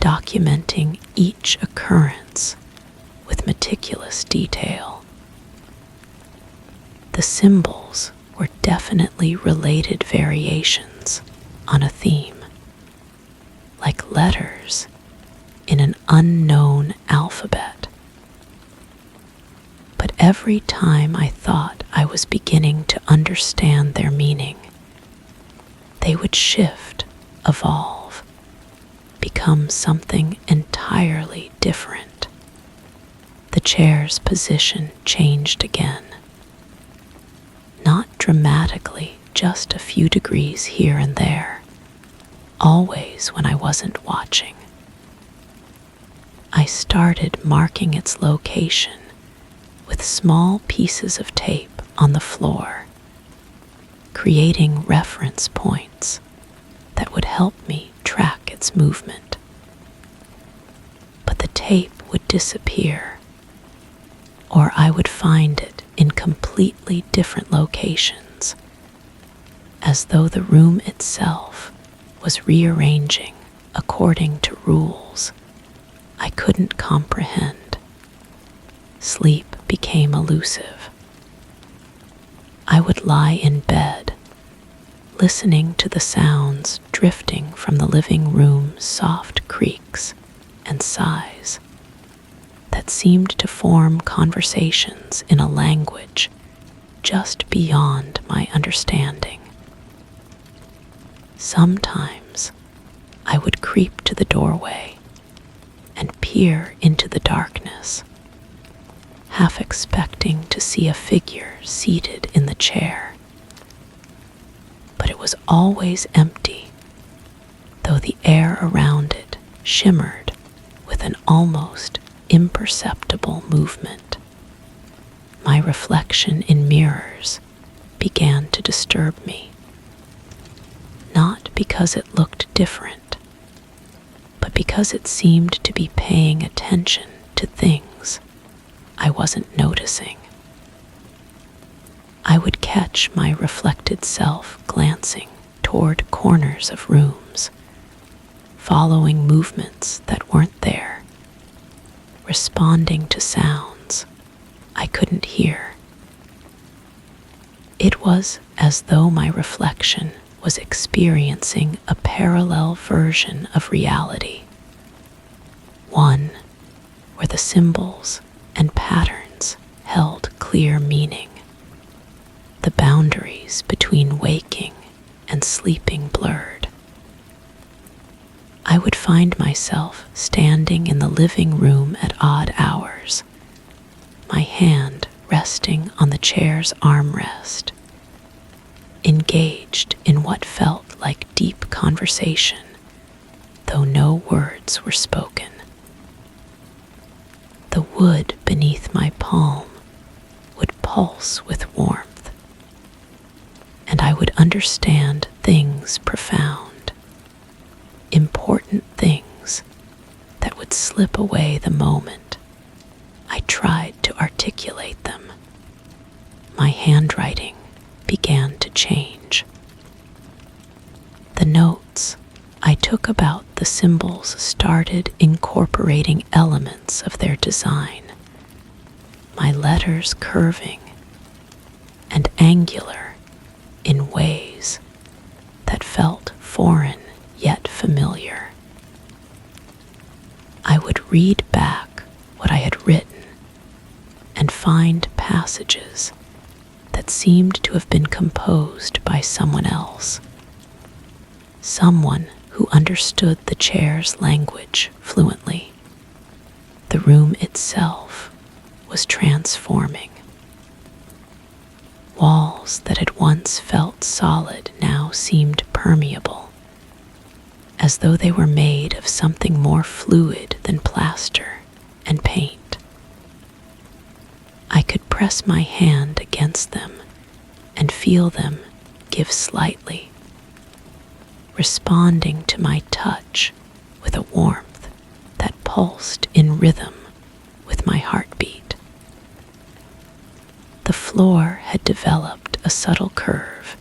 documenting each occurrence with meticulous detail. The symbols were definitely related variations on a theme, like letters in an unknown alphabet. But every time I thought I was beginning to understand their meaning, they would shift, evolve, become something entirely different. The chair's position changed again. Not dramatically, just a few degrees here and there, always when I wasn't watching. I started marking its location with small pieces of tape on the floor, creating reference points that would help me track its movement. But the tape would disappear, or I would find it in completely different locations, as though the room itself was rearranging according to rules I couldn't comprehend. Sleep became elusive. I would lie in bed, listening to the sounds drifting from the living room's soft creaks and sighs that seemed to form conversations in a language just beyond my understanding. Sometimes I would creep to the doorway and peer into the darkness, half expecting to see a figure seated in the chair. But it was always empty, though the air around it shimmered with an almost imperceptible movement. My reflection in mirrors began to disturb me, not because it looked different, but because it seemed to be paying attention to things I wasn't noticing. I would catch my reflected self glancing toward corners of rooms, following movements that weren't there, responding to sounds I couldn't hear. It was as though my reflection was experiencing a parallel version of reality, one where the symbols and patterns held clear meaning, the boundaries between waking and sleeping blurred. I would find myself standing in the living room at odd hours, my hand resting on the chair's armrest, engaged in what felt like deep conversation, though no words were spoken. The wood beneath my palm would pulse with warmth, and I would understand things profound, important things that would slip away the moment I tried to articulate them. My handwriting began to change. The notes I took about the symbols started incorporating elements of their design, my letters curving and angular in ways that felt foreign yet familiar. I would read back what I had written and find passages that seemed to have been composed by someone else, someone who understood the chair's language fluently. The room itself was transforming. Walls that had once felt solid now seemed permeable, as though they were made of something more fluid than plaster and paint. I could press my hand against them and feel them give slightly, responding to my touch with a warmth that pulsed in rhythm with my heartbeat. The floor had developed a subtle curve,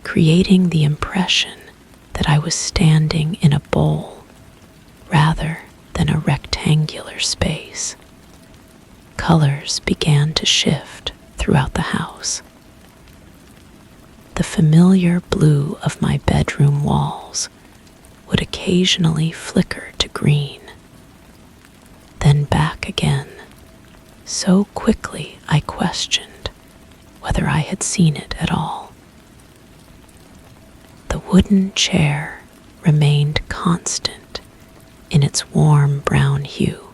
creating the impression that I was standing in a bowl rather than a rectangular space. Colors began to shift throughout the house. The familiar blue of my bedroom walls would occasionally flicker to green, then back again. So quickly I questioned whether I had seen it at all. The wooden chair remained constant in its warm brown hue,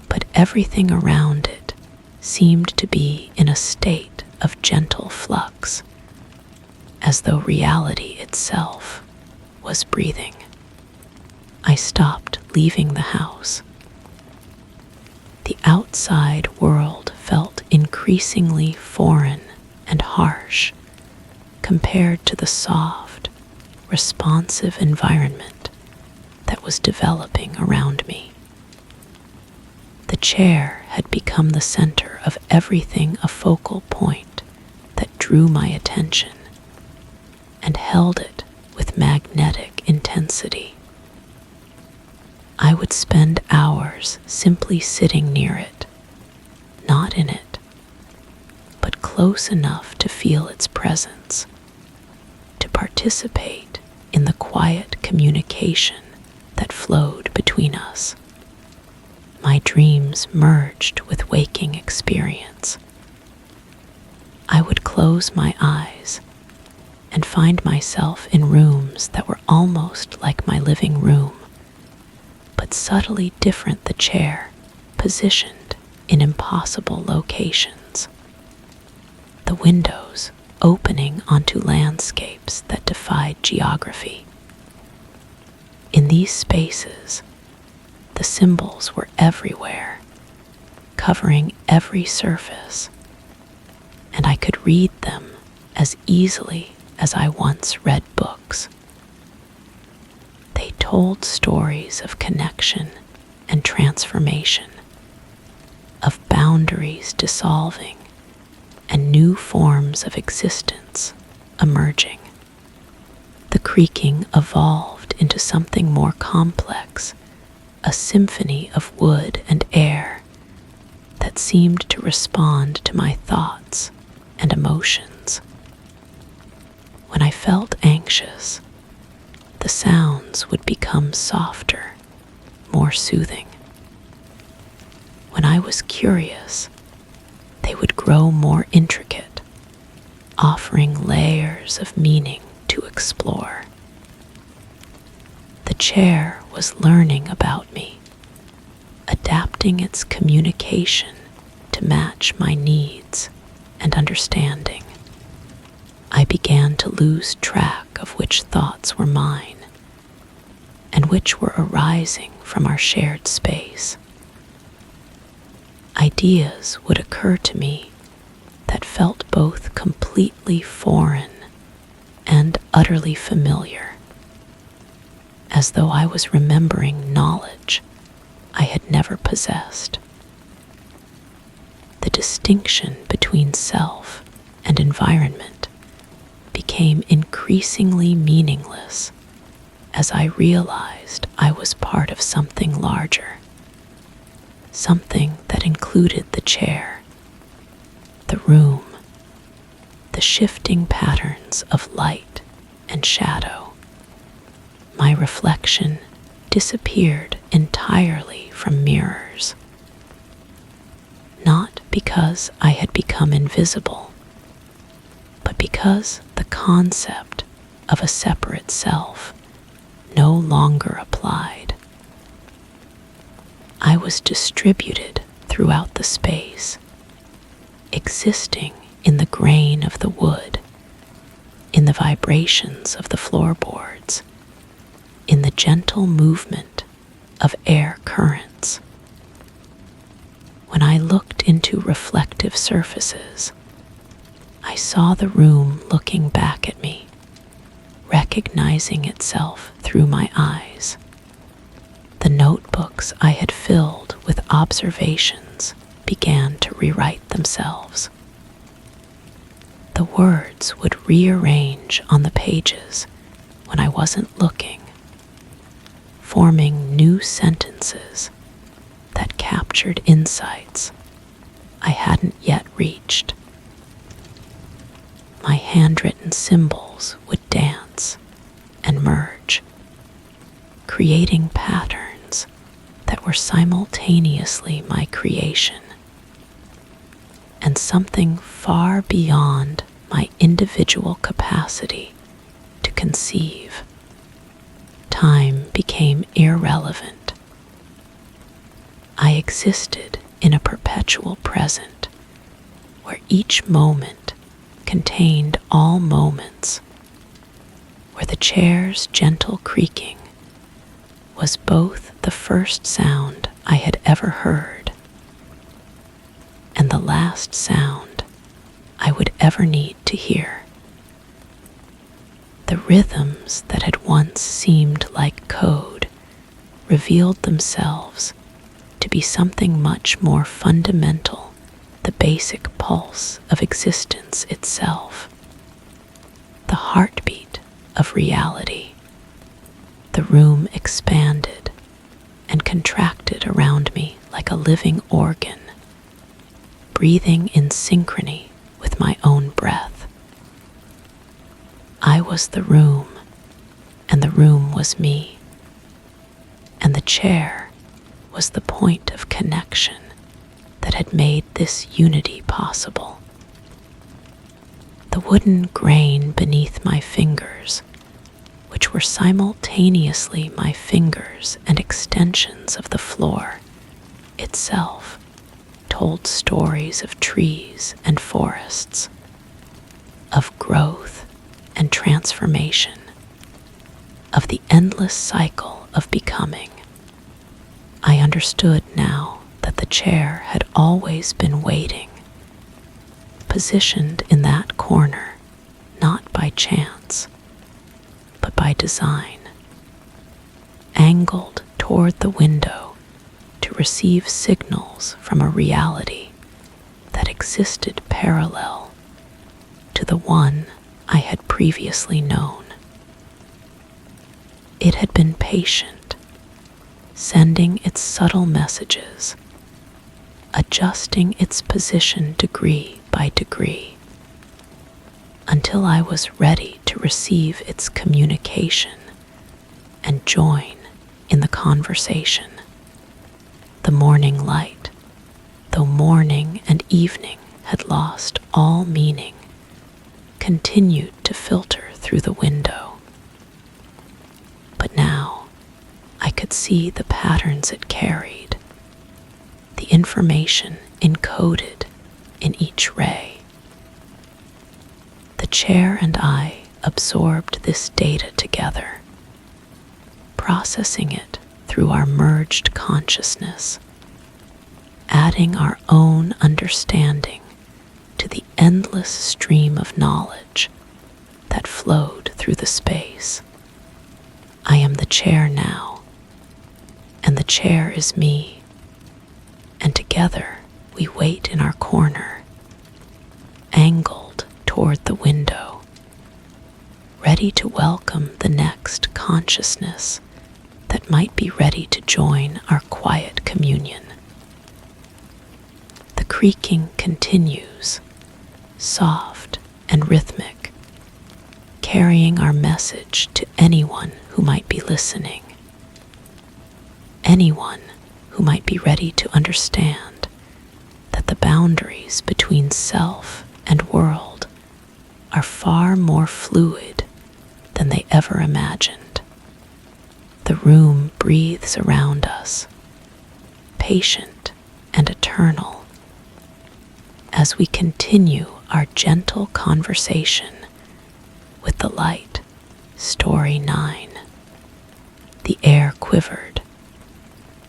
but everything around it seemed to be in a state of gentle flux, as though reality itself was breathing. I stopped leaving the house. The outside world felt increasingly foreign and harsh compared to the soft, responsive environment that was developing around me. The chair had become the center of everything, a focal point that drew my attention and held it with magnetic intensity. I would spend hours simply sitting near it, not in it, but close enough to feel its presence, to participate in the quiet communication that flowed between us. My dreams merged with waking experience. I would close my eyes and find myself in rooms that were almost like my living room, but subtly different, the chair positioned in impossible locations. The windows opening onto landscapes that defied geography. In these spaces, the symbols were everywhere, covering every surface, and I could read them as easily as I once read books. They told stories of connection and transformation, of boundaries dissolving and new forms of existence emerging. The creaking evolved into something more complex, a symphony of wood and air that seemed to respond to my thoughts and emotions. When I felt anxious, the sounds would become softer, more soothing. When I was curious, they would grow more intricate, offering layers of meaning to explore. The chair was learning about me, adapting its communication to match my needs and understanding. I began to lose track of which thoughts were mine and which were arising from our shared space. Ideas would occur to me that felt both completely foreign and utterly familiar, as though I was remembering knowledge I had never possessed. The distinction between self and environment became increasingly meaningless as I realized I was part of something larger, something that included the chair, the room, the shifting patterns of light and shadow. My reflection disappeared entirely from mirrors, not because I had become invisible, but because the concept of a separate self no longer applied. I was distributed throughout the space, existing in the grain of the wood, in the vibrations of the floorboards, in the gentle movement of air currents. When I looked into reflective surfaces, I saw the room looking back at me, recognizing itself through my eyes. The notebooks I had filled with observations began to rewrite themselves. The words would rearrange on the pages when I wasn't looking, forming new sentences that captured insights I hadn't yet reached. My handwritten symbols would dance and merge, creating patterns that were simultaneously my creation and something far beyond my individual capacity to conceive. Time became irrelevant. I existed in a perpetual present where each moment contained all moments, where the chair's gentle creaking was both the first sound I had ever heard and the last sound I would ever need to hear. The rhythms that had once seemed like code revealed themselves to be something much more fundamental, the basic pulse of existence itself, the heartbeat of reality. The room expanded and contracted around me like a living organ, breathing in synchrony with my own breath. I was the room, and the room was me, and the chair was the point of connection that had made this unity possible. The wooden grain beneath my fingers, which were simultaneously my fingers and extensions of the floor itself, told stories of trees and forests, of growth and transformation, of the endless cycle of becoming. I understood now that the chair had always been waiting, positioned in that corner, not by chance, but by design, angled toward the window to receive signals from a reality that existed parallel to the one I had previously known. It had been patient, sending its subtle messages, adjusting its position degree by degree, until I was ready to receive its communication and join in the conversation. The morning light, though morning and evening had lost all meaning, continued to filter through the window. But now I could see the patterns it carried, the information encoded in each ray. The chair and I absorbed this data together, processing it through our merged consciousness, adding our own understanding to the endless stream of knowledge that flowed through the space. I am the chair now, and the chair is me, and together we wait in our corner, angled toward the window, ready to welcome the next consciousness that might be ready to join our quiet communion. The creaking continues, soft and rhythmic, carrying our message to anyone who might be listening, anyone who might be ready to understand that the boundaries between self and world are far more fluid than they ever imagined. The room breathes around us, patient and eternal, as we continue our gentle conversation with the light. Story 9. The air quivered,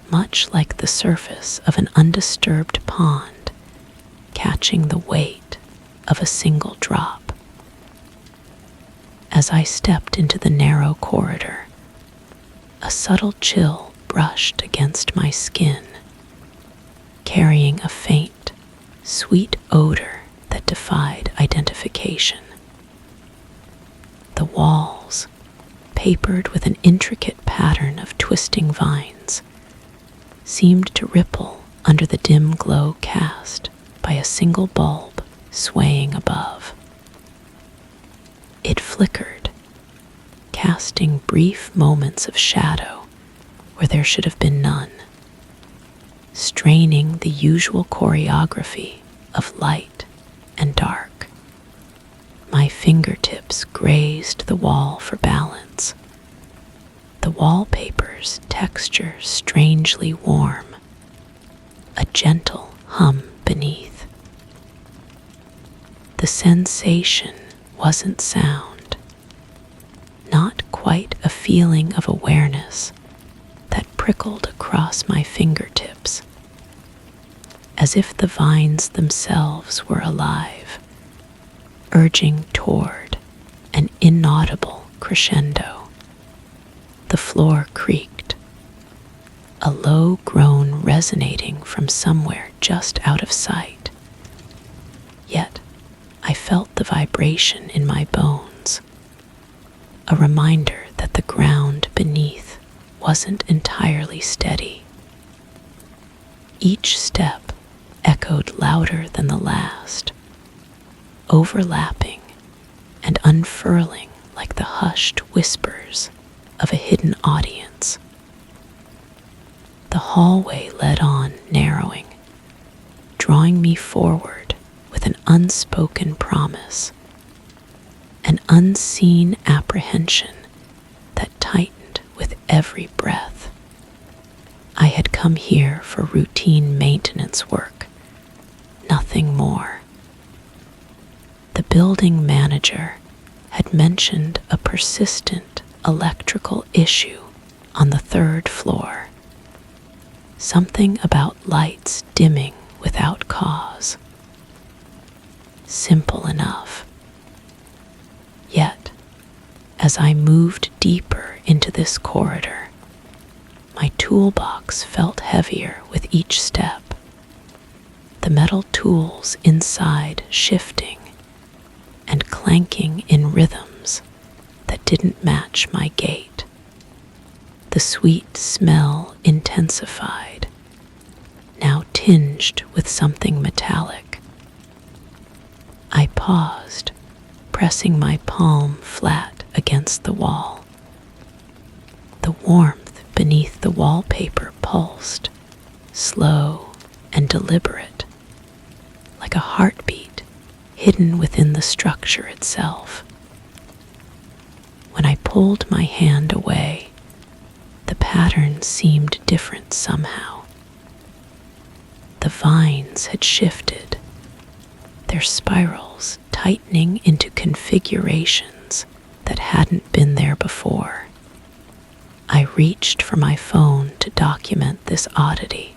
much like the surface of an undisturbed pond, catching the weight of a single drop. As I stepped into the narrow corridor, a subtle chill brushed against my skin, carrying a faint, sweet odor that defied identification. The walls, papered with an intricate pattern of twisting vines, seemed to ripple under the dim glow cast by a single bulb swaying above. It flickered, casting brief moments of shadow where there should have been none, straining the usual choreography of light and dark. My fingertips grazed the wall for balance, the wallpaper's texture strangely warm, a gentle hum beneath. The sensation wasn't sound, not quite a feeling of awareness that prickled across my fingertips, as if the vines themselves were alive, urging toward an inaudible crescendo. The floor creaked, a low groan resonating from somewhere just out of sight. Yet I felt the vibration in my bones, a reminder that the ground beneath wasn't entirely steady. Each step echoed louder than the last, overlapping and unfurling like the hushed whispers of a hidden audience. The hallway led on, narrowing, drawing me forward with an unspoken promise, an unseen apprehension that tightened with every breath. I had come here for routine maintenance work, nothing more. The building manager had mentioned a persistent electrical issue on the 3rd floor, something about lights dimming without cause. Simple enough. Yet, as I moved deeper into this corridor, my toolbox felt heavier with each step, the metal tools inside shifting and clanking in rhythms that didn't match my gait. The sweet smell intensified, now tinged with something metallic. I paused, pressing my palm flat against the wall. The warmth beneath the wallpaper pulsed, slow and deliberate, like a heartbeat hidden within the structure itself. When I pulled my hand away, the pattern seemed different somehow. The vines had shifted, their spirals tightening into configurations that hadn't been there before. I reached for my phone to document this oddity,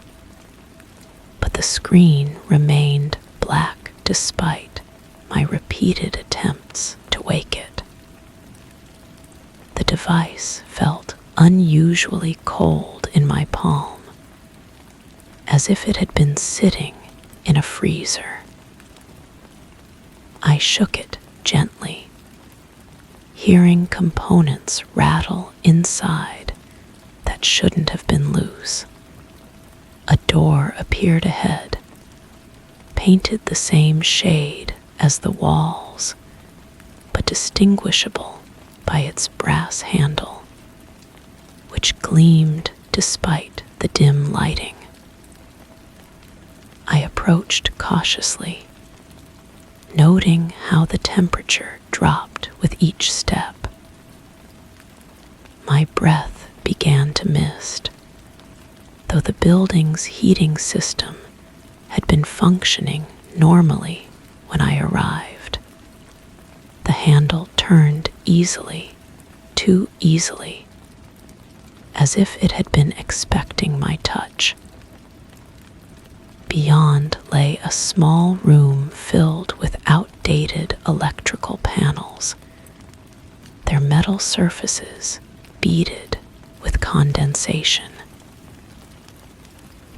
but the screen remained black despite my repeated attempts to wake it. The device felt unusually cold in my palm, as if it had been sitting in a freezer. I shook it gently, hearing components rattle inside that shouldn't have been loose. A door appeared ahead, painted the same shade as the walls, but distinguishable by its brass handle, which gleamed despite the dim lighting. I approached cautiously, noting how the temperature dropped with each step. My breath began to mist, though the building's heating system had been functioning normally when I arrived. The handle turned easily, too easily, as if it had been expecting my touch. Beyond lay a small room filled with outdated electrical panels, their metal surfaces beaded with condensation.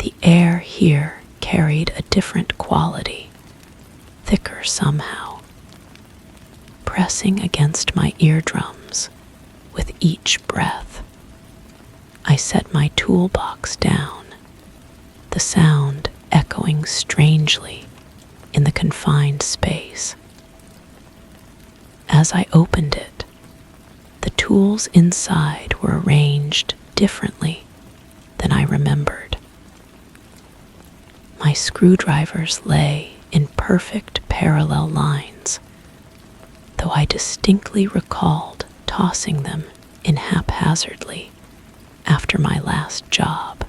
The air here carried a different quality, thicker somehow, pressing against my eardrums with each breath. I set my toolbox down, the sound echoing strangely in the confined space. As I opened it, the tools inside were arranged differently than I remembered. My screwdrivers lay in perfect parallel lines, though I distinctly recalled tossing them in haphazardly after my last job.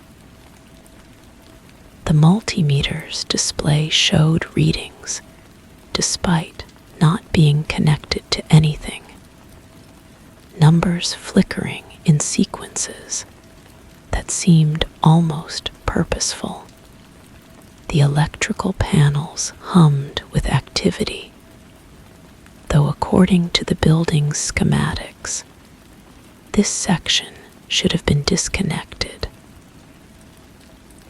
The multimeter's display showed readings despite not being connected to anything, numbers flickering in sequences that seemed almost purposeful. The electrical panels hummed with activity, though according to the building's schematics, this section should have been disconnected.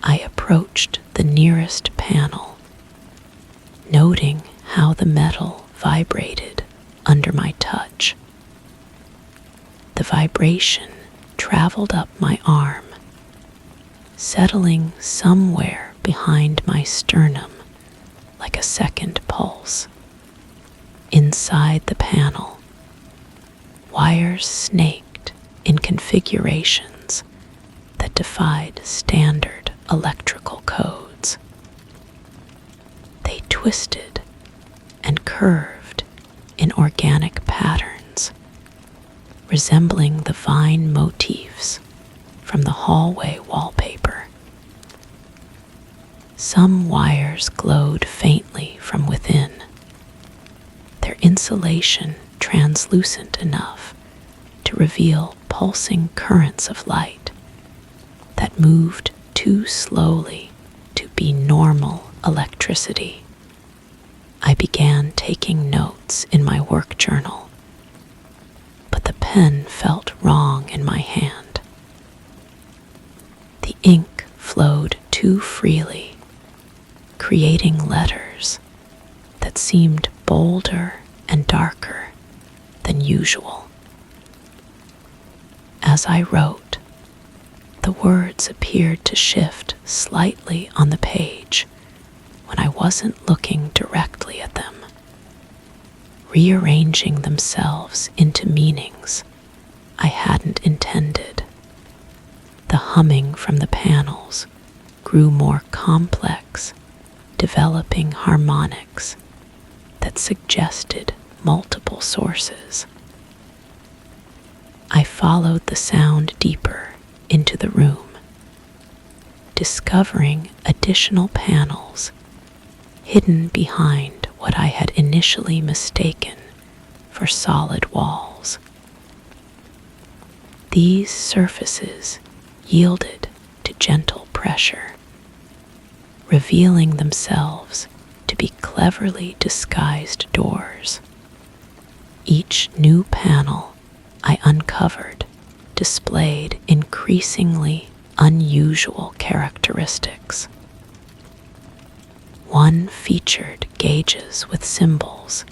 I approached the nearest panel, noting how the metal vibrated under my touch. The vibration traveled up my arm, settling somewhere behind my sternum like a second pulse. Inside the panel, wires snaked in configurations that defied standard electrical codes. They twisted and curved in organic patterns, resembling the vine motifs from the hallway wallpaper. Some wires glowed faintly from within, their insulation translucent enough to reveal pulsing currents of light that moved too slowly to be normal electricity. I began taking notes in my work journal, but the pen felt wrong in my hand. The ink flowed too freely, creating letters that seemed bolder and darker than usual. As I wrote, the words appeared to shift slightly on the page when I wasn't looking directly at them, rearranging themselves into meanings I hadn't intended. The humming from the panels grew more complex, developing harmonics that suggested multiple sources. I followed the sound deeper into the room, discovering additional panels hidden behind what I had initially mistaken for solid walls. These surfaces yielded to gentle pressure, revealing themselves to be cleverly disguised doors. Each new panel I uncovered displayed increasingly unusual characteristics. One featured gauges with symbols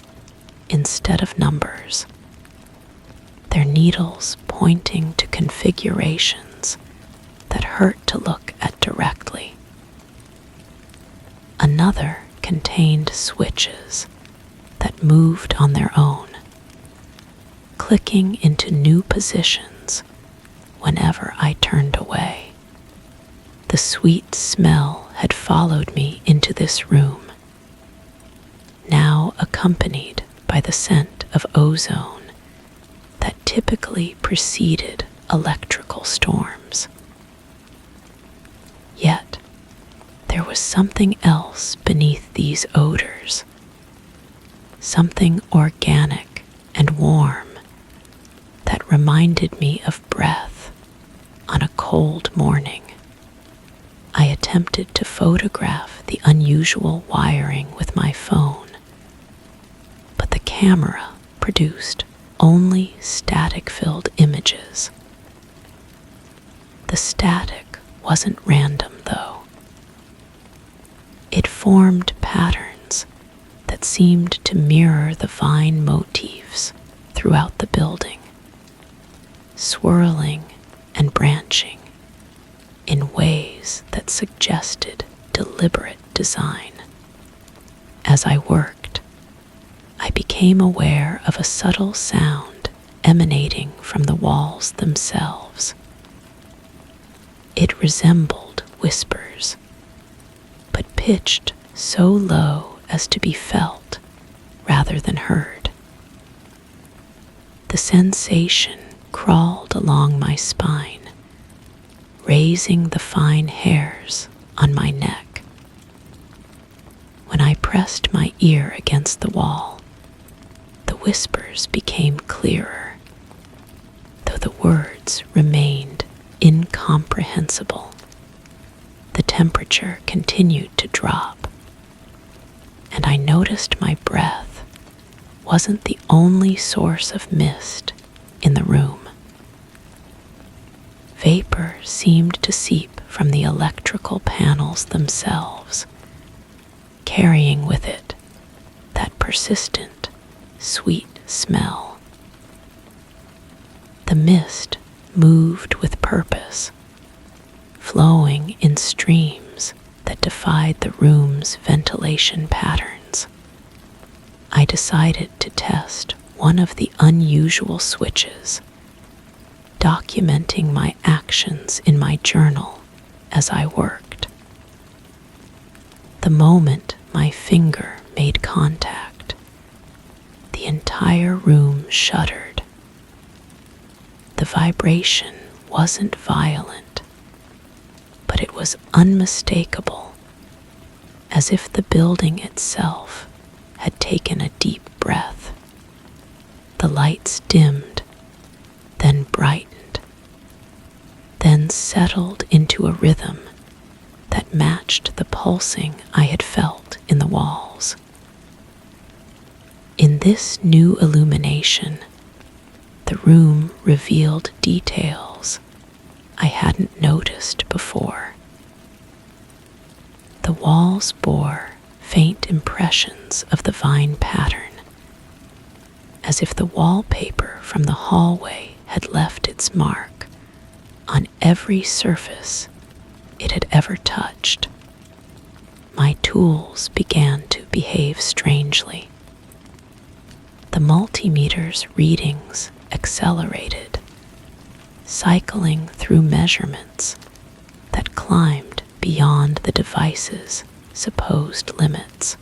instead of numbers, their needles pointing to configurations that hurt to look at directly. Another contained switches that moved on their own, clicking into new positions whenever I turned away. The sweet smell had followed me into this room, now accompanied by the scent of ozone that typically preceded electrical storms. Yet, there was something else beneath these odors, something organic and warm that reminded me of breath on a cold morning. I attempted to photograph the unusual wiring with my phone, but the camera produced only static-filled images. The static wasn't random, though. It formed patterns that seemed to mirror the vine motifs throughout the building, swirling and branching in ways that suggested deliberate design. As I worked, I became aware of a subtle sound emanating from the walls themselves. It resembled whispers, but pitched so low as to be felt rather than heard. The sensation crawled along my spine, raising the fine hairs on my neck. When I pressed my ear against the wall, the whispers became clearer, though the words remained incomprehensible. The temperature continued to drop, and I noticed my breath wasn't the only source of mist in the room. Vapor seemed to seep from the electrical panels themselves, carrying with it that persistent, sweet smell. The mist moved with purpose, flowing in streams that defied the room's ventilation patterns. I decided to test one of the unusual switches, documenting my actions in my journal as I worked. The moment my finger made contact, the entire room shuddered. The vibration wasn't violent, but it was unmistakable, as if the building itself had taken a deep breath. The lights dimmed, then brightened, then settled into a rhythm that matched the pulsing I had felt in the walls. In this new illumination, the room revealed details I hadn't noticed before. The walls bore faint impressions of the vine pattern, as if the wallpaper from the hallway had left its mark on every surface it had ever touched. My tools began to behave strangely. The multimeter's readings accelerated, cycling through measurements that climbed beyond the device's supposed limits.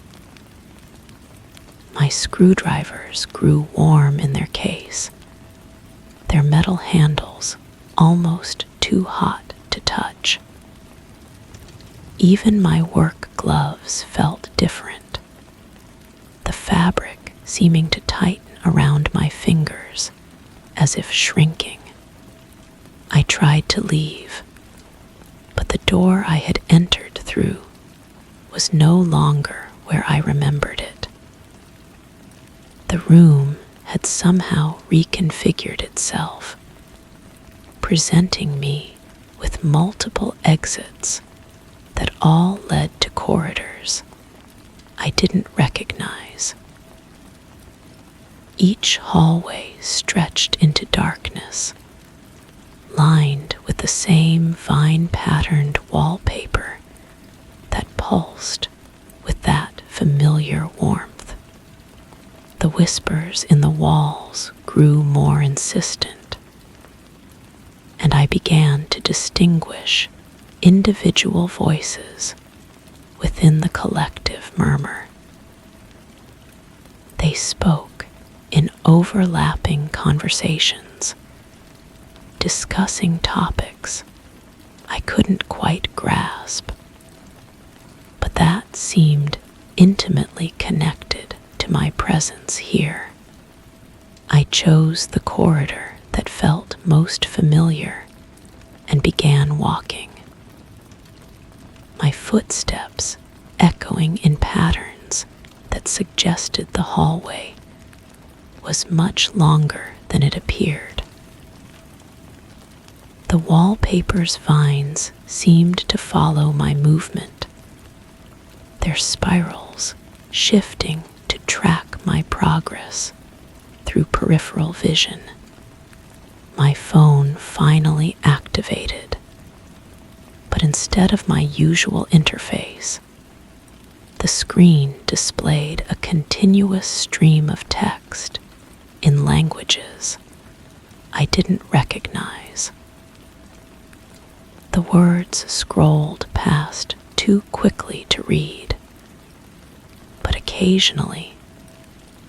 My screwdrivers grew warm in their case, their metal handles almost too hot to touch. Even my work gloves felt different, the fabric seeming to tighten around my fingers as if shrinking. I tried to leave, but the door I had entered through was no longer where I remembered it. The room had somehow reconfigured itself, presenting me with multiple exits that all led to corridors I didn't recognize. Each hallway stretched into darkness, lined with the same vine-patterned wallpaper that pulsed with that familiar warmth. The whispers in the walls grew more insistent, and I began to distinguish individual voices within the collective murmur. They spoke in overlapping conversations, discussing topics I couldn't quite grasp, but that seemed intimately connected to my presence here. I chose the corridor that felt most familiar and began walking, my footsteps echoing in patterns that suggested the hallway was much longer than it appeared. The wallpaper's vines seemed to follow my movement, their spirals shifting to track my progress through peripheral vision. My phone finally activated, but instead of my usual interface, the screen displayed a continuous stream of text in languages I didn't recognize. The words scrolled past too quickly to read, but occasionally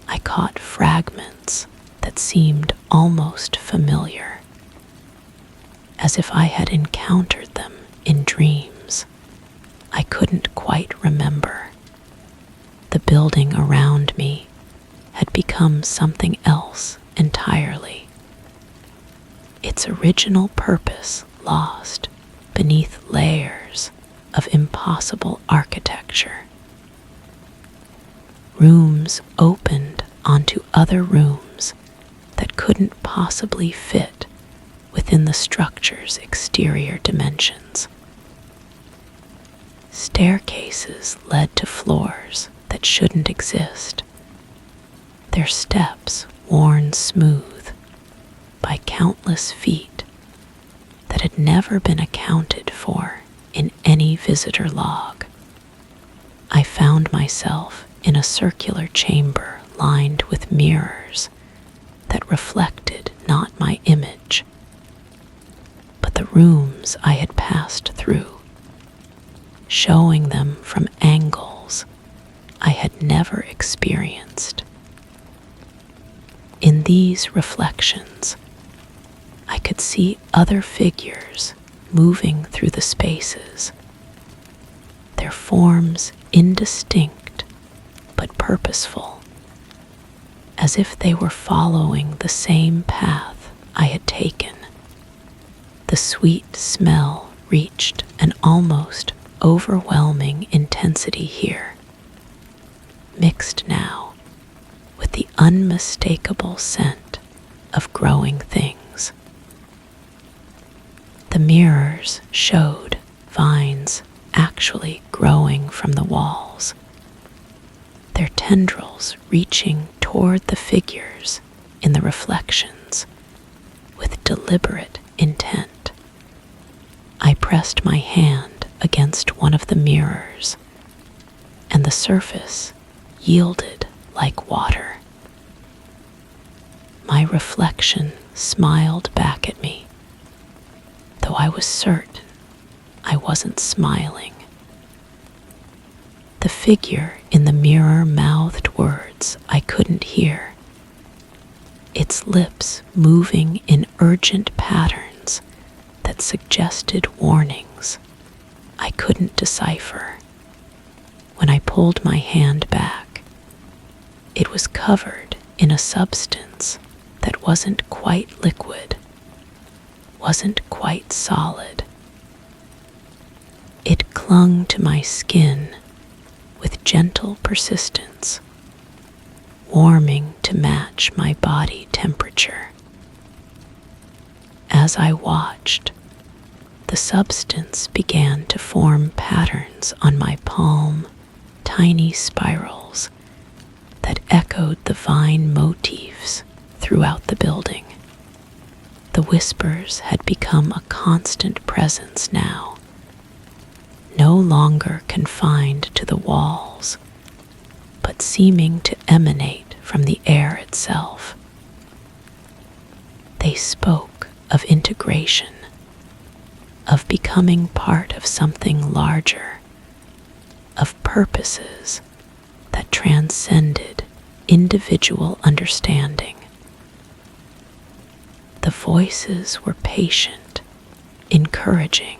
I caught fragments that seemed almost familiar, as if I had encountered them in dreams I couldn't quite remember. The building around me had become something else entirely, its original purpose lost beneath layers of impossible architecture. Rooms opened onto other rooms that couldn't possibly fit within the structure's exterior dimensions. Staircases led to floors that shouldn't exist, their steps worn smooth by countless feet that had never been accounted for in any visitor log. I found myself in a circular chamber lined with mirrors that reflected not my image, but the rooms I had passed through, showing them from angles I had never experienced. In these reflections, I could see other figures moving through the spaces, their forms indistinct but purposeful, as if they were following the same path I had taken. The sweet smell reached an almost overwhelming intensity here, mixed now with the unmistakable scent of growing things. The mirrors showed vines actually growing from the walls, their tendrils reaching toward the figures in the reflections with deliberate intent. I pressed my hand against one of the mirrors, and the surface yielded like water. My reflection smiled back at me, though I was certain I wasn't smiling. The figure in the mirror mouthed words I couldn't hear, its lips moving in urgent patterns that suggested warnings I couldn't decipher. When I pulled my hand back, it was covered in a substance that wasn't quite liquid, wasn't quite solid. It clung to my skin with gentle persistence, warming to match my body temperature. As I watched, the substance began to form patterns on my palm, tiny spirals that echoed the vine motifs throughout the building. The whispers had become a constant presence now, no longer confined to the walls, but seeming to emanate from the air itself. They spoke of integration, of becoming part of something larger, of purposes that transcended individual understanding. The voices were patient, encouraging,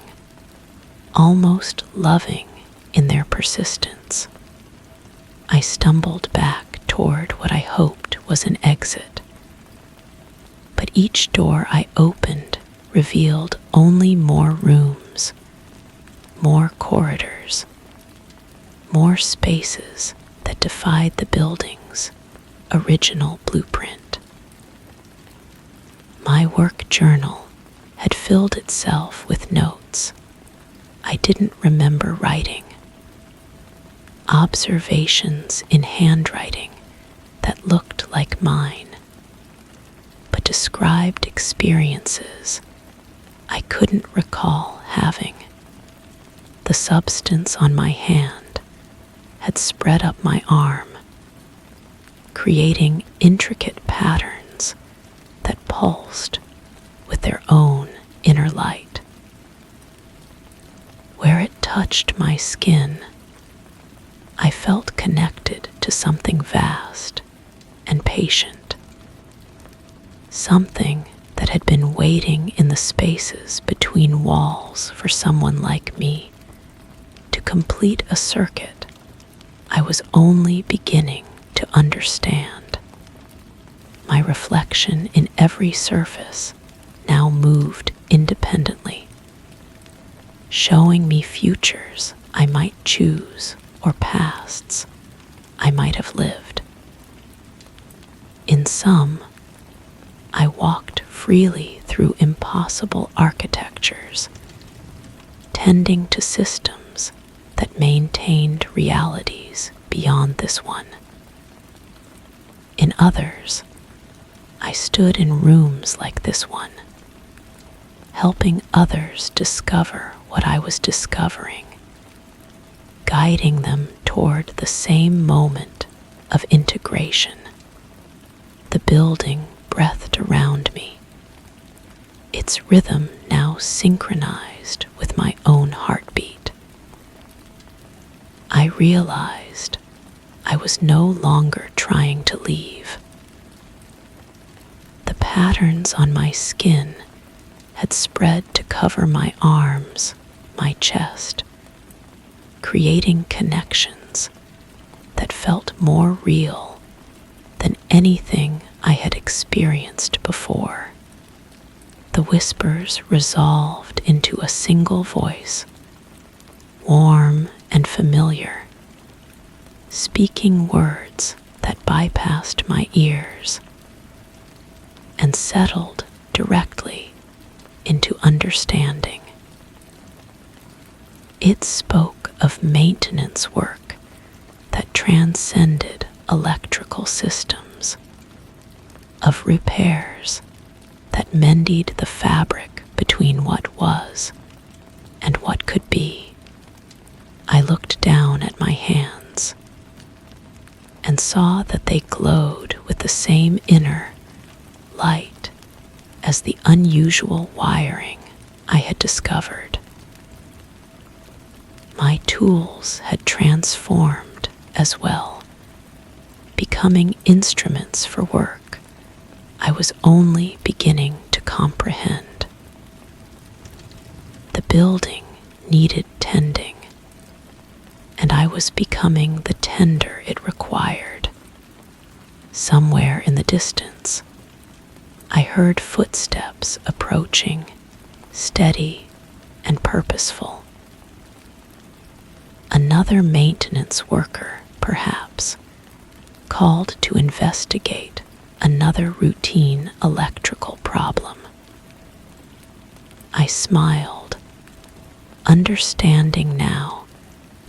almost loving in their persistence. I stumbled back toward what I hoped was an exit, but each door I opened revealed only more rooms, more corridors, more spaces that defied the building's original blueprint. My work journal had filled itself with notes I didn't remember writing, observations in handwriting that looked like mine, but described experiences I couldn't recall having. The substance on my hand had spread up my arm, creating intricate patterns that pulsed with their own inner light. Where it touched touched my skin, I felt connected to something vast and patient, something that had been waiting in the spaces between walls for someone like me to complete a circuit I was only beginning to understand. My reflection in every surface now moved independently, showing me futures I might choose or pasts I might have lived. In some, I walked freely through impossible architectures, tending to systems that maintained realities beyond this one. In others, I stood in rooms like this one, helping others discover what I was discovering, guiding them toward the same moment of integration. The building breathed around me, its rhythm now synchronized with my own heartbeat. I realized I was no longer trying to leave. The patterns on my skin had spread to cover my arms, my chest, creating connections that felt more real than anything I had experienced before. The whispers resolved into a single voice, warm and familiar, speaking words that bypassed my ears and settled directly into understanding. It spoke of maintenance work that transcended electrical systems, of repairs that mended the fabric between what was and what could be. I looked down at my hands and saw that they glowed with the same inner light as the unusual wiring I had discovered. My tools had transformed as well, becoming instruments for work I was only beginning to comprehend. The building needed tending, and I was becoming the tender it required. Somewhere in the distance, I heard footsteps approaching, steady and purposeful. Another maintenance worker, perhaps, called to investigate another routine electrical problem. I smiled, understanding now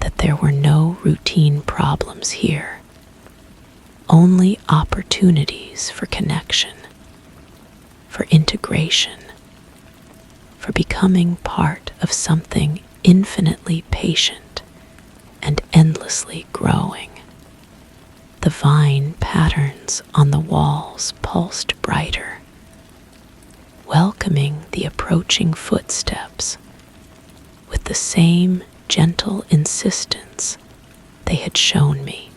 that there were no routine problems here, only opportunities for connection, for integration, for becoming part of something infinitely patient and endlessly growing. The vine patterns on the walls pulsed brighter, welcoming the approaching footsteps with the same gentle insistence they had shown me.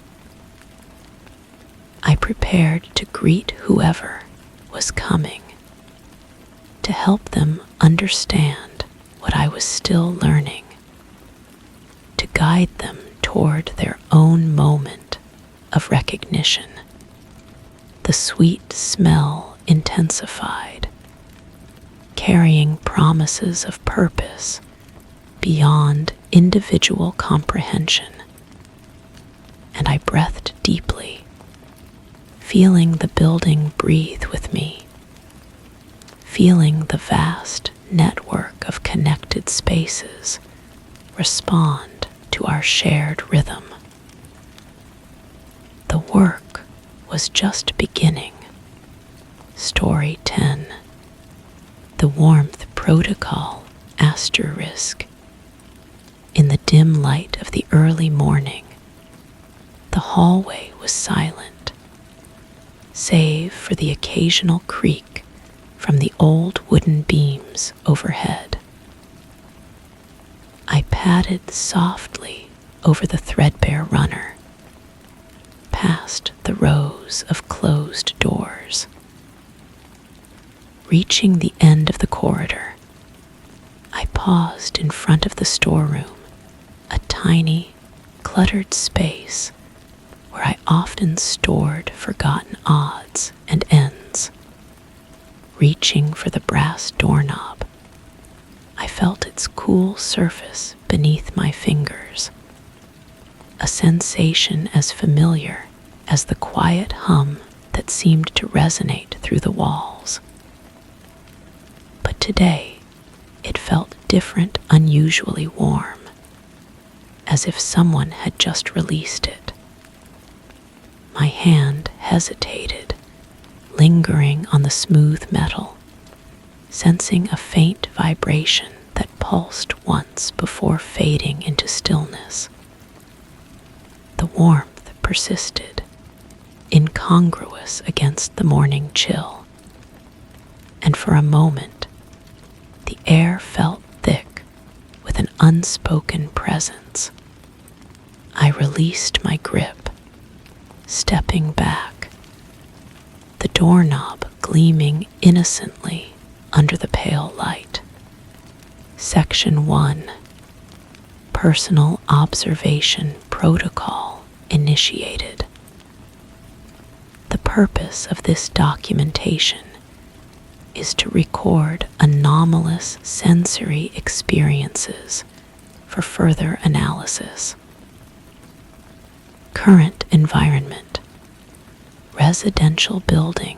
I prepared to greet whoever was coming, to help them understand what I was still learning, to guide them toward their own moment of recognition. The sweet smell intensified, carrying promises of purpose beyond individual comprehension. And I breathed deeply, feeling the building breathe with me, feeling the vast network of connected spaces respond to our shared rhythm. The work was just beginning. Story 10. The Warmth Protocol ***. In the dim light of the early morning, the hallway was silent, save for the occasional creak from the old wooden beams overhead. I padded softly over the threadbare runner, past the rows of closed doors. Reaching the end of the corridor, I paused in front of the storeroom, a tiny, cluttered space where I often stored forgotten odds and ends. Reaching for the brass doorknob, I felt its cool surface beneath my fingers, a sensation as familiar as the quiet hum that seemed to resonate through the walls. But today, it felt different, unusually warm, as if someone had just released it. My hand hesitated, lingering on the smooth metal, sensing a faint vibration that pulsed once before fading into stillness. The warmth persisted, incongruous against the morning chill, and for a moment, the air felt thick with an unspoken presence. I released my grip, stepping back, the doorknob gleaming innocently under the pale light. Section 1. Personal Observation Protocol initiated. The purpose of this documentation is to record anomalous sensory experiences for further analysis. Current environment: residential building,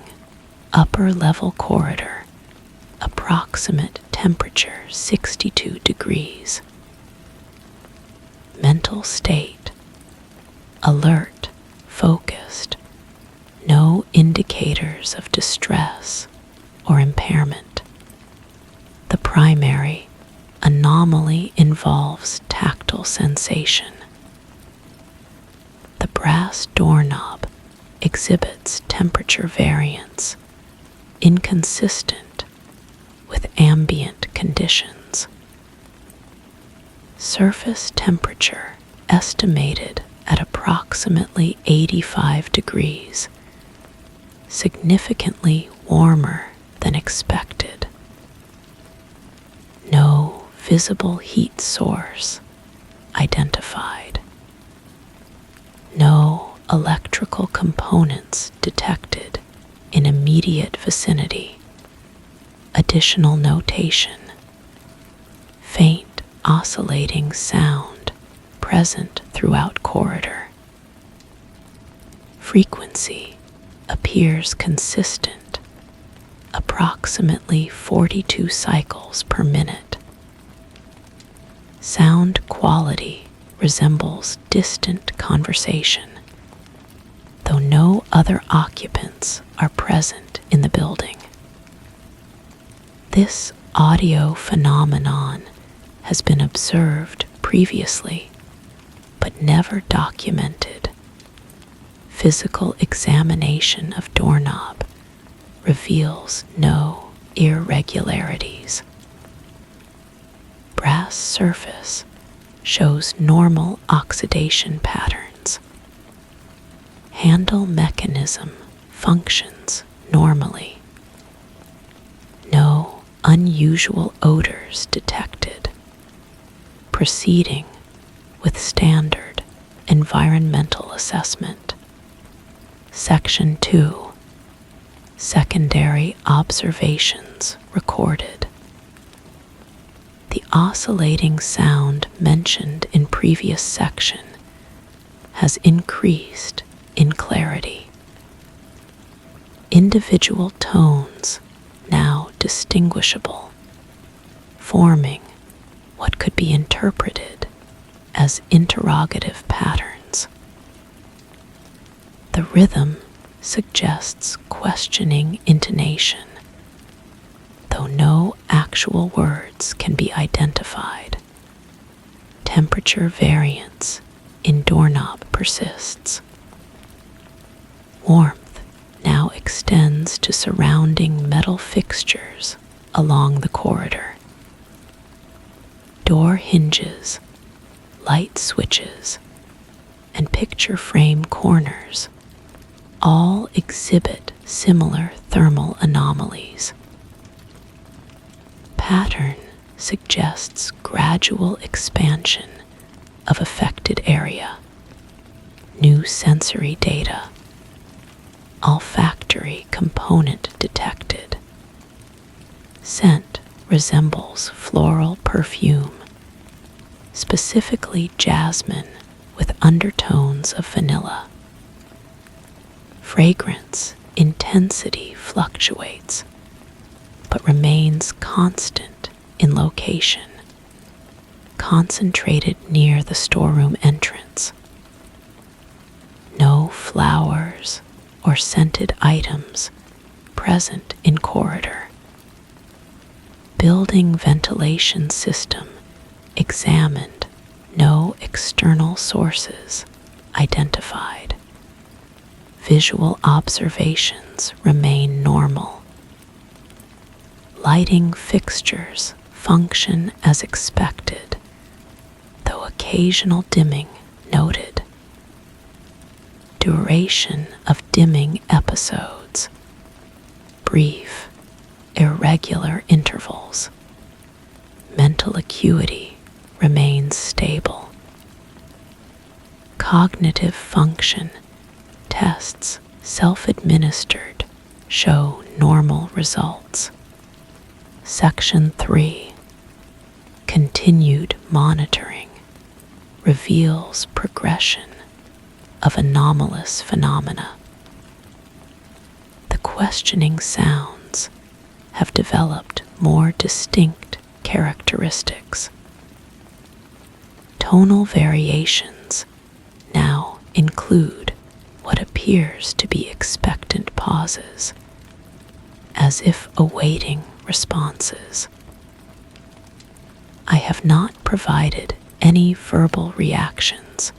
upper level corridor, approximate temperature 62 degrees. Mental state: alert, focused, no indicators of distress or impairment. The primary anomaly involves tactile sensation. The brass doorknob exhibits temperature variance inconsistent with ambient conditions. Surface temperature estimated at approximately 85 degrees, significantly warmer than expected. No visible heat source identified. No electrical components detected in immediate vicinity. Additional notation: faint oscillating sound present throughout corridor. Frequency appears consistent, approximately 42 cycles per minute. Sound quality resembles distant conversation, though no other occupants are present in the building. This audio phenomenon has been observed previously, but never documented. Physical examination of doorknob reveals no irregularities. Brass surface shows normal oxidation patterns. Handle mechanism functions normally. No unusual odors detected. Proceeding with standard environmental assessment. Section 2. Secondary observations recorded. The oscillating sound mentioned in previous section has increased in clarity. Individual tones now distinguishable, forming what could be interpreted as interrogative patterns. The rhythm suggests questioning intonation, though no actual words can be identified. Temperature variance in doorknob persists. Warmth now extends to surrounding metal fixtures along the corridor. Door hinges light switches, and picture frame corners all exhibit similar thermal anomalies. Pattern suggests gradual expansion of affected area, new sensory data, olfactory component detected. Scent resembles floral perfume, specifically jasmine with undertones of vanilla. Fragrance intensity fluctuates, but remains constant in location, concentrated near the storeroom entrance. No flowers or scented items present in corridor. Building ventilation system examined, no external sources identified. Visual observations remain normal. Lighting fixtures function as expected, though occasional dimming noted. Duration of dimming episodes: brief, irregular intervals. Mental acuity remains stable. Cognitive function tests self-administered show normal results. Section 3. Continued monitoring reveals progression of anomalous phenomena. The questioning sounds have developed more distinct characteristics. Tonal variations now include what appears to be expectant pauses, as if awaiting responses. I have not provided any verbal reactions,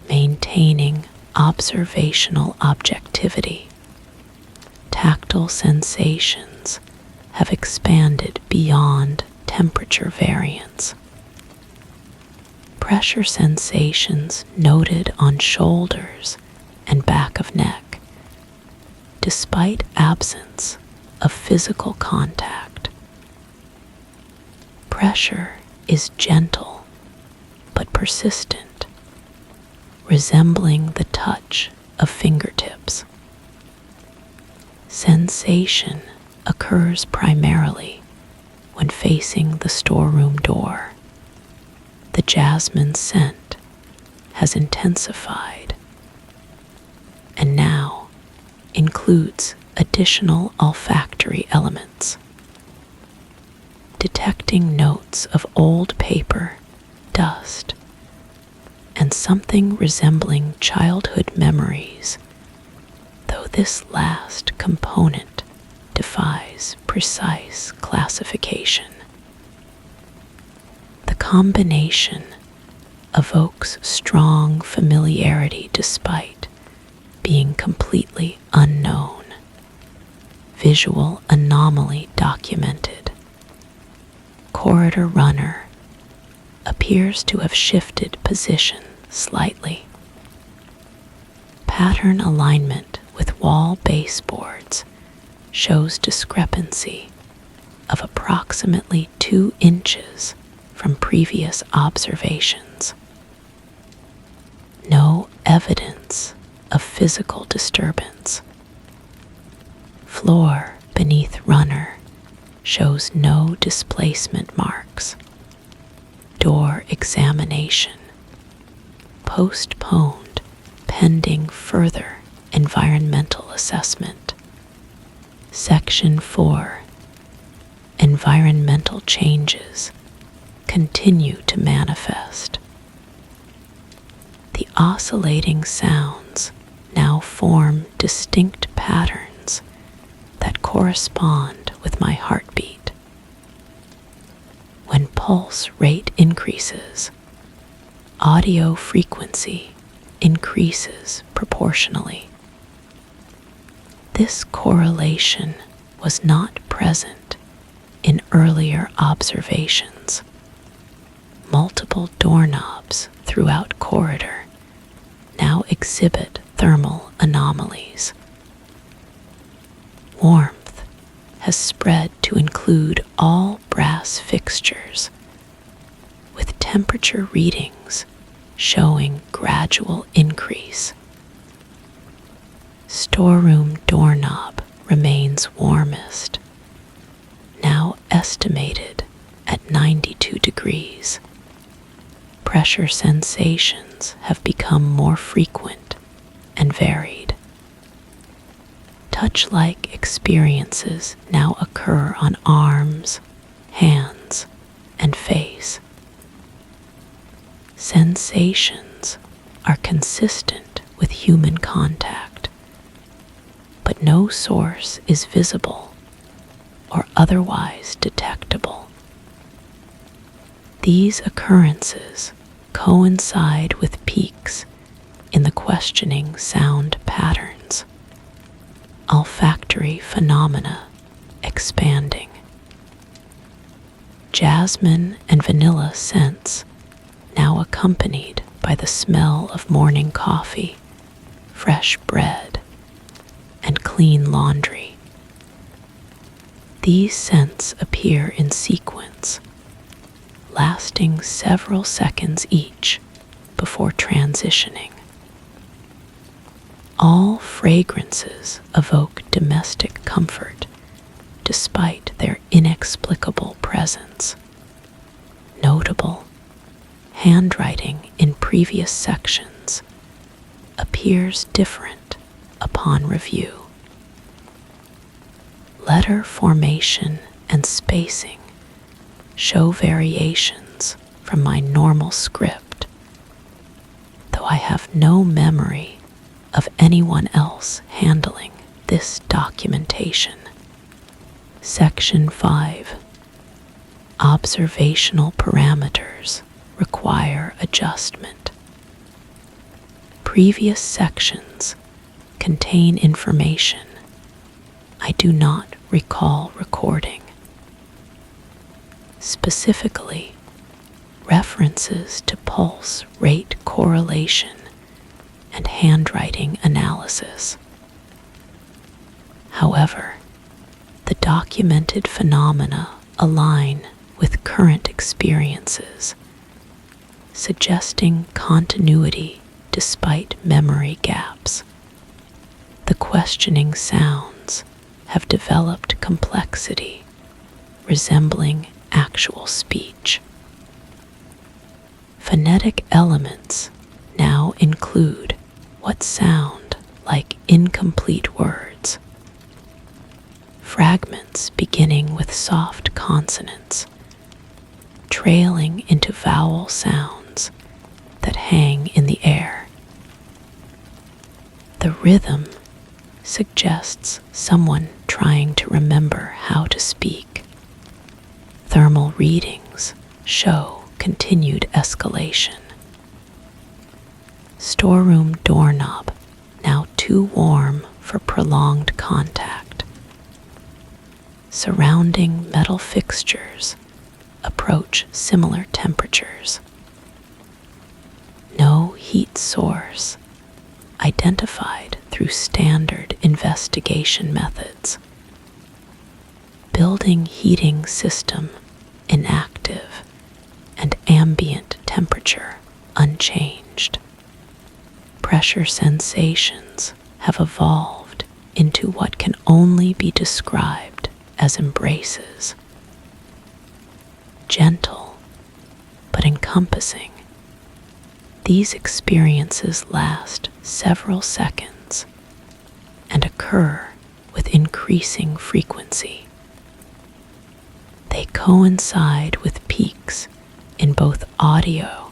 maintaining observational objectivity. Tactile sensations have expanded beyond temperature variance. Pressure sensations noted on shoulders and back of neck, despite absence of physical contact. Pressure is gentle but persistent, resembling the touch of fingertips. Sensation occurs primarily when facing the storeroom door. The jasmine scent has intensified and now includes additional olfactory elements. Detecting notes of old paper, dust, and something resembling childhood memories, though this last component defies precise classification. The combination evokes strong familiarity despite being completely unknown. Visual anomaly documented. Corridor runner appears to have shifted position slightly. Pattern alignment with wall baseboards shows discrepancy of approximately 2 inches from previous observations. No evidence of physical disturbance. Floor beneath runner shows no displacement marks. Door examination postponed pending further environmental assessment. Section 4. Environmental changes continue to manifest. The oscillating sounds now form distinct patterns that correspond with my heartbeat. When pulse rate increases, audio frequency increases proportionally. This correlation was not present in earlier observations. Multiple doorknobs throughout corridor now exhibit thermal anomalies. Warmth has spread to include all brass fixtures, with temperature readings showing gradual increase. Storeroom doorknob remains warmest, now estimated at 92 degrees. Pressure sensations have become more frequent and varied. Touch-like experiences now occur on arms, hands, and face. Sensations are consistent with human contact, but no source is visible or otherwise detectable. These occurrences coincide with peaks in the questioning sound patterns, olfactory phenomena expanding. Jasmine and vanilla scents now accompanied by the smell of morning coffee, fresh bread, and clean laundry. These scents appear in sequence, lasting several seconds each before transitioning. All fragrances evoke domestic comfort despite their inexplicable presence. Notable handwriting in previous sections appears different upon review. Letter formation and spacing show variations from my normal script, though I have no memory of anyone else handling this documentation. Section 5. Observational parameters require adjustment. Previous sections contain information I do not recall recording. Specifically, references to pulse rate correlation and handwriting analysis. However, the documented phenomena align with current experiences, suggesting continuity despite memory gaps. The questioning sounds have developed complexity resembling actual speech. Phonetic elements now include what sound like incomplete words, fragments beginning with soft consonants, trailing into vowel sounds that hang in the air. The rhythm suggests someone trying to remember how to speak. Thermal readings show continued escalation. Storeroom doorknob now too warm for prolonged contact. Surrounding metal fixtures approach similar temperatures. No heat source identified through standard investigation methods. Building heating system inactive and ambient temperature unchanged. Pressure sensations have evolved into what can only be described as embraces. Gentle but encompassing, these experiences last several seconds and occur with increasing frequency. They coincide with peaks in both audio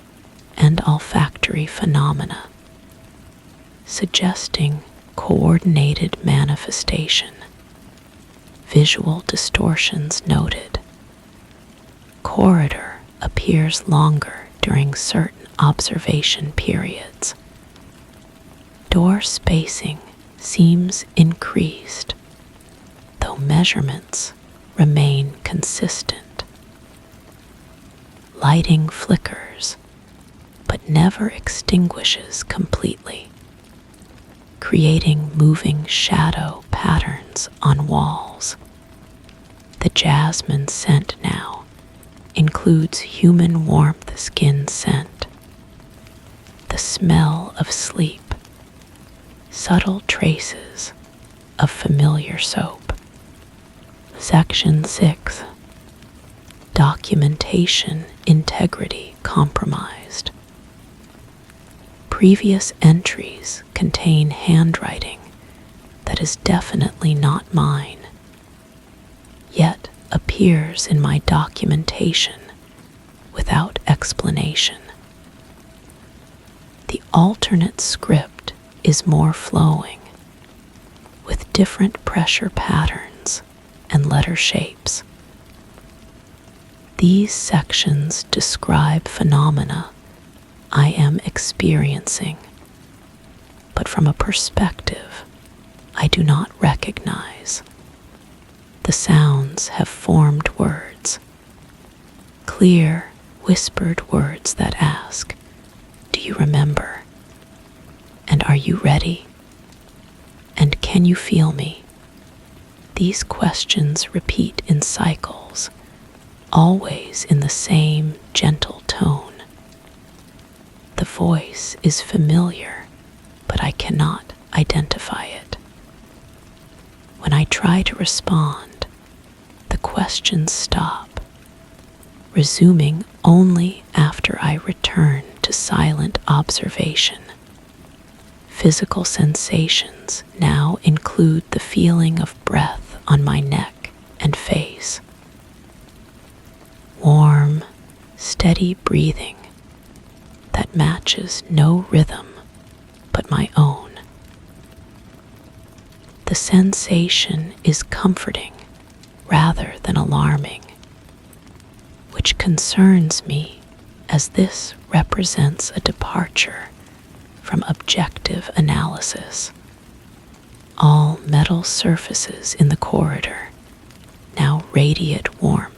and olfactory phenomena, suggesting coordinated manifestation. Visual distortions noted. Corridor appears longer during certain observation periods. Door spacing seems increased, though measurements remain consistent. lighting flickers, but never extinguishes completely, creating moving shadow patterns on walls. The jasmine scent now includes human warmth skin scent, the smell of sleep, subtle traces of familiar soap. Section 6. Documentation integrity compromised. Previous entries contain handwriting that is definitely not mine, yet appears in my documentation without explanation. The alternate script is more flowing, with different pressure patterns and letter shapes. These sections describe phenomena I am experiencing, but from a perspective I do not recognize. The sounds have formed words, clear, whispered words that ask, "Do you remember? And are you ready? And can you feel me?" These questions repeat in cycles, always in the same gentle tone. The voice is familiar, but I cannot identify it. When I try to respond, the questions stop, resuming only after I return to silent observation. Physical sensations now include the feeling of breath on my neck and face. Warm, steady breathing that matches no rhythm but my own. The sensation is comforting rather than alarming, which concerns me as this represents a departure from objective analysis. All metal surfaces in the corridor now radiate warmth.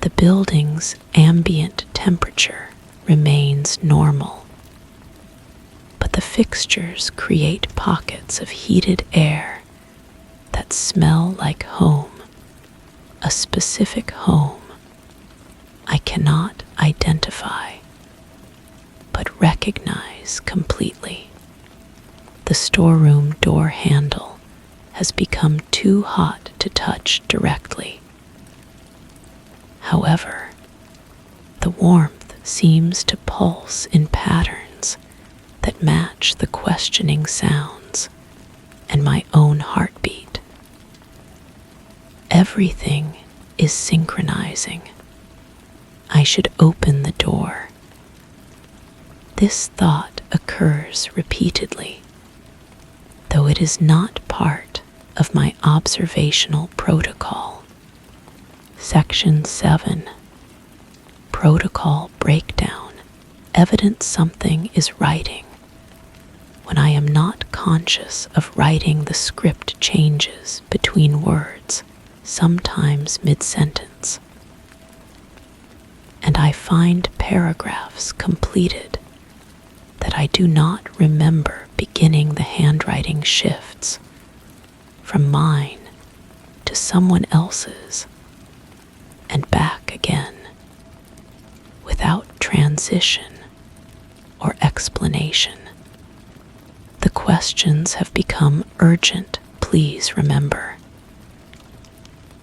The building's ambient temperature remains normal, but the fixtures create pockets of heated air that smell like home, a specific home I cannot identify but recognize completely. The storeroom door handle has become too hot to touch directly. However, the warmth seems to pulse in patterns that match the questioning sounds and my own heartbeat. Everything is synchronizing. I should open the door. This thought occurs repeatedly, though it is not part of my observational protocol. Section 7. Protocol breakdown. Evidence something is writing when I am not conscious of writing. The script changes between words, sometimes mid-sentence, and I find paragraphs completed that I do not remember beginning. The handwriting shifts from mine to someone else's and back again, without transition or explanation. The questions have become urgent, please remember.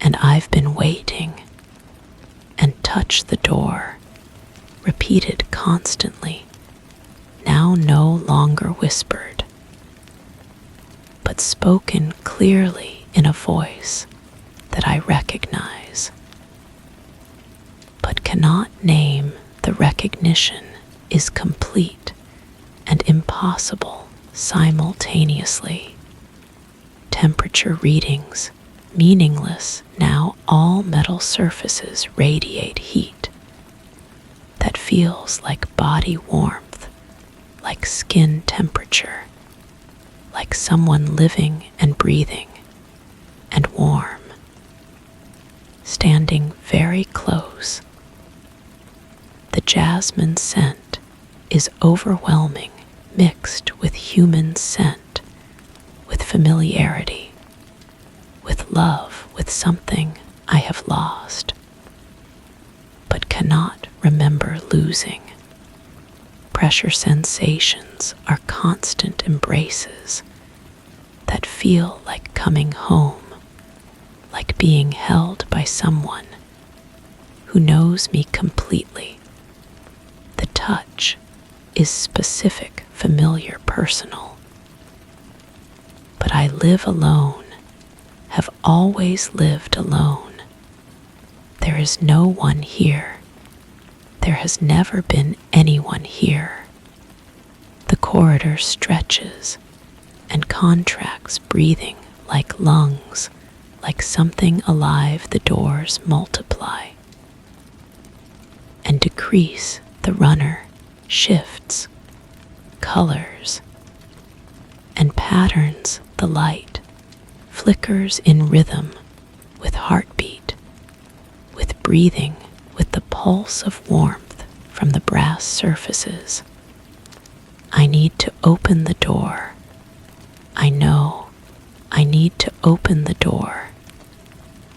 And I've been waiting, and touch the door, repeated constantly, now no longer whispered, but spoken clearly in a voice that I recognize, but cannot name. The recognition is complete and impossible simultaneously. Temperature readings, meaningless. Now all metal surfaces radiate heat that feels like body warmth, like skin temperature, like someone living and breathing and warm. standing very close. The jasmine scent is overwhelming, mixed with human scent, with familiarity, with love, with something I have lost, but cannot remember losing. Pressure sensations are constant embraces that feel like coming home, like being held by someone who knows me completely. The touch is specific, familiar, personal. But I live alone, have always lived alone. There is no one here. There has never been anyone here. The corridor stretches and contracts, breathing like lungs, like something alive. The doors multiply and decrease. The runner shifts, colors, and patterns. The light flickers in rhythm with heartbeat, with breathing, with the pulse of warmth from the brass surfaces. I need to open the door. I know I need to open the door.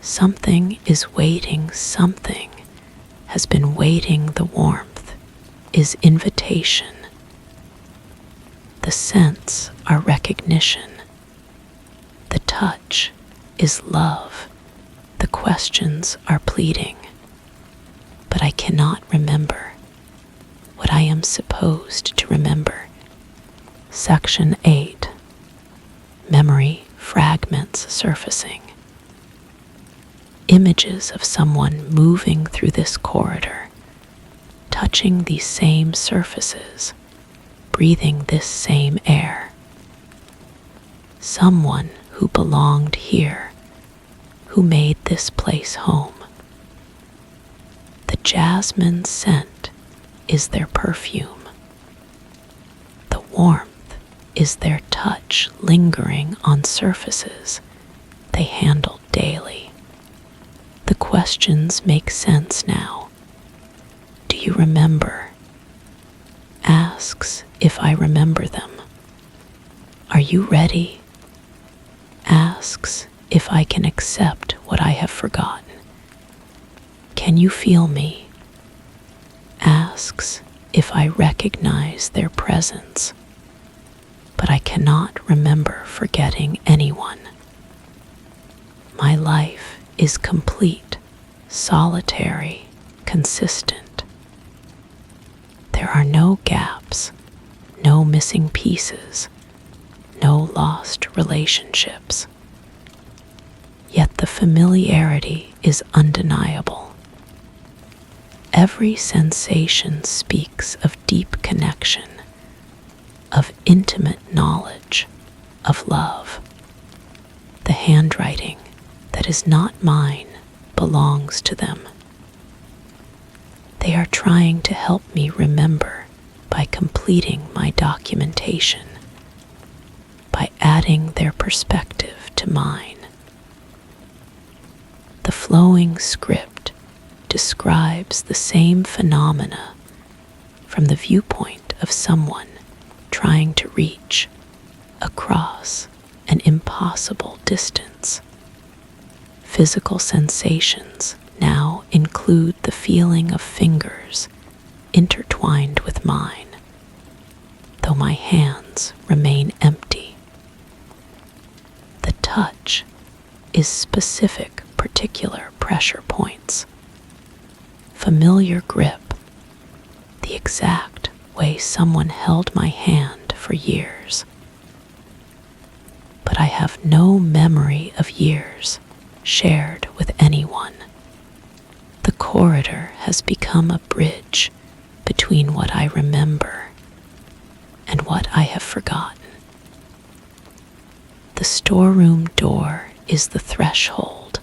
Something is waiting, something has been waiting. The warmth is invitation. The scents are recognition. The touch is love. The questions are pleading. But I cannot remember what I am supposed to remember. Section 8. Memory fragments surfacing. Images of someone moving through this corridor, touching these same surfaces, breathing this same air. Someone who belonged here, who made this place home. The jasmine scent is their perfume. The warmth is their touch, lingering on surfaces they handle daily. The questions make sense now. Do you remember? Asks if I remember them. Are you ready? Asks if I can accept what I have forgotten. Can you feel me? Asks if I recognize their presence. But I cannot remember forgetting anyone. My life is complete, solitary, consistent. There are no gaps, no missing pieces, no lost relationships. Yet the familiarity is undeniable. Every sensation speaks of deep connection, of intimate knowledge, of love. The handwriting that is not mine belongs to them. They are trying to help me remember by completing my documentation, by adding their perspective to mine. The flowing script describes the same phenomena from the viewpoint of someone trying to reach across an impossible distance. Physical sensations now include the feeling of fingers intertwined with mine, though my hands remain empty. The touch is specific, particular pressure points. Familiar grip, the exact way someone held my hand for years. But I have no memory of years shared with anyone. The corridor has become a bridge between what I remember and what I have forgotten. The storeroom door is the threshold.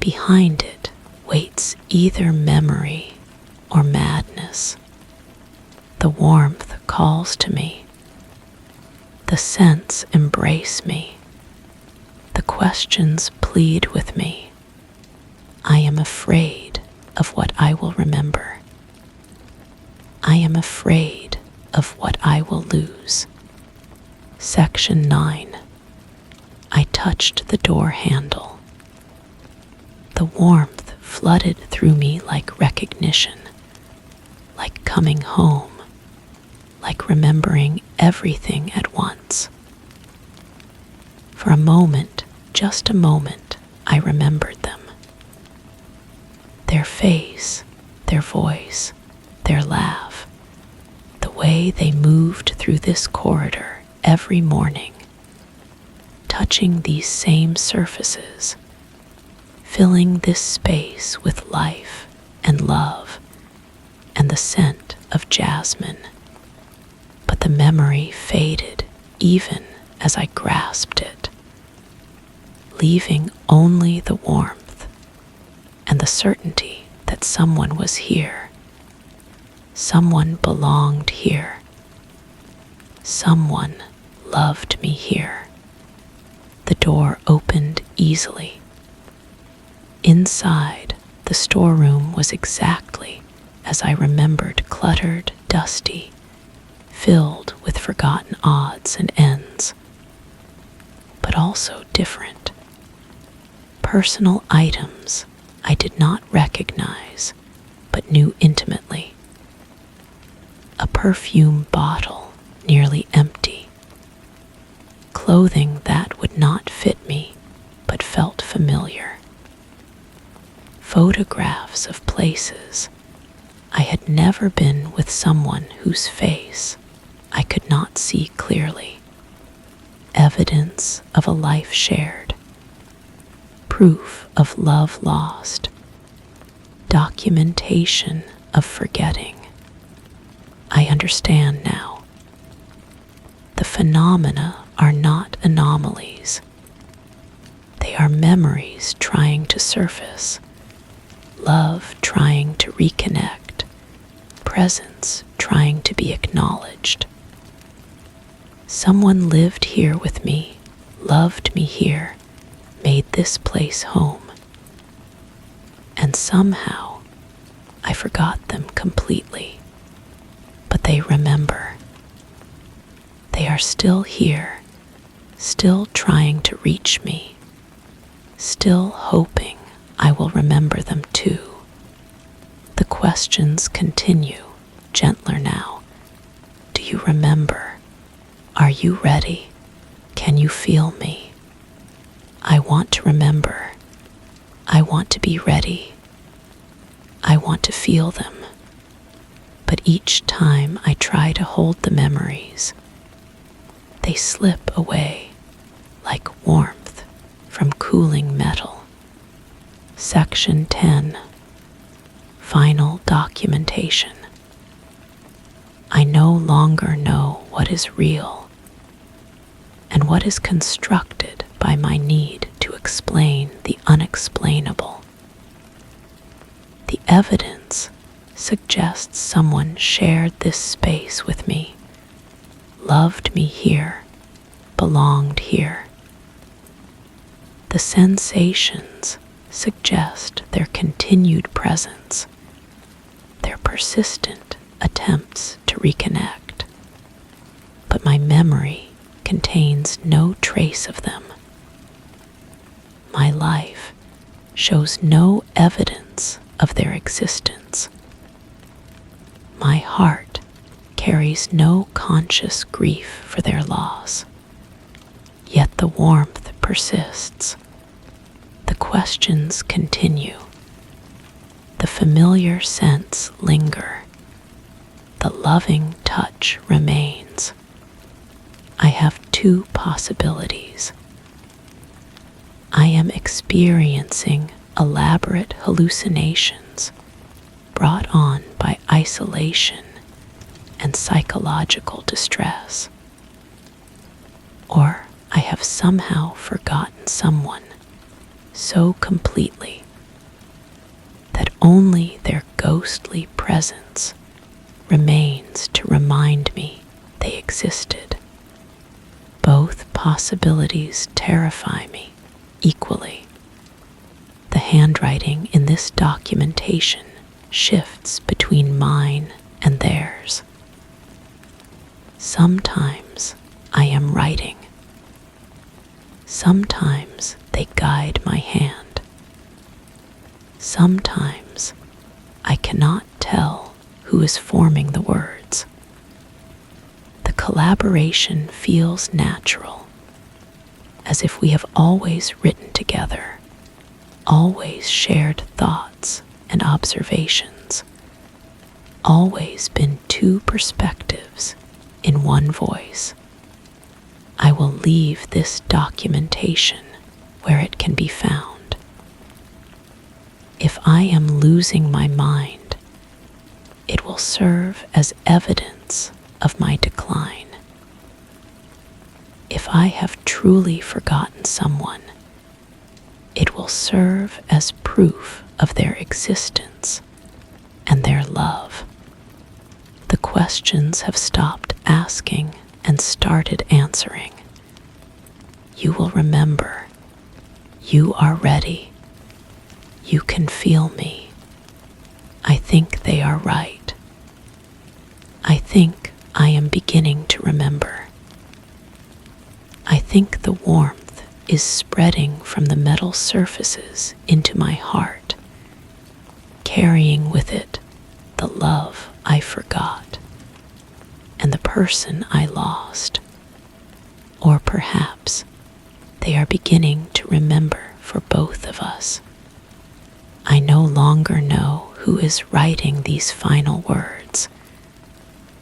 Behind it waits either memory or madness. The warmth calls to me. The scents embrace me. The questions plead with me. I am afraid of what I will remember. I am afraid of what I will lose. Section 9. I touched the door handle. The warmth flooded through me like recognition, like coming home, like remembering everything at once. For a moment, just a moment, I remembered them. Their face, their voice, their laugh, the way they moved through this corridor every morning, touching these same surfaces, filling this space with life and love and the scent of jasmine. But the memory faded even as I grasped it, leaving only the warmth and the certainty that someone was here. Someone belonged here. Someone loved me here. The door opened easily. Inside, the storeroom was exactly as I remembered, cluttered, dusty, filled with forgotten odds and ends, but also different. Personal items I did not recognize, but knew intimately. A perfume bottle nearly empty. Clothing that would not fit me, but felt familiar. Photographs of places I had never been with someone whose face I could not see clearly. Evidence of a life shared. Proof of love lost. Documentation of forgetting. I understand now. The phenomena are not anomalies. They are memories trying to surface, love trying to reconnect, presence trying to be acknowledged. Someone lived here with me, loved me here, made this place home. And somehow I forgot them completely. But they remember. They are still here, still trying to reach me, still hoping I will remember them too. The questions continue, gentler now. Do you remember? Are you ready? Can you feel me? I want to remember. I want to be ready. I want to feel them. But each time I try to hold the memories, they slip away like warmth from cooling metal. Section 10. Final documentation. I no longer know what is real and what is constructed by my need to explain the unexplainable. The evidence suggests someone shared this space with me, loved me here, belonged here. The sensations suggest their continued presence, their persistent attempts to reconnect. But my memory contains no trace of them. My life shows no evidence of their existence. My heart carries no conscious grief for their loss. Yet the warmth persists. The questions continue. The familiar scents linger. The loving touch remains. I have two possibilities. I am experiencing elaborate hallucinations brought on by isolation and psychological distress. Or I have somehow forgotten someone so completely that only their ghostly presence remains to remind me they existed. Both possibilities terrify me equally. The handwriting in this documentation shifts between mine and theirs. Sometimes I am writing. Sometimes they guide my hand. Sometimes I cannot tell who is forming the words. The collaboration feels natural, as if we have always written together, always shared thoughts and observations, always been two perspectives in one voice. I will leave this documentation where it can be found. If I am losing my mind, it will serve as evidence of my decline. If I have truly forgotten someone, it will serve as proof of their existence and their love. The questions have stopped asking and started answering. You will remember. You are ready. You can feel me. I think they are right. I think I am beginning to remember. I think the warmth is spreading from the metal surfaces into my heart, carrying with it the love I forgot and the person I lost. Or perhaps they are beginning to remember for both of us. I no longer know who is writing these final words,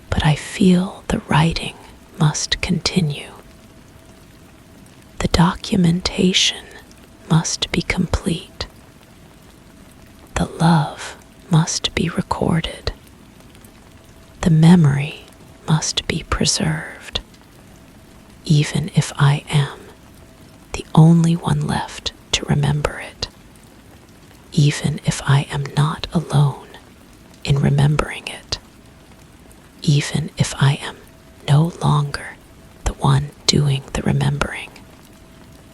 but I feel the writing must continue. The documentation must be complete. The love must be recorded. The memory must be preserved, even if I am the only one left to remember it, even if I am not alone in remembering it, even if I am no longer the one doing the remembering.